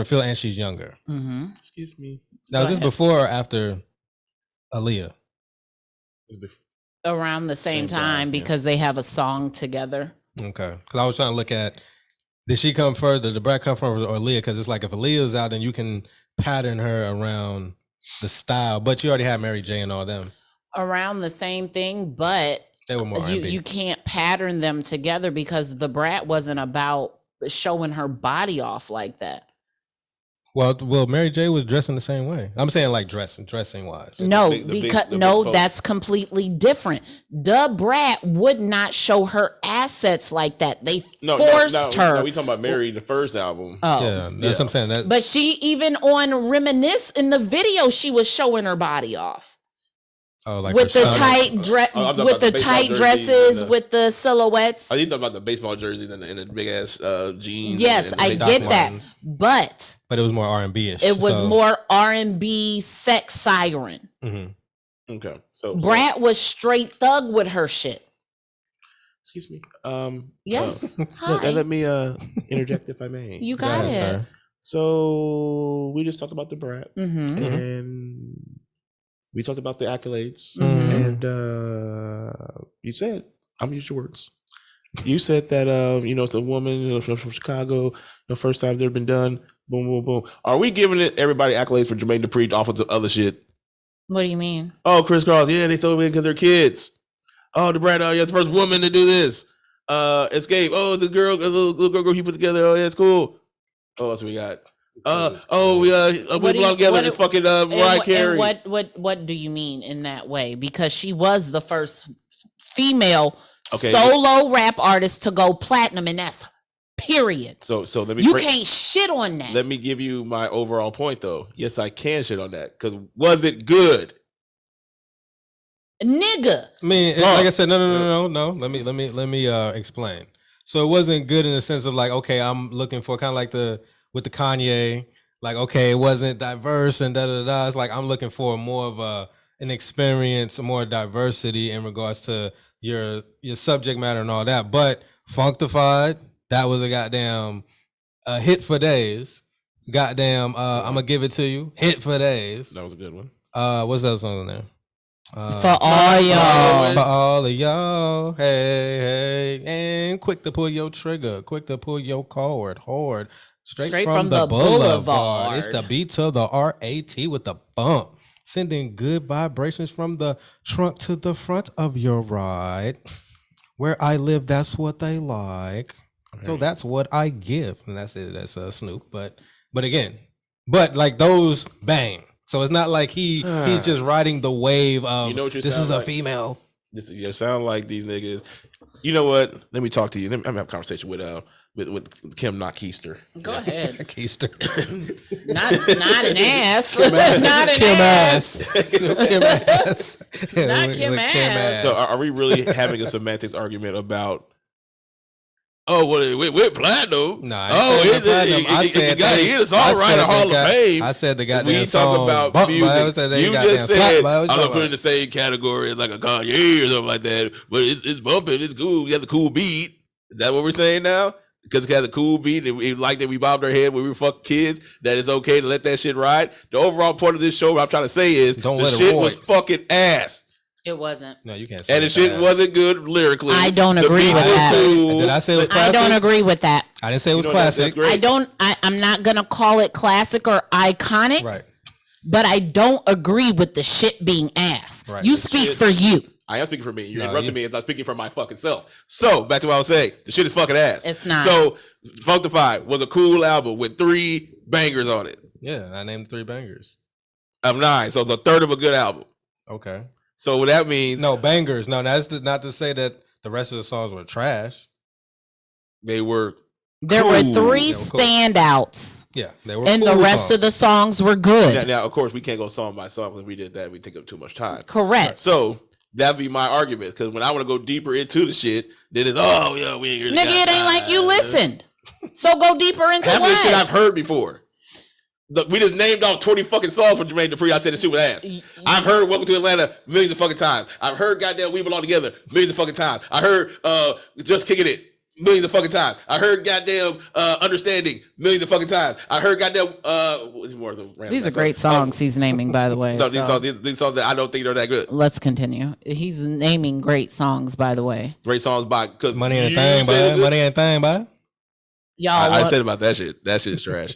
[SPEAKER 3] feel, and she's younger.
[SPEAKER 2] Mm-hmm.
[SPEAKER 5] Excuse me.
[SPEAKER 3] Now, is this before or after Aaliyah?
[SPEAKER 2] Around the same time, because they have a song together.
[SPEAKER 3] Okay, because I was trying to look at, did she come first? Did the Brat come first or Aaliyah? Because it's like if Aaliyah's out, then you can pattern her around the style, but you already had Mary J and all them
[SPEAKER 2] around the same thing, but
[SPEAKER 3] they were more R&B.
[SPEAKER 2] You can't pattern them together because the Brat wasn't about showing her body off like that.
[SPEAKER 3] Well, Mary J was dressing the same way. I'm saying like dressing wise.
[SPEAKER 2] No, that's completely different. The Brat would not show her assets like that. They forced her.
[SPEAKER 5] No, we talking about Mary, the first album.
[SPEAKER 2] Oh,
[SPEAKER 3] yeah, that's what I'm saying.
[SPEAKER 2] But she even on Reminisce in the video, she was showing her body off.
[SPEAKER 3] Oh, like
[SPEAKER 2] with the tight dress, with the tight dresses, with the silhouettes.
[SPEAKER 5] I think about the baseball jerseys and the big ass jeans.
[SPEAKER 2] Yes, I get that, but
[SPEAKER 3] it was more R&B-ish.
[SPEAKER 2] It was more R&B sex siren.
[SPEAKER 3] Mm-hmm.
[SPEAKER 5] Okay, so
[SPEAKER 2] Brat was straight thug with her shit.
[SPEAKER 5] Excuse me.
[SPEAKER 2] Yes.
[SPEAKER 5] Let me interject if I may.
[SPEAKER 2] You got it. Sir.
[SPEAKER 5] So we just talked about the Brat, and we talked about the accolades, and you said, I'm gonna use your words. You said that it's a woman from Chicago, the first time they've been done. Boom, boom, boom. Are we giving everybody accolades for Jermaine Dupri off of the other shit?
[SPEAKER 2] What do you mean?
[SPEAKER 5] Oh, Chris Cross, yeah, they sold it because they're kids. Oh, the Brat, yeah, the first woman to do this. Escape. Oh, the little girl he put together. Oh, yeah, it's cool. Oh, so we got. We belong together. It's fucking Mariah Carey.
[SPEAKER 2] What do you mean in that way? Because she was the first female solo rap artist to go platinum, and that's period.
[SPEAKER 5] So let me.
[SPEAKER 2] You can't shit on that.
[SPEAKER 5] Let me give you my overall point, though. Yes, I can shit on that because was it good,
[SPEAKER 2] nigga?
[SPEAKER 3] I mean, like I said, no. Let me explain. So it wasn't good in the sense of like, okay, I'm looking for kind of like with the Kanye, like, okay, it wasn't diverse and da. It's like I'm looking for more of an experience, more diversity in regards to your subject matter and all that. But Funktified, that was a goddamn hit for days. Goddamn, I'm gonna give it to you. Hit for days.
[SPEAKER 5] That was a good one.
[SPEAKER 3] What's that song in there?
[SPEAKER 2] For all y'all.
[SPEAKER 3] For all of y'all. Hey, and quick to pull your trigger, quick to pull your cord, hard. Straight from the boulevard. It's the beat to the RAT with the bump. Sending good vibrations from the trunk to the front of your ride. Where I live, that's what they like. Okay. So that's what I give. And that's it. That's Snoop. But again, like those bang. So it's not like he's just riding the wave of this is a female.
[SPEAKER 5] You sound like these niggas. You know what? Let me talk to you. I'm gonna have a conversation with Kim, not Keister.
[SPEAKER 2] Go ahead.
[SPEAKER 3] Keister.
[SPEAKER 2] not an ass. Not an
[SPEAKER 3] Kim
[SPEAKER 2] ass.
[SPEAKER 3] Kim ass.
[SPEAKER 2] Not Kim ass.
[SPEAKER 5] So are we really having a semantics argument about we're platinum?
[SPEAKER 3] No, I said
[SPEAKER 5] it's all right. Hall of Fame.
[SPEAKER 3] I said the goddamn
[SPEAKER 5] we
[SPEAKER 3] song.
[SPEAKER 5] Talk about music. You just said I'm gonna put it in the same category as like a Kanye or something like that. But it's bumping. It's cool. You got the cool beat. Is that what we're saying now? Because it has a cool beat and we like that we bobbed our head when we were fucking kids, that it's okay to let that shit ride. The overall point of this show, what I'm trying to say is the shit was fucking ass.
[SPEAKER 2] It wasn't.
[SPEAKER 3] No, you can't say
[SPEAKER 5] And the shit wasn't good lyrically.
[SPEAKER 2] I don't agree with that.
[SPEAKER 3] Did I say it was classic?
[SPEAKER 2] I don't agree with that.
[SPEAKER 3] I didn't say it was classic.
[SPEAKER 2] I'm not going to call it classic or iconic.
[SPEAKER 3] Right.
[SPEAKER 2] But I don't agree with the shit being ass.
[SPEAKER 3] Right.
[SPEAKER 2] You speak for you.
[SPEAKER 5] I am speaking for me. You're interrupting me as I'm speaking for my fucking self. So, back to what I was saying. The shit is fucking ass.
[SPEAKER 2] It's not.
[SPEAKER 5] So, Functified was a cool album with 3 bangers on it.
[SPEAKER 3] Yeah, I named 3 bangers.
[SPEAKER 5] Of 9. So, it's a third of a good album.
[SPEAKER 3] Okay.
[SPEAKER 5] So, what that means...
[SPEAKER 3] No, bangers. No, that's not to say that the rest of the songs were trash.
[SPEAKER 5] They were
[SPEAKER 2] There
[SPEAKER 5] cool.
[SPEAKER 2] were 3 standouts.
[SPEAKER 3] Yeah, they were
[SPEAKER 2] and
[SPEAKER 3] cool
[SPEAKER 2] the rest
[SPEAKER 3] songs.
[SPEAKER 2] of the songs were good.
[SPEAKER 5] Now, of course, we can't go song by song because if we did that, we'd take up too much time.
[SPEAKER 2] Correct.
[SPEAKER 5] So, that'd be my argument. Because when I want to go deeper into the shit, then it's, oh, yeah, we ain't
[SPEAKER 2] Nigga, it ain't like you listened. So go deeper into
[SPEAKER 5] half of this shit
[SPEAKER 2] what?
[SPEAKER 5] I've heard before. We just named off 20 fucking songs from Jermaine Dupri. I said the shit was ass. I've heard Welcome to Atlanta millions of fucking times. I've heard Goddamn We Belong Together millions of fucking times. I heard Just Kicking It millions of fucking times. I heard Goddamn Understanding millions of fucking times. I heard Goddamn
[SPEAKER 2] These are great songs he's naming, by the way.
[SPEAKER 5] So these songs that I don't think they're that good.
[SPEAKER 2] Let's continue. He's naming great songs, by the way.
[SPEAKER 5] Great songs by because
[SPEAKER 3] Money ain't a thing, boy. Money ain't a thing, boy.
[SPEAKER 2] Y'all,
[SPEAKER 5] I said about that shit. That shit is trash.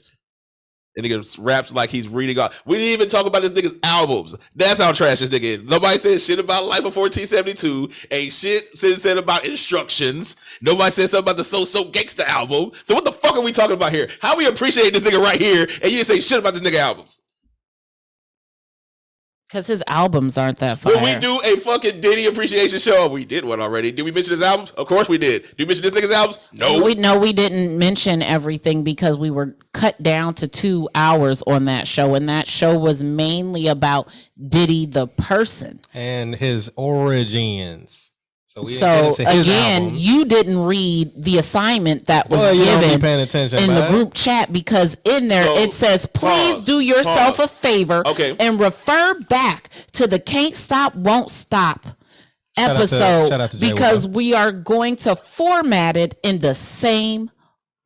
[SPEAKER 5] And nigga raps like he's reading off. We didn't even talk about this nigga's albums. That's how trash this nigga is. Nobody said shit about Life of 1472. Ain't shit said about Instructions. Nobody said something about the So Gangsta album. So what the fuck are we talking about here? How we appreciate this nigga right here and you didn't say shit about this nigga albums?
[SPEAKER 2] Because his albums aren't that fire.
[SPEAKER 5] When we do a fucking Diddy appreciation show, we did one already. Did we mention his albums? Of course we did. Did we mention this nigga's albums? No.
[SPEAKER 2] We didn't mention everything because we were cut down to 2 hours on that show. And that show was mainly about Diddy the person.
[SPEAKER 3] And his origins.
[SPEAKER 2] So again, you didn't read the assignment that was given
[SPEAKER 3] paying attention,
[SPEAKER 2] in the group chat because in there it says, please do yourself a favor and refer back to the Can't Stop, Won't Stop episode because we are going to format it in the same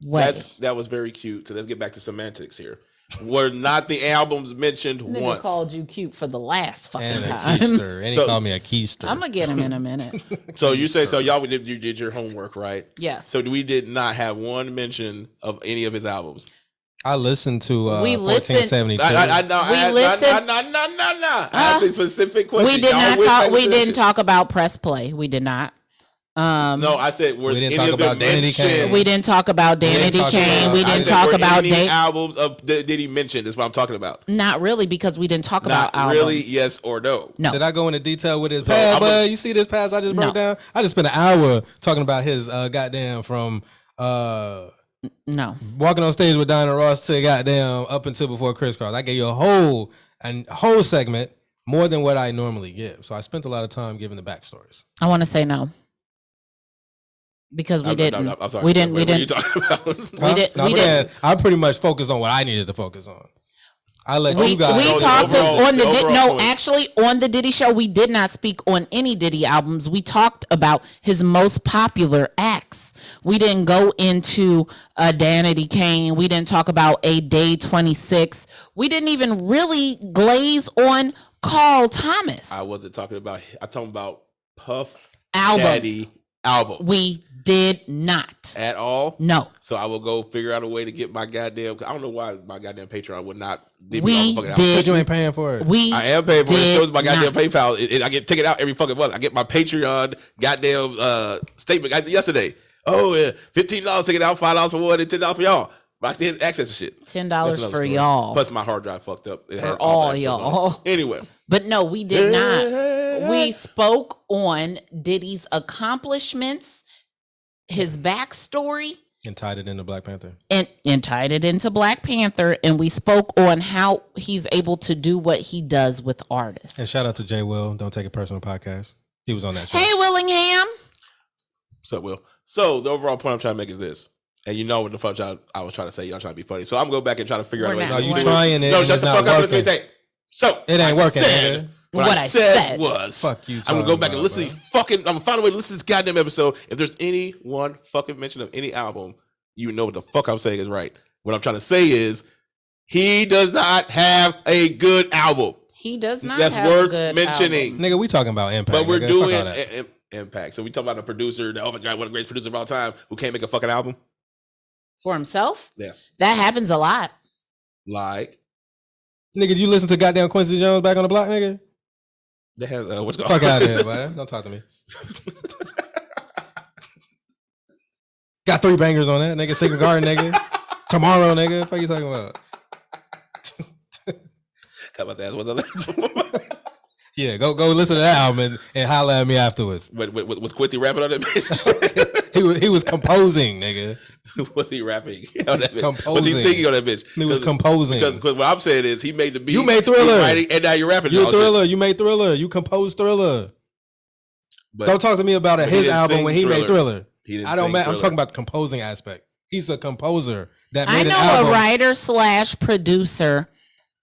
[SPEAKER 2] way.
[SPEAKER 5] That was very cute. So let's get back to semantics here. Were not the albums mentioned
[SPEAKER 2] Nigga
[SPEAKER 5] once?
[SPEAKER 2] Called you cute for the last fucking
[SPEAKER 3] time. And he called me a keister.
[SPEAKER 2] I'm gonna get him in a minute.
[SPEAKER 5] So you say so? Y'all you did your homework, right?
[SPEAKER 2] Yes.
[SPEAKER 5] So we did not have one mention of any of his albums.
[SPEAKER 3] I listened to 1472.
[SPEAKER 5] I asked a specific question.
[SPEAKER 2] We did not talk. We didn't talk about Press Play. We did not.
[SPEAKER 5] No, I said
[SPEAKER 3] we didn't talk about Danity Kane.
[SPEAKER 2] We didn't talk about Danity Kane. We didn't talk about
[SPEAKER 5] albums of Diddy mentioned. Is what I'm talking about.
[SPEAKER 2] Not really, because we didn't talk about albums.
[SPEAKER 5] Really, yes or no?
[SPEAKER 2] No.
[SPEAKER 3] Did I go into detail with his past? But you see this past I just broke down. I just spent an hour talking about his goddamn from
[SPEAKER 2] no
[SPEAKER 3] walking on stage with Diana Ross to goddamn up until before Crisscross. I gave you a whole segment more than what I normally give. So I spent a lot of time giving the backstories.
[SPEAKER 2] I want to say no. Because we didn't.
[SPEAKER 5] I'm sorry.
[SPEAKER 2] We didn't.
[SPEAKER 5] What are you talking about?
[SPEAKER 2] We didn't.
[SPEAKER 3] I pretty much focused on what I needed to focus on. I let you guys.
[SPEAKER 2] We talked on the actually on the Diddy show. We did not speak on any Diddy albums. We talked about his most popular acts. We didn't go into Danity Kane. We didn't talk about A Day 26. We didn't even really glaze on Carl Thomas.
[SPEAKER 5] I wasn't talking about. I'm talking about Puff
[SPEAKER 2] Daddy
[SPEAKER 5] album.
[SPEAKER 2] We did not
[SPEAKER 5] at all.
[SPEAKER 2] No.
[SPEAKER 5] So I will go figure out a way to get my goddamn. I don't know why my goddamn Patreon would not.
[SPEAKER 2] We did.
[SPEAKER 3] Because you ain't paying for it.
[SPEAKER 5] I am paying for it. It shows my goddamn PayPal. I get take it out every fucking month. I get my Patreon goddamn statement yesterday. Oh yeah, $15 take it out, $5 for one, and $10 for y'all. But I still have access to shit.
[SPEAKER 2] $10 for y'all.
[SPEAKER 5] Plus my hard drive fucked up. It
[SPEAKER 2] for all y'all.
[SPEAKER 5] Anyway.
[SPEAKER 2] But no, we did not. We spoke on Diddy's accomplishments, his backstory.
[SPEAKER 3] And tied it into Black Panther.
[SPEAKER 2] And tied it into Black Panther. And we spoke on how he's able to do what he does with artists.
[SPEAKER 3] And shout out to Jay Will, Don't Take It Personal podcast. He was on that show.
[SPEAKER 2] Hey, Willingham.
[SPEAKER 5] What's up, Will? So the overall point I'm trying to make is this. And you know what the fuck I was trying to say. Y'all trying to be funny. So I'm going to go back and try to figure out a way.
[SPEAKER 3] No, you trying it.
[SPEAKER 5] No, shut the fuck up. So
[SPEAKER 3] it ain't working.
[SPEAKER 5] What I said was,
[SPEAKER 3] fuck you.
[SPEAKER 5] I'm gonna go back and listen to these fucking. I'm gonna find a way to listen to this goddamn episode. If there's any one fucking mention of any album, you know what the fuck I'm saying is right. What I'm trying to say is, he does not have a good album.
[SPEAKER 2] He does not.
[SPEAKER 5] That's
[SPEAKER 2] have
[SPEAKER 5] worth
[SPEAKER 2] a good
[SPEAKER 5] mentioning.
[SPEAKER 2] album.
[SPEAKER 3] Nigga, we talking about impact.
[SPEAKER 5] But we're
[SPEAKER 3] nigga.
[SPEAKER 5] doing
[SPEAKER 3] Fuck all that.
[SPEAKER 5] impact. So we talking about a producer, the other guy, one of the greatest producers of all time, who can't make a fucking album.
[SPEAKER 2] For himself.
[SPEAKER 5] Yes.
[SPEAKER 2] That happens a lot.
[SPEAKER 5] Like,
[SPEAKER 3] Nigga, did you listen to goddamn Quincy Jones Back on the Block, nigga?
[SPEAKER 5] they have what's going
[SPEAKER 3] Fuck out of here, man. Don't talk to me. Got 3 bangers on that, nigga. Secret Garden, nigga. Tomorrow, nigga. What the fuck you talking about?
[SPEAKER 5] How about that? What's other?
[SPEAKER 3] Yeah, go listen to that album and holler at me afterwards.
[SPEAKER 5] Was Quincy rapping on that bitch?
[SPEAKER 3] he was composing, nigga.
[SPEAKER 5] Was he rapping on that bitch?
[SPEAKER 3] Composing.
[SPEAKER 5] Was he singing on that bitch?
[SPEAKER 3] He was composing.
[SPEAKER 5] Because what I'm saying is he made the beat.
[SPEAKER 3] You made Thriller.
[SPEAKER 5] Writing, and now you're rapping.
[SPEAKER 3] You
[SPEAKER 5] all
[SPEAKER 3] Thriller.
[SPEAKER 5] shit.
[SPEAKER 3] You made Thriller. You composed Thriller.
[SPEAKER 5] But
[SPEAKER 3] Don't talk to me about
[SPEAKER 5] but he
[SPEAKER 3] his
[SPEAKER 5] didn't
[SPEAKER 3] album
[SPEAKER 5] sing
[SPEAKER 3] when he made Thriller.
[SPEAKER 5] He didn't
[SPEAKER 3] I don't
[SPEAKER 5] sing
[SPEAKER 3] matter. I'm
[SPEAKER 5] Thriller.
[SPEAKER 3] talking about the composing aspect. He's a composer that
[SPEAKER 2] I
[SPEAKER 3] made
[SPEAKER 2] know
[SPEAKER 3] an album.
[SPEAKER 2] a writer/producer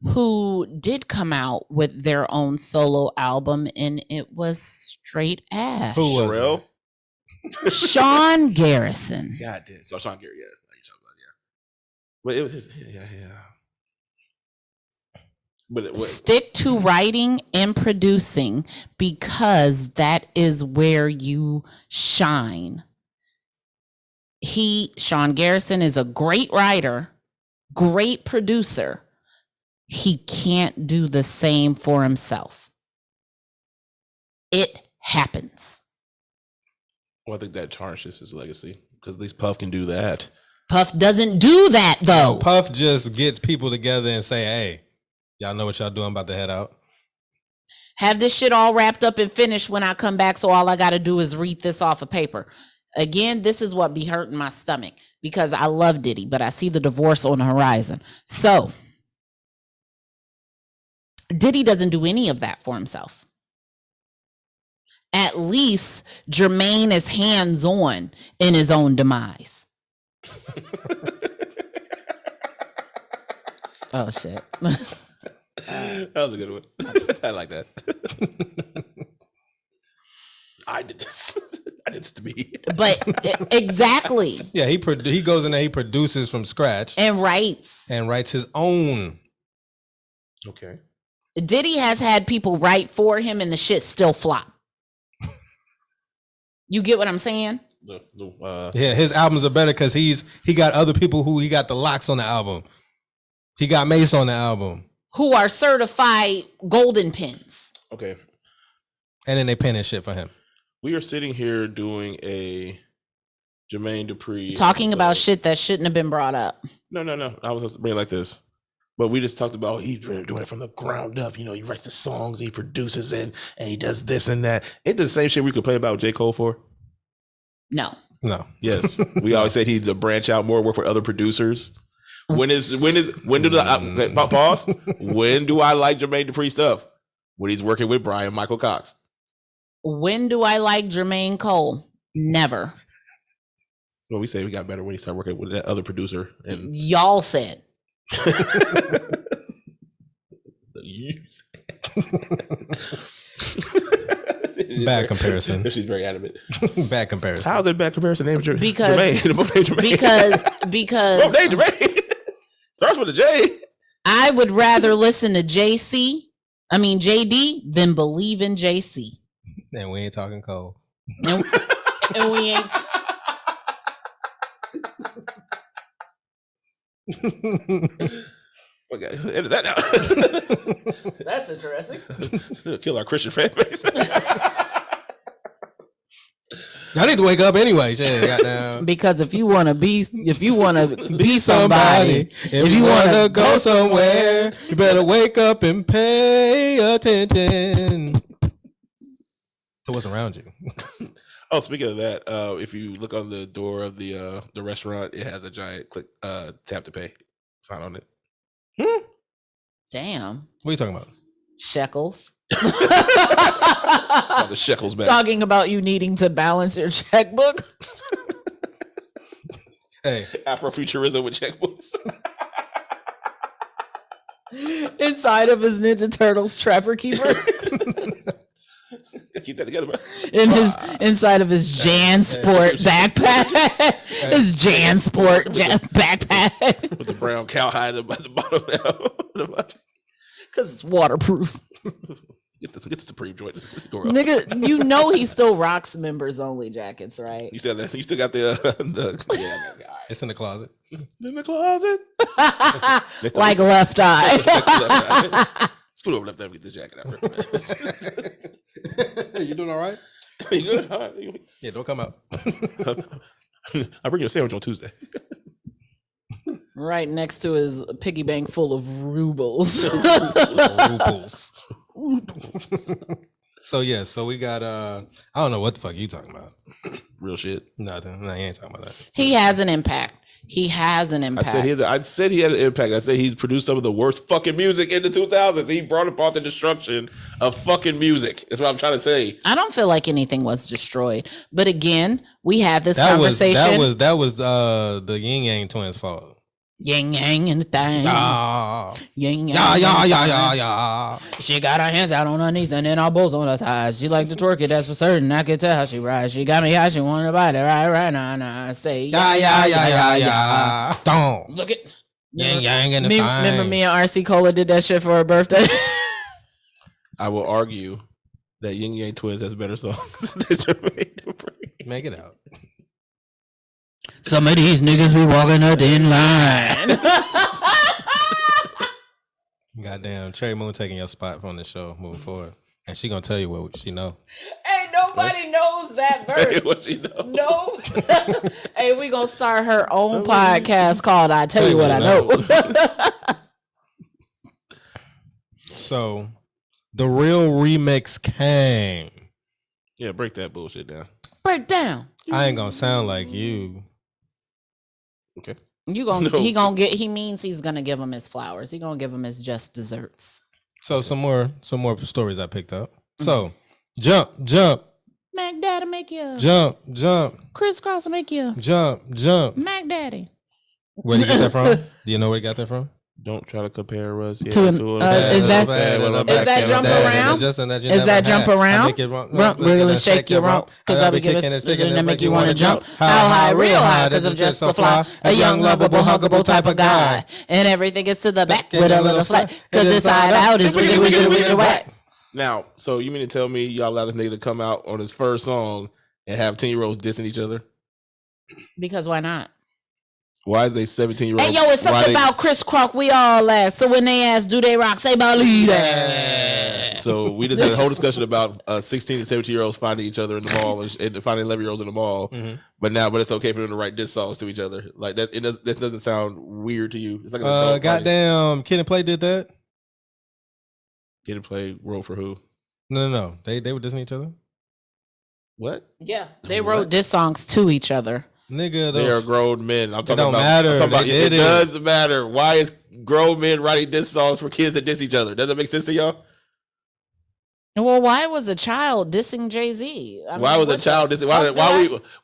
[SPEAKER 2] who did come out with their own solo album, and it was straight ash.
[SPEAKER 3] Who was
[SPEAKER 5] Pharrell?
[SPEAKER 2] Sean Garrison.
[SPEAKER 5] God damn. So Sean Gary, yeah. Like you talking about, yeah. But it was his, yeah. But
[SPEAKER 2] Stick to writing and producing because that is where you shine. Sean Garrison is a great writer, great producer. He can't do the same for himself. It happens.
[SPEAKER 5] well, I think that tarnishes his legacy because at least Puff can do that.
[SPEAKER 2] Puff doesn't do that though.
[SPEAKER 3] Puff just gets people together and say, hey, y'all know what y'all doing, I'm about to head out.
[SPEAKER 2] Have this shit all wrapped up and finished when I come back, so all I got to do is read this off of paper. Again, this is what be hurting my stomach because I love Diddy, but I see the divorce on the horizon. So Diddy doesn't do any of that for himself. At least Jermaine is hands-on in his own demise. Oh, shit.
[SPEAKER 5] That was a good one. I like that. I did this. I did this to me.
[SPEAKER 2] But exactly.
[SPEAKER 3] Yeah, he goes in there, he produces from scratch
[SPEAKER 2] And writes.
[SPEAKER 3] his own.
[SPEAKER 5] Okay.
[SPEAKER 2] Diddy has had people write for him and the shit still flop. You get what I'm saying?
[SPEAKER 3] Yeah, his albums are better because he got other people who he got the locks on the album. He got Mace on the album.
[SPEAKER 2] Who are certified golden pins.
[SPEAKER 5] Okay.
[SPEAKER 3] And then they pen and shit for him.
[SPEAKER 5] We are sitting here doing a Jermaine Dupri.
[SPEAKER 2] Talking
[SPEAKER 5] episode.
[SPEAKER 2] about shit that shouldn't have been brought up.
[SPEAKER 5] No. I was supposed to bring it like this. But we just talked about he's doing it from the ground up. You know, he writes the songs, he produces it, and he does this and that. It's the same shit we complain about J. Cole for.
[SPEAKER 2] No.
[SPEAKER 5] Yes. We always said he'd branch out more, work for other producers. When do the pause? When do I like Jermaine Dupri stuff? When he's working with Brian Michael Cox.
[SPEAKER 2] When do I like Jermaine Cole? Never.
[SPEAKER 5] Well, we say we got better when he started working with that other producer. And
[SPEAKER 2] Y'all said.
[SPEAKER 3] Bad comparison.
[SPEAKER 5] She's very adamant.
[SPEAKER 3] Bad comparison.
[SPEAKER 5] How's that bad comparison? Name
[SPEAKER 2] Because
[SPEAKER 5] Jermaine.
[SPEAKER 2] because
[SPEAKER 5] Both named Jermaine. Starts with a J.
[SPEAKER 2] I would rather listen to JD than believe in JC.
[SPEAKER 3] And we ain't talking Cole.
[SPEAKER 2] And we ain't.
[SPEAKER 5] Okay, edit that out.
[SPEAKER 2] That's interesting.
[SPEAKER 5] It'll kill our Christian fan base.
[SPEAKER 3] I need to wake up anyway. Shit, goddamn.
[SPEAKER 2] Because if you want to be somebody,
[SPEAKER 3] if you want to go somewhere, you better wake up and pay attention to what's around you.
[SPEAKER 5] Oh, speaking of that, if you look on the door of the restaurant, it has a giant tap to pay sign on it.
[SPEAKER 2] Damn.
[SPEAKER 3] What are you talking about?
[SPEAKER 2] Shekels.
[SPEAKER 5] Oh, the shekels back.
[SPEAKER 2] Talking about you needing to balance your checkbook.
[SPEAKER 3] Hey,
[SPEAKER 5] Afrofuturism with checkbooks.
[SPEAKER 2] Inside of his Ninja Turtles Trapper Keeper.
[SPEAKER 5] Keep that together, bro.
[SPEAKER 2] Inside of his JanSport backpack. His JanSport backpack.
[SPEAKER 5] With the brown cowhide at the bottom now.
[SPEAKER 2] Because it's waterproof.
[SPEAKER 5] Get the Supreme joint.
[SPEAKER 2] Nigga, you know he still rocks members only jackets, right?
[SPEAKER 5] You still got the yeah.
[SPEAKER 3] It's in the closet.
[SPEAKER 5] In the closet.
[SPEAKER 2] Like left eye.
[SPEAKER 5] Scoot over left eye and get this jacket out.
[SPEAKER 3] You doing all right?
[SPEAKER 5] You good? All right.
[SPEAKER 3] Yeah, don't come out.
[SPEAKER 5] I'll bring you a sandwich on Tuesday.
[SPEAKER 2] Right next to his piggy bank full of rubles.
[SPEAKER 3] So we got I don't know what the fuck you talking about.
[SPEAKER 5] Real shit.
[SPEAKER 3] Nothing. No, he ain't talking about that.
[SPEAKER 2] He has an impact. He
[SPEAKER 5] I
[SPEAKER 2] impact.
[SPEAKER 5] said he had an impact. I said he's produced some of the worst fucking music in the 2000s. He brought about the destruction of fucking music. That's what I'm trying to say.
[SPEAKER 2] I don't feel like anything was destroyed. But again, we had this conversation.
[SPEAKER 3] That was the Yin Yang Twins' fault.
[SPEAKER 2] Yin yang and the thing. Yin yang.
[SPEAKER 3] Yeah.
[SPEAKER 2] She got her hands out on her knees and then our balls on her thighs. She like to twerk it, that's for certain. I can tell how she rides. She got me how she wanted to bite it. Right now. I say
[SPEAKER 3] Yeah. Don't.
[SPEAKER 2] Look at
[SPEAKER 3] Yin Yang and the
[SPEAKER 2] remember me and RC Cola did that shit for her birthday.
[SPEAKER 5] I will argue that Yin Yang Twins has better songs than Jermaine Dupri.
[SPEAKER 3] Make it out.
[SPEAKER 2] Some of these niggas be walking a thin line.
[SPEAKER 3] Goddamn, Cherry Moon taking your spot from the show moving forward. And she gonna tell you what she know.
[SPEAKER 2] Hey, nobody knows that verse.
[SPEAKER 5] What she know?
[SPEAKER 2] No. Hey, we gonna start her own podcast called I Tell You What I Know.
[SPEAKER 3] So, the real remix came.
[SPEAKER 5] Yeah, break that bullshit down.
[SPEAKER 2] Break down.
[SPEAKER 3] I ain't gonna sound like you.
[SPEAKER 5] Okay.
[SPEAKER 2] You gonna he means he's gonna give him his flowers. He gonna give him his just desserts.
[SPEAKER 3] So some more stories I picked up. So jump.
[SPEAKER 2] Mac Daddy make you
[SPEAKER 3] Jump.
[SPEAKER 2] crisscross make you
[SPEAKER 3] Jump.
[SPEAKER 2] Mac Daddy.
[SPEAKER 3] Where did you get that from? Do you know where you got that from?
[SPEAKER 5] Don't try to compare us. Yeah,
[SPEAKER 2] To an- is that jump around? Is that jump around? Rump, really shake your rump, cause I be giving it to make you wanna jump. How high, real high, cause I'm just so fly. A young, lovable, huggable type of guy. And everything gets to the back with a little slack, cause inside out is wiggly whack.
[SPEAKER 5] Now, so you mean to tell me y'all allowed this nigga to come out on his first song and have 10-year-olds dissing each other?
[SPEAKER 2] Because why not?
[SPEAKER 5] Why is they 17-year-olds?
[SPEAKER 2] Hey, yo, it's something about Chris Crock we all laugh. So when they ask, do they rock? Say, believe that.
[SPEAKER 5] So we just had a whole discussion about 16 and 17-year-olds finding each other in the mall and finding 11-year-olds in the mall. Mm-hmm. But it's okay for them to write diss songs to each other. Like that, that doesn't sound weird to you. It's like an
[SPEAKER 3] goddamn Kid and Play did that.
[SPEAKER 5] Kid and Play wrote for who?
[SPEAKER 3] No. They were dissing each other.
[SPEAKER 5] What?
[SPEAKER 2] Yeah, they wrote diss songs to each other.
[SPEAKER 3] Nigga,
[SPEAKER 5] they are grown men. I'm talking
[SPEAKER 3] about. Matter.
[SPEAKER 5] It does matter. Why is grown men writing diss songs for kids that diss each other? Does that make sense to y'all?
[SPEAKER 2] Well, why was a child dissing Jay-Z?
[SPEAKER 5] Why was a child dissing?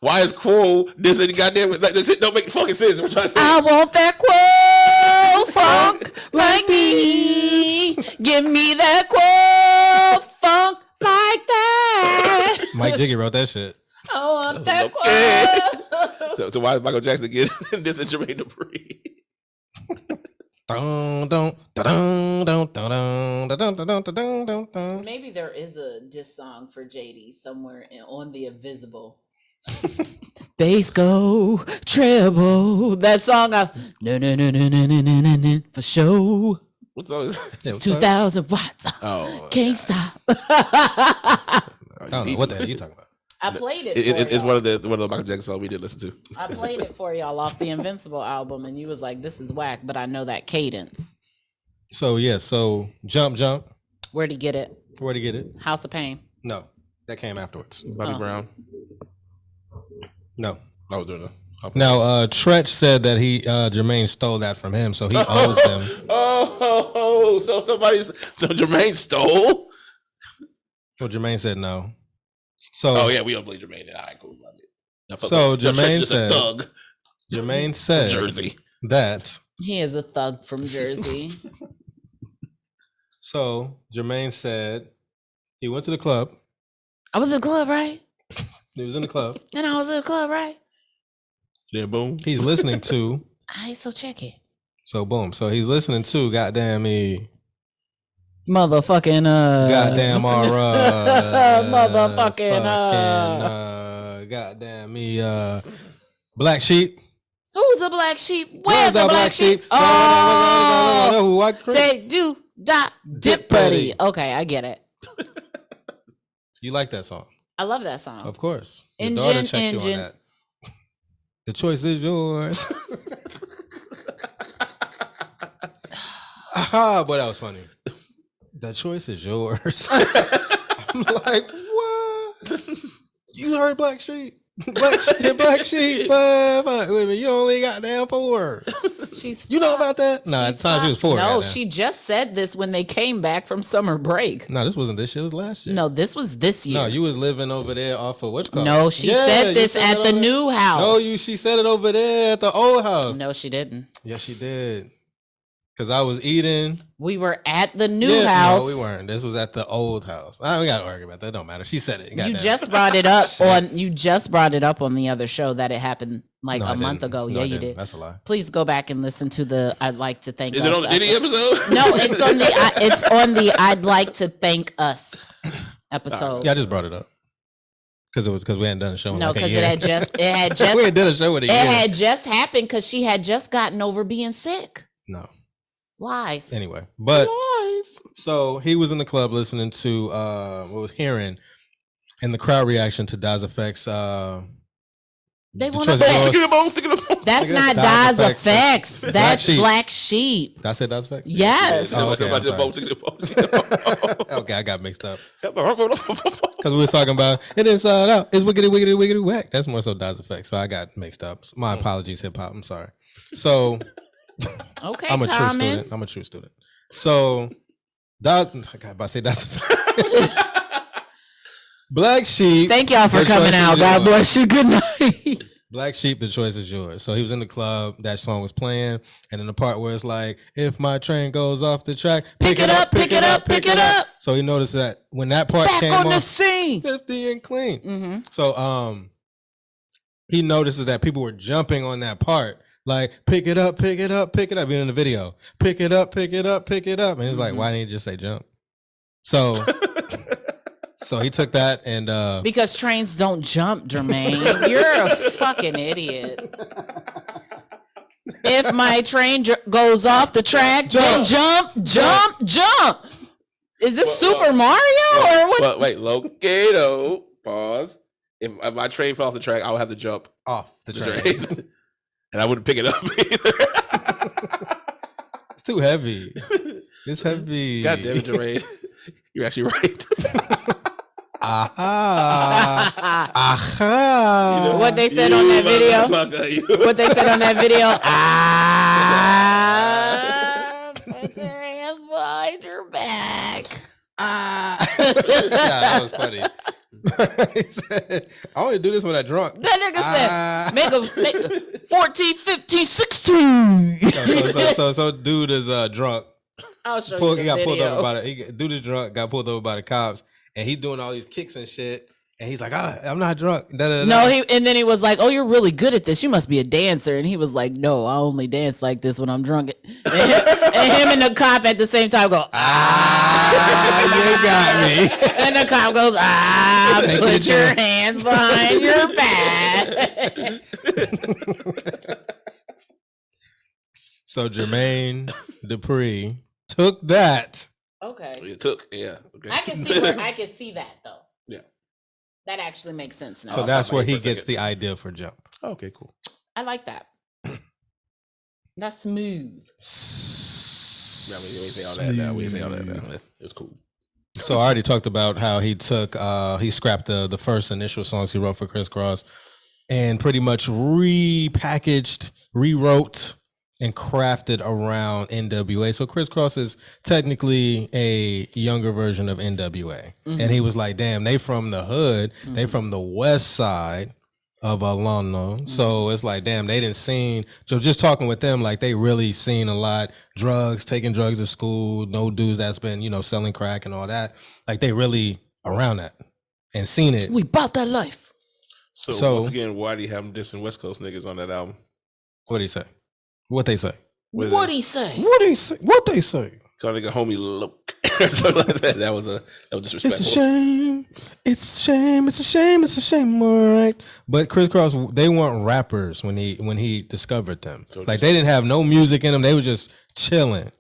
[SPEAKER 5] Why is Quo dissing? Goddamn, like, this shit don't make fucking sense. I'm trying to say.
[SPEAKER 2] I want that Quo funk like me. Give me that Quo funk like that.
[SPEAKER 3] Mike Jiggy wrote that shit.
[SPEAKER 2] I want that Quo.
[SPEAKER 5] So why is Michael Jackson getting dissing Jermaine Dupri?
[SPEAKER 2] Maybe there is a diss song for JD somewhere on the Invisible. Bass go treble. That song no for show.
[SPEAKER 5] What song is that?
[SPEAKER 2] 2,000 watts.
[SPEAKER 5] Oh,
[SPEAKER 2] can't stop.
[SPEAKER 3] I don't know what the hell you talking about.
[SPEAKER 2] I played it.
[SPEAKER 5] It's one of the Michael Jackson songs we did listen to.
[SPEAKER 2] I played it for y'all off the Invincible album, and you was like, "This is whack," but I know that cadence.
[SPEAKER 3] So jump.
[SPEAKER 2] Where'd he get it?
[SPEAKER 3] House
[SPEAKER 2] of Pain.
[SPEAKER 3] No, that came afterwards.
[SPEAKER 5] Bobby Brown.
[SPEAKER 3] No,
[SPEAKER 5] I was doing that.
[SPEAKER 3] Now, Tretch said that Jermaine stole that from him, so he owes them.
[SPEAKER 5] So Jermaine stole?
[SPEAKER 3] Well, Jermaine said no. So,
[SPEAKER 5] we don't believe Jermaine. All right, cool.
[SPEAKER 3] So Jermaine said,
[SPEAKER 5] thug.
[SPEAKER 3] Jermaine said
[SPEAKER 5] Jersey.
[SPEAKER 3] That
[SPEAKER 2] he is a thug from Jersey.
[SPEAKER 3] So Jermaine said he went to the club.
[SPEAKER 2] I was in the club, right?
[SPEAKER 3] He was in the club.
[SPEAKER 2] And I was in the club, right?
[SPEAKER 5] Then boom.
[SPEAKER 3] He's listening to.
[SPEAKER 2] All right, so check it.
[SPEAKER 3] So boom. So he's listening to goddamn me.
[SPEAKER 1] Motherfucking
[SPEAKER 3] Goddamn
[SPEAKER 1] motherfucking
[SPEAKER 3] goddamn me Black Sheep.
[SPEAKER 1] Who's the black sheep? Where's the black sheep?
[SPEAKER 3] Oh,
[SPEAKER 1] say do da dip buddy. Okay, I get it.
[SPEAKER 3] You like that song?
[SPEAKER 1] I love that song.
[SPEAKER 3] Of course. Your
[SPEAKER 1] Engine,
[SPEAKER 3] daughter checked you
[SPEAKER 1] engine.
[SPEAKER 3] on that. The choice is yours. Aha, boy, that was funny. The choice is yours. I'm like, what? You heard Black Sheep? Black Sheep. Wait a minute, you only got damn 4.
[SPEAKER 1] She's
[SPEAKER 3] You know about that? No, at the time she was 4.
[SPEAKER 1] No,
[SPEAKER 3] goddamn.
[SPEAKER 1] she just said this when they came back from summer break.
[SPEAKER 3] No, this wasn't this year. It was last year.
[SPEAKER 1] No, this was this year.
[SPEAKER 3] No, you was living over there off of what's called.
[SPEAKER 1] No, she said this at the new house.
[SPEAKER 3] No, she said it over there at the old house.
[SPEAKER 1] No, she didn't.
[SPEAKER 3] Yes, she did. Because I was eating.
[SPEAKER 1] We were at the new house.
[SPEAKER 3] No, we weren't. This was at the old house. We got to argue about that. It don't matter. She said it.
[SPEAKER 1] You just brought it up on. You just brought it up on the other show that it happened like a month ago.
[SPEAKER 3] No,
[SPEAKER 1] yeah, you did.
[SPEAKER 3] That's a lie.
[SPEAKER 1] Please go back and listen to the "I'd like to thank."
[SPEAKER 5] Is
[SPEAKER 1] us
[SPEAKER 5] it on the Diddy episode?
[SPEAKER 1] No, it's on the. It's on the "I'd like to thank us" episode.
[SPEAKER 3] Yeah, I just brought it up because we hadn't done a show.
[SPEAKER 1] No, because
[SPEAKER 3] it
[SPEAKER 1] had just
[SPEAKER 3] we hadn't done a show with
[SPEAKER 1] it had just happened because she had just gotten over being sick.
[SPEAKER 3] No.
[SPEAKER 1] Lies.
[SPEAKER 3] Anyway, but so he was in the club listening to what was hearing and the crowd reaction to Daz Effects.
[SPEAKER 1] They
[SPEAKER 3] The
[SPEAKER 1] want
[SPEAKER 3] Choice
[SPEAKER 1] to
[SPEAKER 3] is Yours.
[SPEAKER 1] That's not
[SPEAKER 3] Daz
[SPEAKER 1] Daz
[SPEAKER 3] Effects.
[SPEAKER 1] Effects. That's
[SPEAKER 3] Sheep.
[SPEAKER 1] Black Sheep.
[SPEAKER 3] Did I say Daz Effects?
[SPEAKER 1] Yes.
[SPEAKER 3] Oh, okay, I'm sorry. Okay, I got mixed up. Because we were talking about it inside out. It's wiggity, wiggity, wiggity, whack. That's more so Daz Effects. So I got mixed up. My apologies, hip hop. I'm sorry. So
[SPEAKER 1] Okay,
[SPEAKER 3] I'm a true
[SPEAKER 1] Common.
[SPEAKER 3] student. I'm a true student. So Daz, I got about to say Daz Effects. Black Sheep.
[SPEAKER 1] Thank y'all for
[SPEAKER 3] The
[SPEAKER 1] coming
[SPEAKER 3] Choice
[SPEAKER 1] out.
[SPEAKER 3] is
[SPEAKER 1] God
[SPEAKER 3] Yours.
[SPEAKER 1] bless you. Good night.
[SPEAKER 3] Black Sheep, The Choice is Yours. So he was in the club, that song was playing, and in the part where it's like, if my train goes off the track,
[SPEAKER 1] Pick it up, pick it up, pick it up.
[SPEAKER 3] So he noticed that when that part
[SPEAKER 1] Back
[SPEAKER 3] came
[SPEAKER 1] on the
[SPEAKER 3] off,
[SPEAKER 1] scene.
[SPEAKER 3] 50 and clean.
[SPEAKER 1] Mm-hmm.
[SPEAKER 3] So he notices that people were jumping on that part, like, pick it up, pick it up, pick it up, being in the video. Pick it up, pick it up, pick it up. And he was like, why didn't you just say jump? So so he took that and
[SPEAKER 1] Because trains don't jump, Jermaine. You're a fucking idiot. If my train goes off the track, then jump. Is this Super Mario or what?
[SPEAKER 5] But wait, Locato, pause. If my train fell off the track, I would have to jump
[SPEAKER 3] off the train.
[SPEAKER 5] train. And I wouldn't pick it up either.
[SPEAKER 3] It's too heavy. It's heavy.
[SPEAKER 5] God damn it, Jermaine. You're actually right.
[SPEAKER 3] Aha. Aha.
[SPEAKER 5] You know,
[SPEAKER 1] What they said on that video? What they said on that video? Put your hands behind your back.
[SPEAKER 3] Yeah, that was funny. He said, I only do this when I'm drunk.
[SPEAKER 1] That nigga said, make a 14, 15, 16.
[SPEAKER 3] So dude is drunk.
[SPEAKER 1] I'll show you the
[SPEAKER 3] He got pulled
[SPEAKER 1] video.
[SPEAKER 3] over by the dude is drunk, got pulled over by the cops, and he doing all these kicks and shit. And he's like, I'm not drunk.
[SPEAKER 1] No, and then he was like, oh, you're really good at this. You must be a dancer. And he was like, no, I only dance like this when I'm drunk. And him and the cop at the same time go,
[SPEAKER 3] you got me.
[SPEAKER 1] And the cop goes, put your hands behind your back.
[SPEAKER 3] So Jermaine Dupri took that.
[SPEAKER 1] Okay.
[SPEAKER 5] It took, yeah. Okay.
[SPEAKER 1] I can see that though.
[SPEAKER 5] Yeah.
[SPEAKER 1] That actually makes sense now.
[SPEAKER 3] So that's where he gets the idea for jump.
[SPEAKER 5] Okay, cool.
[SPEAKER 1] I like that. That's smooth.
[SPEAKER 5] Yeah, we ain't say all that now. We ain't say all that now. It was cool.
[SPEAKER 3] So I already talked about how he took he scrapped the first initial songs he wrote for Criss Cross and pretty much repackaged, rewrote, and crafted around NWA. So Criss Cross is technically a younger version of NWA.
[SPEAKER 1] Mm-hmm.
[SPEAKER 3] And he was like, damn, they from the hood. Mm-hmm. They from the west side of Alano. Mm-hmm. So it's like, damn, they didn't seen. So just talking with them, like they really seen a lot. Drugs, taking drugs to school, no dudes that's been, selling crack and all that. Like they really around that and seen it.
[SPEAKER 1] We bought that life.
[SPEAKER 5] So once again, why do you have them dissing West Coast niggas on that album?
[SPEAKER 3] What do you say? What they say?
[SPEAKER 1] What he say?
[SPEAKER 3] What he say? What they say?
[SPEAKER 5] Call nigga homie look. Something like that. That was disrespectful.
[SPEAKER 3] It's a shame. It's a shame. It's a shame. It's a shame. All right. But Criss Cross, they weren't rappers when he discovered them.
[SPEAKER 5] So
[SPEAKER 3] like they didn't have no music in them. They were just chilling.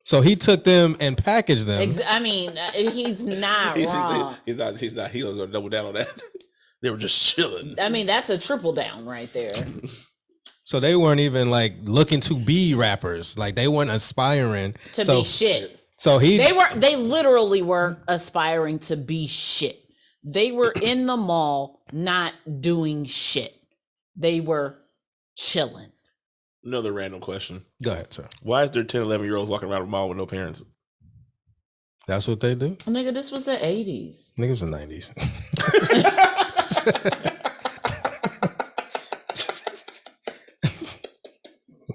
[SPEAKER 3] So he took them and packaged them.
[SPEAKER 2] I mean, he's not wrong.
[SPEAKER 5] He's not. He's gonna double down on that. They were just chilling.
[SPEAKER 2] I mean, that's a triple down right there.
[SPEAKER 3] So they weren't even like looking to be rappers. Like they weren't aspiring
[SPEAKER 2] to be shit.
[SPEAKER 3] So
[SPEAKER 2] they literally weren't aspiring to be shit. They were in the mall not doing shit. They were chilling.
[SPEAKER 5] Another random question.
[SPEAKER 3] Go ahead, sir.
[SPEAKER 5] Why is there 10, 11-year-olds walking around the mall with no parents?
[SPEAKER 3] That's what they do?
[SPEAKER 2] Nigga, this was the 80s.
[SPEAKER 3] Nigga, it was the 90s.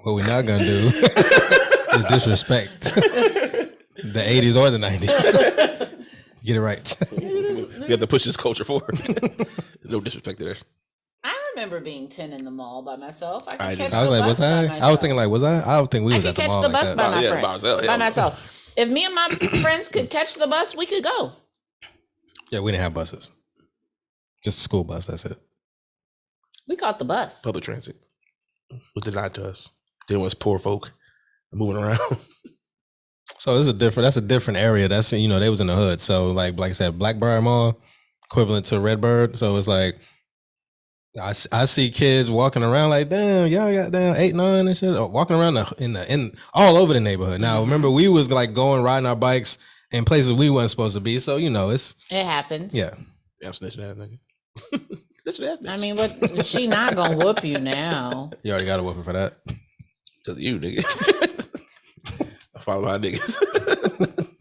[SPEAKER 3] What we're not gonna do is disrespect the 80s or the 90s. Get it right.
[SPEAKER 5] We have to push this culture forward. No disrespect there.
[SPEAKER 2] I remember being 10 in the mall by myself. I
[SPEAKER 3] was like, was I? I was thinking like, was I? I don't think we was at the mall.
[SPEAKER 2] I could catch the bus
[SPEAKER 3] like
[SPEAKER 2] by my myself. If me and my friends could catch the bus, we could go.
[SPEAKER 3] Yeah, we didn't have buses. Just a school bus. That's it.
[SPEAKER 2] We caught the bus.
[SPEAKER 5] Public transit was denied to us. There was poor folk moving around.
[SPEAKER 3] So that's a different area. That's, you know, they was in the hood. So like I said, Blackbriar Mall, equivalent to Redbird. So it's like I see kids walking around like, damn, y'all got down 8, 9 and shit, walking around in all over the neighborhood. Now remember, we was like riding our bikes in places we wasn't supposed to be. So, you know, it
[SPEAKER 2] happens.
[SPEAKER 3] Yeah.
[SPEAKER 5] I'm snitching ass nigga.
[SPEAKER 2] I mean, what? She not gonna whoop you now.
[SPEAKER 3] You already got a whooping for that.
[SPEAKER 5] Because you, nigga. I follow my niggas.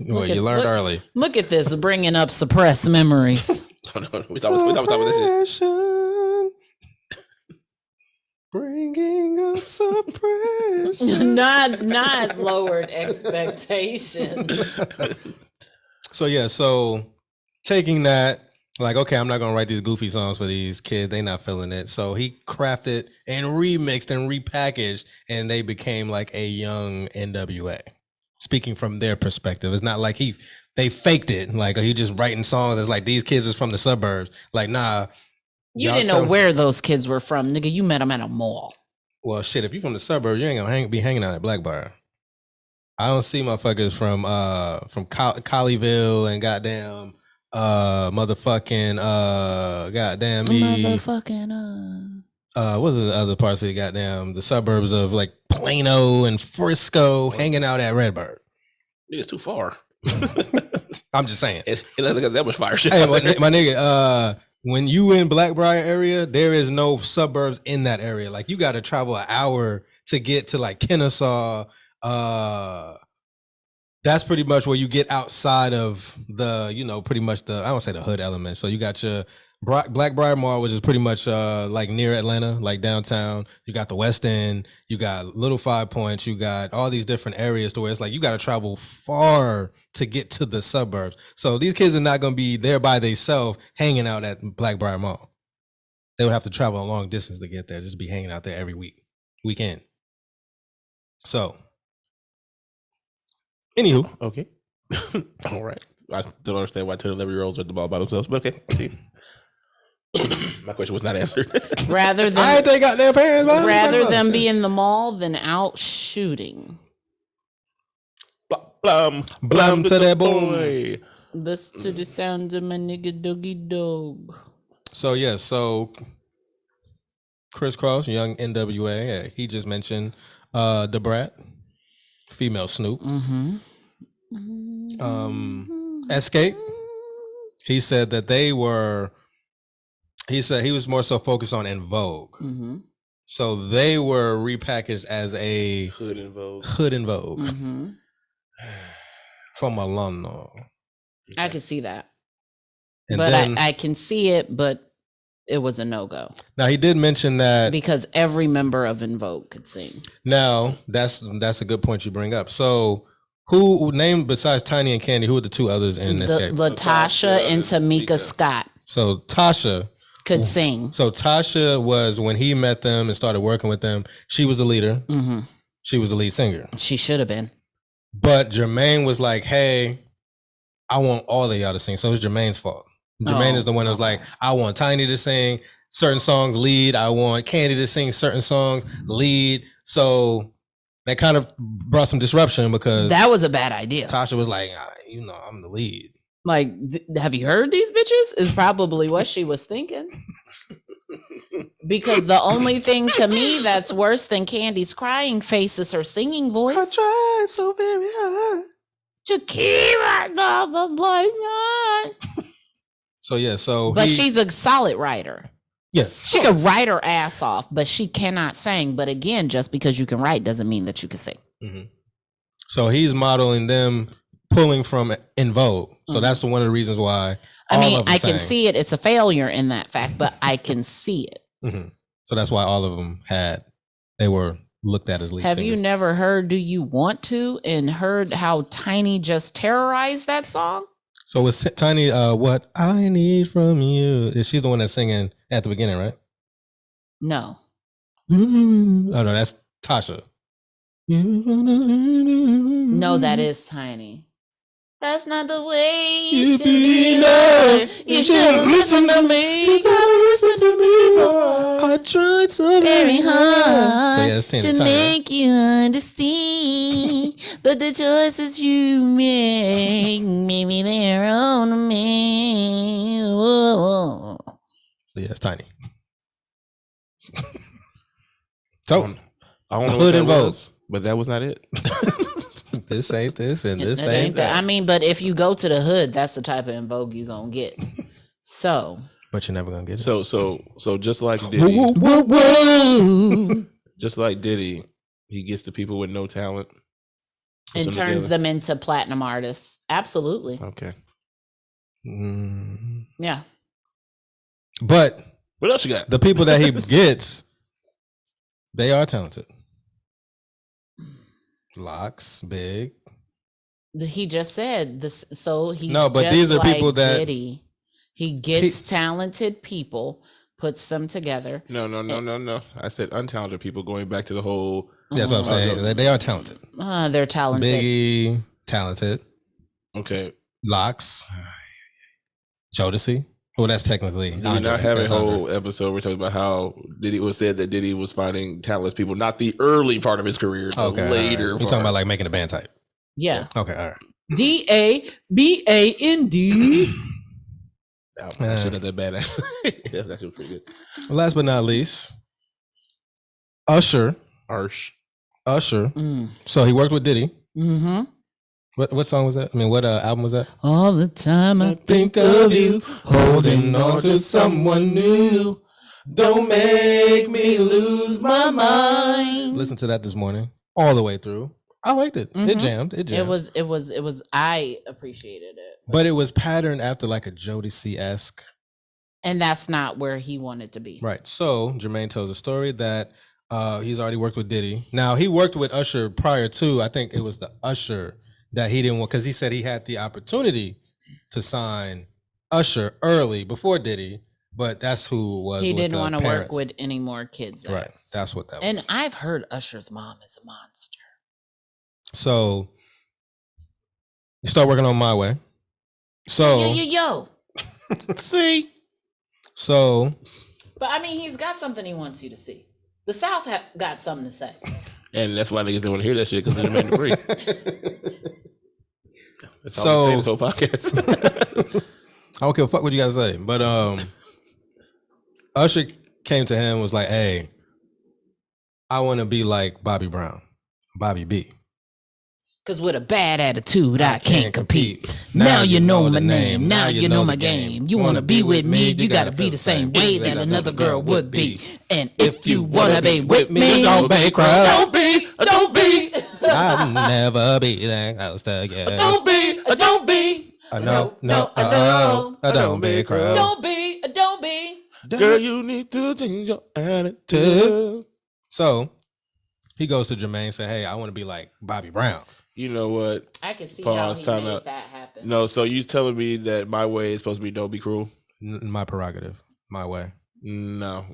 [SPEAKER 3] Well, you learned early.
[SPEAKER 2] Look at this, bringing up suppressed memories.
[SPEAKER 5] No. We thought about this shit.
[SPEAKER 3] Bringing up suppression.
[SPEAKER 2] not lowered expectations.
[SPEAKER 3] So taking that, like, okay, I'm not gonna write these goofy songs for these kids. They not feeling it. So he crafted and remixed and repackaged, and they became like a young NWA. Speaking from their perspective, it's not like they faked it. Like, he just writing songs that's like, these kids is from the suburbs. Like, nah.
[SPEAKER 2] You didn't know where those kids were from, nigga. You met them at a mall.
[SPEAKER 3] Well, shit, if you're from the suburbs, you ain't gonna be hanging out at Blackbriar. I don't see motherfuckers from Colleyville and goddamn motherfucking goddamn what's the other parts of the goddamn the suburbs of like Plano and Frisco hanging out at Redbird.
[SPEAKER 5] It's too far.
[SPEAKER 3] I'm just saying.
[SPEAKER 5] It doesn't got that much fire shit.
[SPEAKER 3] Hey, my nigga, when you in Blackbriar area, there is no suburbs in that area. Like, you got to travel an hour to get to like Kennesaw. That's pretty much where you get outside of the, you know, pretty much I don't say the hood element. So you got your Blackbriar Mall, which is pretty much like near Atlanta, like downtown. You got the West End, you got Little 5 Points, you got all these different areas to where it's like you got to travel far to get to the suburbs. So these kids are not going to be there by themselves hanging out at Blackbriar Mall. They would have to travel a long distance to get there, just be hanging out there every weekend. So, anywho.
[SPEAKER 5] Okay. All right. I don't understand why 10, 11-year-olds are at the ball by themselves, but okay. My question was not answered.
[SPEAKER 2] Rather than
[SPEAKER 3] I ain't they got their parents.
[SPEAKER 2] Rather than be in the mall than out shooting.
[SPEAKER 5] Blum
[SPEAKER 3] to that boy.
[SPEAKER 2] Listen to the sound of my nigga doggy dog.
[SPEAKER 3] So yeah, Criss Cross, young NWA. He just mentioned Da Brat, female Snoop. Escape. He said that they were. He said he was more so focused on En Vogue. So they were repackaged as a
[SPEAKER 5] Hood En Vogue.
[SPEAKER 3] From Alumno.
[SPEAKER 2] I could see that.
[SPEAKER 3] And
[SPEAKER 2] but
[SPEAKER 3] then,
[SPEAKER 2] I can see it, but it was a no-go.
[SPEAKER 3] Now he did mention that
[SPEAKER 2] because every member of En Vogue could sing.
[SPEAKER 3] Now that's a good point you bring up. So who named besides Tiny and Candy, who are the two others in Escape?
[SPEAKER 2] Latasha and Tamika Scott.
[SPEAKER 3] So Tasha
[SPEAKER 2] could sing.
[SPEAKER 3] So Tasha was, when he met them and started working with them, she was the leader. She was the lead singer.
[SPEAKER 2] She should have been.
[SPEAKER 3] But Jermaine was like, hey, I want all of y'all to sing. So it's Jermaine's fault. Jermaine is the one that was like, I want Tiny to sing certain songs lead. I want Candy to sing certain songs lead. So that kind of brought some disruption because
[SPEAKER 1] that was a bad idea.
[SPEAKER 3] Tasha was like, I'm the lead.
[SPEAKER 1] Like, have you heard these bitches? Is probably what she was thinking. Because the only thing to me that's worse than Candy's crying face is her singing voice.
[SPEAKER 3] I tried so very hard
[SPEAKER 1] to keep another boyfriend.
[SPEAKER 3] But
[SPEAKER 1] she's a solid writer.
[SPEAKER 3] Yes.
[SPEAKER 1] She can write her ass off, but she cannot sing. But again, just because you can write doesn't mean that you can sing.
[SPEAKER 3] Mm-hmm. So he's modeling them pulling from En Vogue. So that's one of the reasons why.
[SPEAKER 1] I can see it. It's a failure in that fact, but I can see it.
[SPEAKER 3] Mm-hmm. So that's why all of them they were looked at as lead
[SPEAKER 1] Have
[SPEAKER 3] singers.
[SPEAKER 1] you never heard Do You Want To and heard how Tiny just terrorized that song?
[SPEAKER 3] So with Tiny, What I Need From You, she's the one that's singing at the beginning, right?
[SPEAKER 1] No.
[SPEAKER 3] Oh, no, that's Tasha.
[SPEAKER 1] No, that is Tiny. That's not the way you should be. You should listen to me. You gotta listen to me.
[SPEAKER 3] I tried so
[SPEAKER 1] very hard
[SPEAKER 3] to
[SPEAKER 1] make you understand, but the choices you make, maybe they're on me. Whoa.
[SPEAKER 3] So yeah, it's Tiny. So
[SPEAKER 5] I don't know what that was, but that was not it.
[SPEAKER 3] This ain't this, and this ain't that.
[SPEAKER 1] I mean, but if you go to the hood, that's the type of En Vogue you're gonna get. So,
[SPEAKER 3] but you're never gonna get it.
[SPEAKER 5] So just like Diddy, just like Diddy, he gets the people with no talent
[SPEAKER 1] and turns them into platinum artists. Absolutely.
[SPEAKER 5] Okay.
[SPEAKER 1] Yeah.
[SPEAKER 3] But
[SPEAKER 5] what else you got?
[SPEAKER 3] The people that he gets, they are talented. Locks, Big.
[SPEAKER 1] He just said this. So he's
[SPEAKER 3] but these are people that
[SPEAKER 1] Diddy. He gets talented people, puts them together.
[SPEAKER 5] No. I said untalented people. Going back to the whole.
[SPEAKER 3] That's what I'm saying. They are talented.
[SPEAKER 1] They're talented.
[SPEAKER 3] Biggie, talented.
[SPEAKER 5] Okay.
[SPEAKER 3] Locks. Jodeci. Well, that's technically.
[SPEAKER 5] Did we not have a whole episode we're talking about how Diddy was said that Diddy was finding talentless people, not the early part of his career, the later.
[SPEAKER 3] You're talking about like making a band type.
[SPEAKER 1] Yeah.
[SPEAKER 3] Okay. All right.
[SPEAKER 1] DABAND.
[SPEAKER 5] I should have that bad ass. That was pretty good.
[SPEAKER 3] Last but not least, Usher. So he worked with Diddy.
[SPEAKER 1] Mm-hmm.
[SPEAKER 3] What song was that? I mean, what album was that?
[SPEAKER 1] All the time I think of you,
[SPEAKER 3] holding on to someone new. Don't make me lose my mind. Listen to that this morning, all the way through. I liked it. Mm-hmm. It jammed.
[SPEAKER 1] It was. I appreciated it,
[SPEAKER 3] but it was patterned after like a Jodeci-esque,
[SPEAKER 1] and that's not where he wanted to be.
[SPEAKER 3] Right. So Jermaine tells a story that he's already worked with Diddy. Now he worked with Usher prior to. I think it was the Usher that he didn't want, because he said he had the opportunity to sign Usher early before Diddy, but that's who was.
[SPEAKER 1] He didn't want to work with any more kids.
[SPEAKER 3] Right. That's what that was.
[SPEAKER 1] And I've heard Usher's mom is a monster.
[SPEAKER 3] So you start working on My Way. So
[SPEAKER 1] yo.
[SPEAKER 5] See.
[SPEAKER 3] So.
[SPEAKER 1] But I mean, he's got something he wants you to see. The South got something to say.
[SPEAKER 5] And that's why niggas didn't want to hear that shit, because they're Jermaine Dupri. That's all I'm saying this whole podcast.
[SPEAKER 3] I don't give a fuck what you gotta say. But Usher came to him and was like, hey, I want to be like Bobby B.
[SPEAKER 1] Because with a bad attitude, I can't compete. Now you know my name. Now you know my game. You want to be with me, you got to be the same way that another girl would be. And if you want to be with me,
[SPEAKER 3] don't be crying.
[SPEAKER 1] Don't be.
[SPEAKER 3] I'll never be that close to you.
[SPEAKER 1] Don't be.
[SPEAKER 3] Don't be crying.
[SPEAKER 1] Don't be.
[SPEAKER 5] Girl, you need to change your attitude.
[SPEAKER 3] So he goes to Jermaine and say, hey, I want to be like Bobby Brown.
[SPEAKER 5] You know what?
[SPEAKER 1] I can see how he made that happen.
[SPEAKER 5] No, so you telling me that My Way is supposed to be Don't Be Cruel?
[SPEAKER 3] My prerogative. My way.
[SPEAKER 5] No.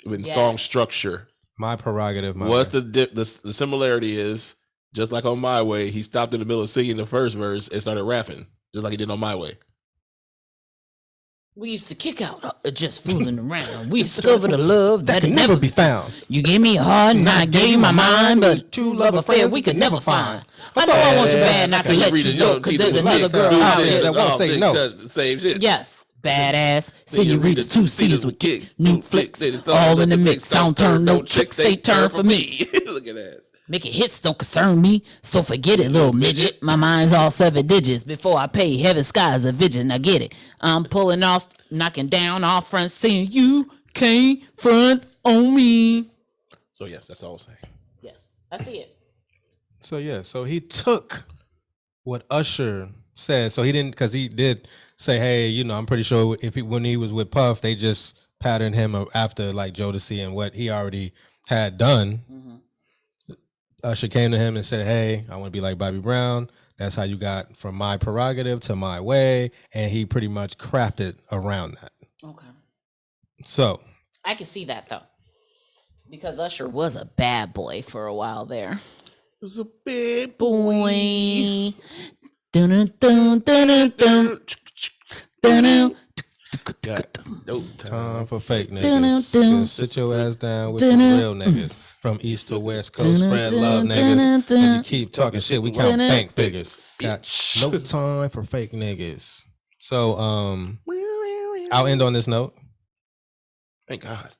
[SPEAKER 5] In song structure.
[SPEAKER 3] My prerogative.
[SPEAKER 5] What's the similarity is just like on My Way, he stopped in the middle of singing the first verse and started rapping, just like he did on My Way.
[SPEAKER 2] We used to kick out just fooling around. We discovered a love
[SPEAKER 3] That can never be found.
[SPEAKER 2] You gave me a heart and I gave you my mind, but true love affair we could never find. I know I want you bad not to let you know, because there's another girl out there
[SPEAKER 3] that won't say no.
[SPEAKER 5] Same shit.
[SPEAKER 2] Yes. Badass, senoritas, 2 C's with kick, new flicks, all in the mix. Sound turn, no tricks, they turn for me.
[SPEAKER 5] Look at that.
[SPEAKER 2] Making hits don't concern me, so forget it, little midget. My mind's all 7 digits. Before I pay, heaven sky's a vision. I get it. I'm pulling off, knocking down off front, saying you can't front on me.
[SPEAKER 5] So yes, that's all I'm saying.
[SPEAKER 2] Yes, I see it.
[SPEAKER 3] So he took what Usher said. So he didn't, because he did say, hey, you know, I'm pretty sure when he was with Puff, they just patterned him after like Jodeci and what he already had done. Mm-hmm. Usher came to him and said, hey, I want to be like Bobby Brown. That's how you got from My Prerogative to My Way. And he pretty much crafted around that.
[SPEAKER 2] Okay.
[SPEAKER 3] So
[SPEAKER 2] I can see that though, because Usher was a bad boy for a while there.
[SPEAKER 5] It was a bad
[SPEAKER 2] boy. Dun dun dun dun dun.
[SPEAKER 5] No
[SPEAKER 3] time for fake niggas. Sit your ass down with some real niggas. From east to west coast, spread love, niggas. If you keep talking shit, we count bank figures. Got no time for fake niggas. So, I'll end on this note.
[SPEAKER 5] Thank God.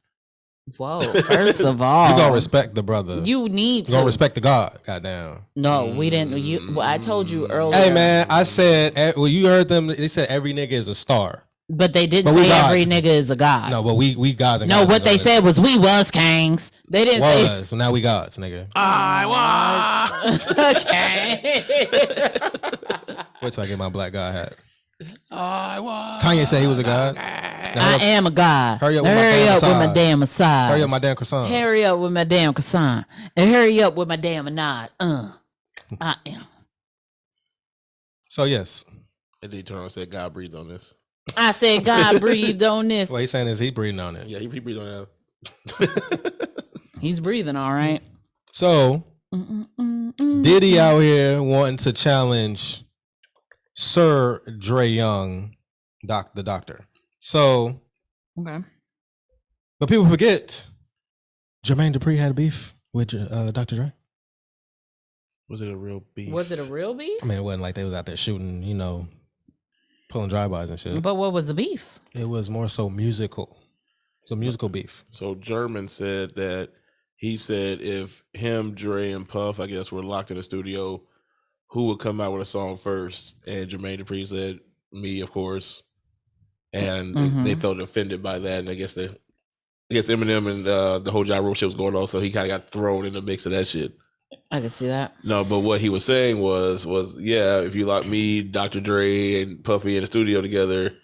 [SPEAKER 2] Whoa! First of all,
[SPEAKER 3] you gonna respect the brother.
[SPEAKER 2] You need to.
[SPEAKER 3] You gonna respect the God. Goddamn.
[SPEAKER 2] No, we didn't. Well, I told you earlier.
[SPEAKER 3] Hey man, I said. Well, you heard them. They said every nigga is a star.
[SPEAKER 2] But they didn't say every nigga is a god.
[SPEAKER 3] No, but we gods and
[SPEAKER 2] no.
[SPEAKER 3] gods
[SPEAKER 2] What they said was we was kings. They didn't say.
[SPEAKER 3] So now we gods, nigga.
[SPEAKER 5] I was.
[SPEAKER 2] Okay.
[SPEAKER 3] Wait till I get my black god hat.
[SPEAKER 5] I was.
[SPEAKER 3] Kanye said he was a god.
[SPEAKER 2] I am a god.
[SPEAKER 3] Hurry up
[SPEAKER 2] with my damn massage.
[SPEAKER 3] Hurry up my damn croissant.
[SPEAKER 2] Hurry up with my damn croissant. And hurry up with my damn nod. I am.
[SPEAKER 3] So yes.
[SPEAKER 5] And then he turned around and said, God breathed on this.
[SPEAKER 2] I said God breathed on this.
[SPEAKER 3] What he's saying is he breathing on it.
[SPEAKER 5] Yeah, he breathed on that.
[SPEAKER 2] He's breathing all right.
[SPEAKER 3] So Diddy out here wanting to challenge Sir Dre Young, the doctor. So
[SPEAKER 2] okay.
[SPEAKER 3] But people forget Jermaine Dupri had a beef with Dr. Dre.
[SPEAKER 5] Was it a real beef?
[SPEAKER 2] Was it a real beef?
[SPEAKER 3] I mean, it wasn't like they was out there shooting, you know, pulling drive-bys and shit.
[SPEAKER 2] But what was the beef?
[SPEAKER 3] It was more so musical. It's a musical beef.
[SPEAKER 5] So German said that he said if him, Dre, and Puff, I guess, were locked in the studio, who would come out with a song first? And Jermaine Dupri said, me, of course. And they felt offended by that. And I guess M.E.M.E and the whole Ja Rule shit was going on, so he kind of got thrown in the mix of that shit.
[SPEAKER 2] I can see that.
[SPEAKER 5] No, but what he was saying was yeah, if you lock me, Dr. Dre, and Puffy in the studio together,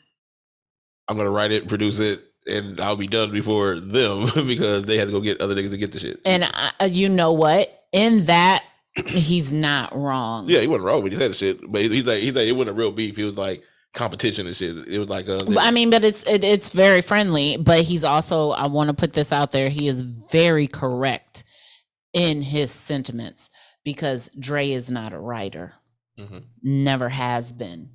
[SPEAKER 5] I'm gonna write it, produce it, and I'll be done before them because they had to go get other niggas to get the shit.
[SPEAKER 2] And you know what? In that, he's not wrong.
[SPEAKER 5] Yeah, he wasn't wrong when he said the shit, but he's like it wasn't a real beef. He was like competition and shit. It was like
[SPEAKER 2] I mean, but it's very friendly. But he's also, I want to put this out there, he is very correct in his sentiments because Dre is not a writer. Never has been.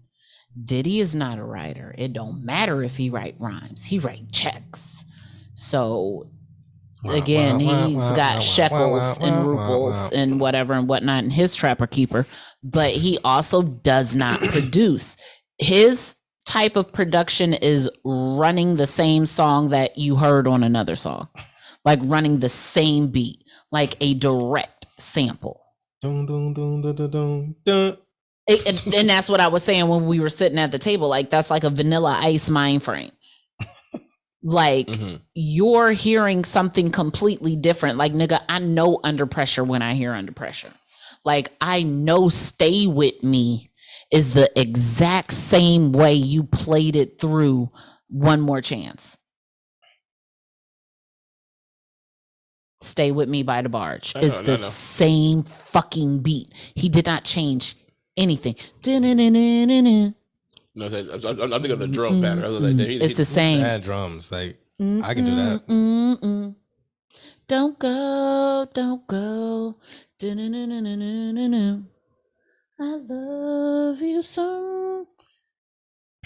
[SPEAKER 2] Diddy is not a writer. It don't matter if he write rhymes. He write checks. So again, he's got shekels and rubles and whatever and whatnot in his Trapper Keeper, but he also does not produce. His type of production is running the same song that you heard on another song, like running the same beat, like a direct sample.
[SPEAKER 3] Dun, dun, dun, dun, dun, dun, dun.
[SPEAKER 2] And that's what I was saying when we were sitting at the table. Like, that's like a Vanilla Ice mind frame. Like, you're hearing something completely different. Like, nigga, I know Under Pressure when I hear Under Pressure. Like, I know Stay With Me is the exact same way you played it through One More Chance. Stay With Me by the Barge is the same fucking beat. He did not change anything.
[SPEAKER 5] No, I'm thinking of the drum pattern.
[SPEAKER 2] It's the same.
[SPEAKER 3] Bad drums, like I can do that.
[SPEAKER 2] Don't go, don't go. Do-do-do-do-do-do-do. I love you so,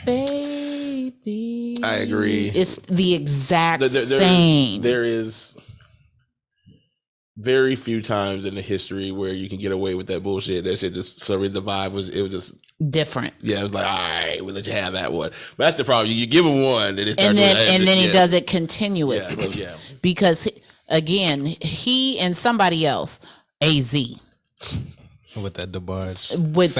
[SPEAKER 2] baby.
[SPEAKER 5] I agree.
[SPEAKER 2] It's the exact same.
[SPEAKER 5] There is very few times in the history where you can get away with that bullshit. That shit just, sorry, the vibe was just
[SPEAKER 2] different.
[SPEAKER 5] Yeah, it was like, all right, we'll let you have that one. But that's the problem. You give him one, and it
[SPEAKER 2] and then he does it continuously.
[SPEAKER 5] Yeah.
[SPEAKER 2] Because again, he and somebody else, AZ,
[SPEAKER 3] with that DeBarge,
[SPEAKER 2] with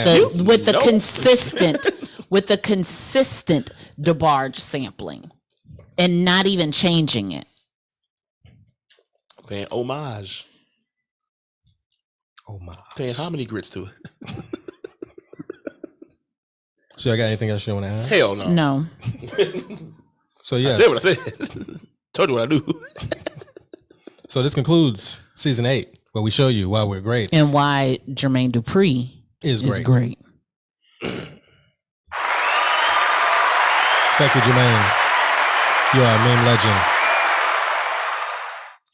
[SPEAKER 2] the consistent DeBarge sampling, and not even changing it.
[SPEAKER 5] Paying homage. Paying how many grits to it?
[SPEAKER 3] So I got anything else you want to add?
[SPEAKER 5] Hell no.
[SPEAKER 2] No.
[SPEAKER 3] So yeah,
[SPEAKER 5] I said what I said. Told you what I do.
[SPEAKER 3] So this concludes season 8, where we show you why we're great
[SPEAKER 2] and why Jermaine Dupri is great.
[SPEAKER 3] Thank you, Jermaine. You are a meme legend.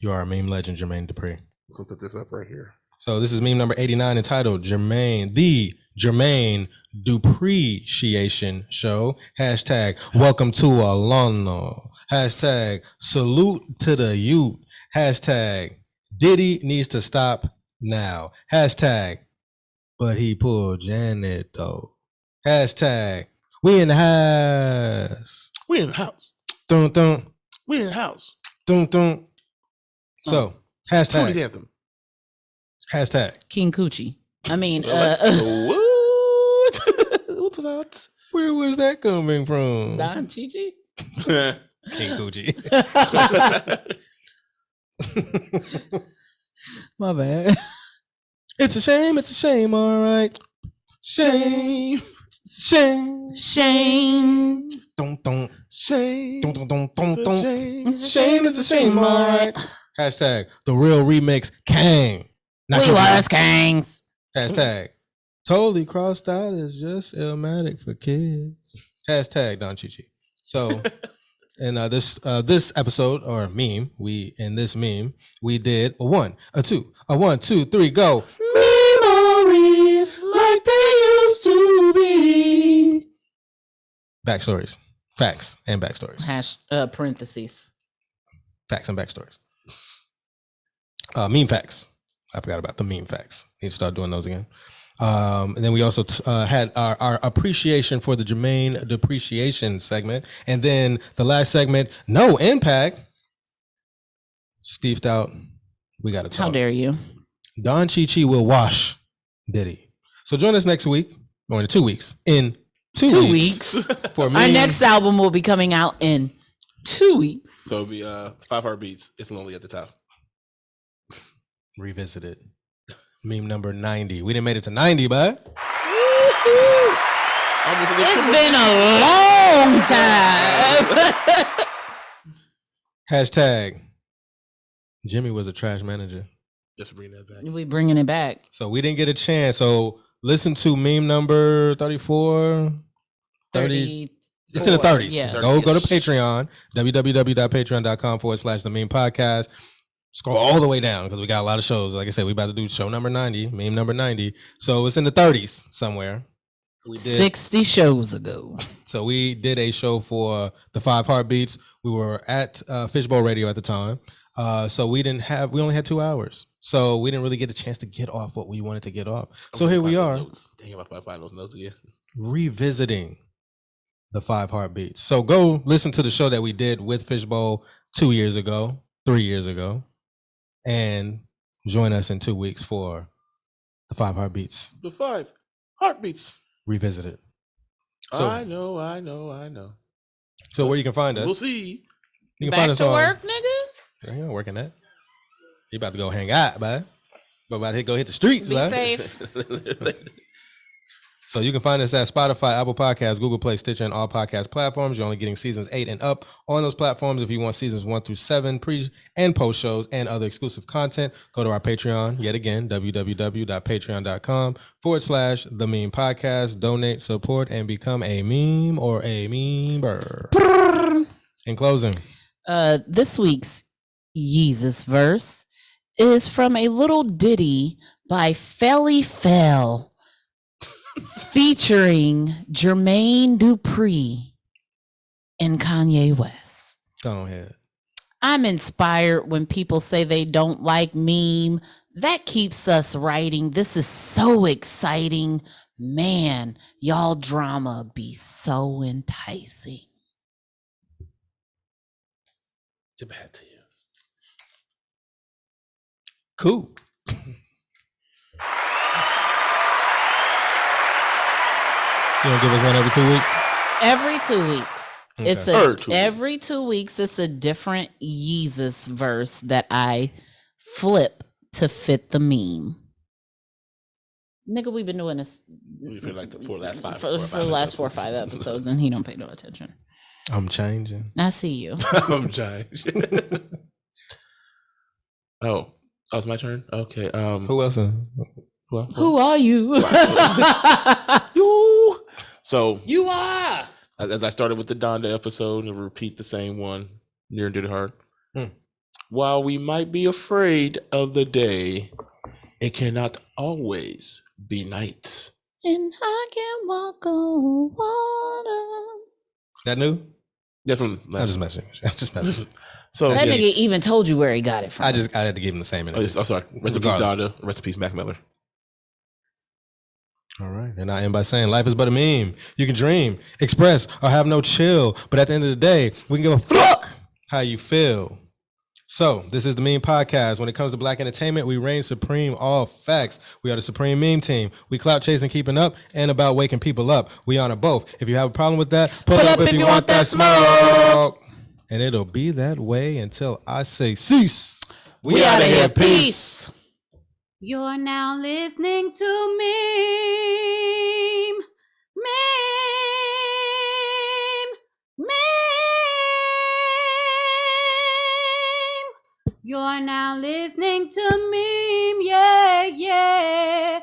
[SPEAKER 3] You are a meme legend, Jermaine Dupri.
[SPEAKER 5] Let's put this up right here.
[SPEAKER 3] So this is meme number 89, entitled the Jermaine Dupreciation Show. Hashtag welcome to Alano. Hashtag salute to the youth. Hashtag Diddy needs to stop now. Hashtag but he pulled Janet though. Hashtag we in the house.
[SPEAKER 5] We in the house.
[SPEAKER 3] Dun dun.
[SPEAKER 5] We in the house.
[SPEAKER 3] Dun dun. So hashtag
[SPEAKER 5] Cody's anthem.
[SPEAKER 3] Hashtag
[SPEAKER 2] King Coochie. I mean,
[SPEAKER 5] what? What's that?
[SPEAKER 3] Where was that coming from?
[SPEAKER 2] Don Chichi?
[SPEAKER 3] King Coochie.
[SPEAKER 2] My bad.
[SPEAKER 3] It's a shame, all right. Shame. Don't.
[SPEAKER 5] Shame.
[SPEAKER 3] Don't.
[SPEAKER 2] It's a shame, all right.
[SPEAKER 3] Hashtag the real remix Kang.
[SPEAKER 2] We was Kangs.
[SPEAKER 3] Hashtag totally crossed out is just Illmatic for kids. Hashtag Don Chichi. So in this episode or meme, we did a 1, a 2, a 1, 2, 3, go. Memories like they used to be. Backstories, facts, and backstories.
[SPEAKER 2] Parentheses.
[SPEAKER 3] Facts and backstories. Meme facts. I forgot about the meme facts. Need to start doing those again. And then we also had our appreciation for the Jermaine Dupreciation segment. And then the last segment, no impact. Steve Stoute, we got to talk.
[SPEAKER 2] How dare you?
[SPEAKER 3] Don Chi will wash Diddy. So join us next week, or in 2 weeks. In 2 weeks. For me.
[SPEAKER 2] Our next album will be coming out in 2 weeks.
[SPEAKER 5] So it'll be 5 Heartbeats. It's lonely at the top.
[SPEAKER 3] Revisited. Meme number 90. We didn't make it to 90, bud.
[SPEAKER 2] It's been a long time.
[SPEAKER 3] Hashtag Jimmy was a trash manager.
[SPEAKER 5] Just bring that back.
[SPEAKER 2] We bringing it back.
[SPEAKER 3] So we didn't get a chance. So listen to meme number 34, 30. It's in the 30s.
[SPEAKER 2] Yeah.
[SPEAKER 3] Go to Patreon, www.patreon.com/theMEMEpodcast. Scroll all the way down because we got a lot of shows. Like I said, we about to do show number 90, meme number 90. So it's in the 30s somewhere. We did 60
[SPEAKER 2] shows ago.
[SPEAKER 3] So we did a show for the 5 Heartbeats. We were at Fishbowl Radio at the time. So we only had 2 hours. So we didn't really get a chance to get off what we wanted to get off. So here we are.
[SPEAKER 5] Damn, I find those notes again.
[SPEAKER 3] Revisiting the 5 Heartbeats. So go listen to the show that we did with Fishbowl 2 years ago, 3 years ago. And join us in 2 weeks for the 5 Heartbeats.
[SPEAKER 5] The 5 Heartbeats.
[SPEAKER 3] Revisited. So,
[SPEAKER 5] I know.
[SPEAKER 3] So where you can find us?
[SPEAKER 5] We'll see.
[SPEAKER 3] You can
[SPEAKER 2] Back
[SPEAKER 3] find us
[SPEAKER 2] to
[SPEAKER 3] on
[SPEAKER 2] work, nigga.
[SPEAKER 3] Yeah, you're not working that. You about to go hang out, man. About to go hit the streets,
[SPEAKER 2] Be
[SPEAKER 3] man.
[SPEAKER 2] safe.
[SPEAKER 3] So you can find us at Spotify, Apple Podcasts, Google Play, Stitcher, and all podcast platforms. You're only getting seasons 8 and up on those platforms. If you want seasons 1 through 7, pre and post shows, and other exclusive content, go to our Patreon. Yet again, www.patreon.com/theMEMEpodcast. Donate, support, and become a meme or a memer. In closing,
[SPEAKER 2] This week's Yeezus verse is from a little ditty by Felly Fell featuring Jermaine Dupri and Kanye West.
[SPEAKER 3] Go ahead.
[SPEAKER 2] I'm inspired when people say they don't like meme. That keeps us writing. This is so exciting. Man, y'all drama be so enticing.
[SPEAKER 5] Tip hat to you.
[SPEAKER 3] Cool. You gonna give us one every 2 weeks?
[SPEAKER 2] Every 2 weeks.
[SPEAKER 3] Okay.
[SPEAKER 2] It's every 2 weeks it's a different Yeezus verse that I flip to fit the meme. Nigga, we've been doing this
[SPEAKER 5] For like the last five,
[SPEAKER 2] for the last 4 or 5 episodes, and he don't pay no attention.
[SPEAKER 3] I'm changing.
[SPEAKER 2] I see you.
[SPEAKER 5] I'm changing. Oh, it's my turn. Okay.
[SPEAKER 3] Who else?
[SPEAKER 2] Who are you?
[SPEAKER 5] You. So
[SPEAKER 2] You are.
[SPEAKER 5] as I started with the Donda episode, and repeat the same one near and dear to heart. While we might be afraid of the day, it cannot always be night.
[SPEAKER 2] And I can walk on water.
[SPEAKER 3] That new?
[SPEAKER 5] Definitely.
[SPEAKER 3] I'm just messing with you. I'm just messing with you.
[SPEAKER 5] So
[SPEAKER 2] That nigga even told you where he got it from.
[SPEAKER 3] I had to give him the same
[SPEAKER 5] Oh,
[SPEAKER 3] interview.
[SPEAKER 5] yes, I'm sorry. Rest in peace, Donda. Rest in peace, M.E.M.E.
[SPEAKER 3] All right. And I end by saying life is but a meme. You can dream, express, or have no chill. But at the end of the day, we can give a fuck how you feel. So this is the Meme Podcast. When it comes to black entertainment, we reign supreme, all facts. We are the supreme meme team. We clout chasing, keeping up, and about waking people up. We honor both. If you have a problem with that, pull up if you want that smoke. And it'll be that way until I say cease.
[SPEAKER 2] We out of here. Peace.
[SPEAKER 7] You're now listening to Meme. You're now listening to Meme. Yeah, yeah.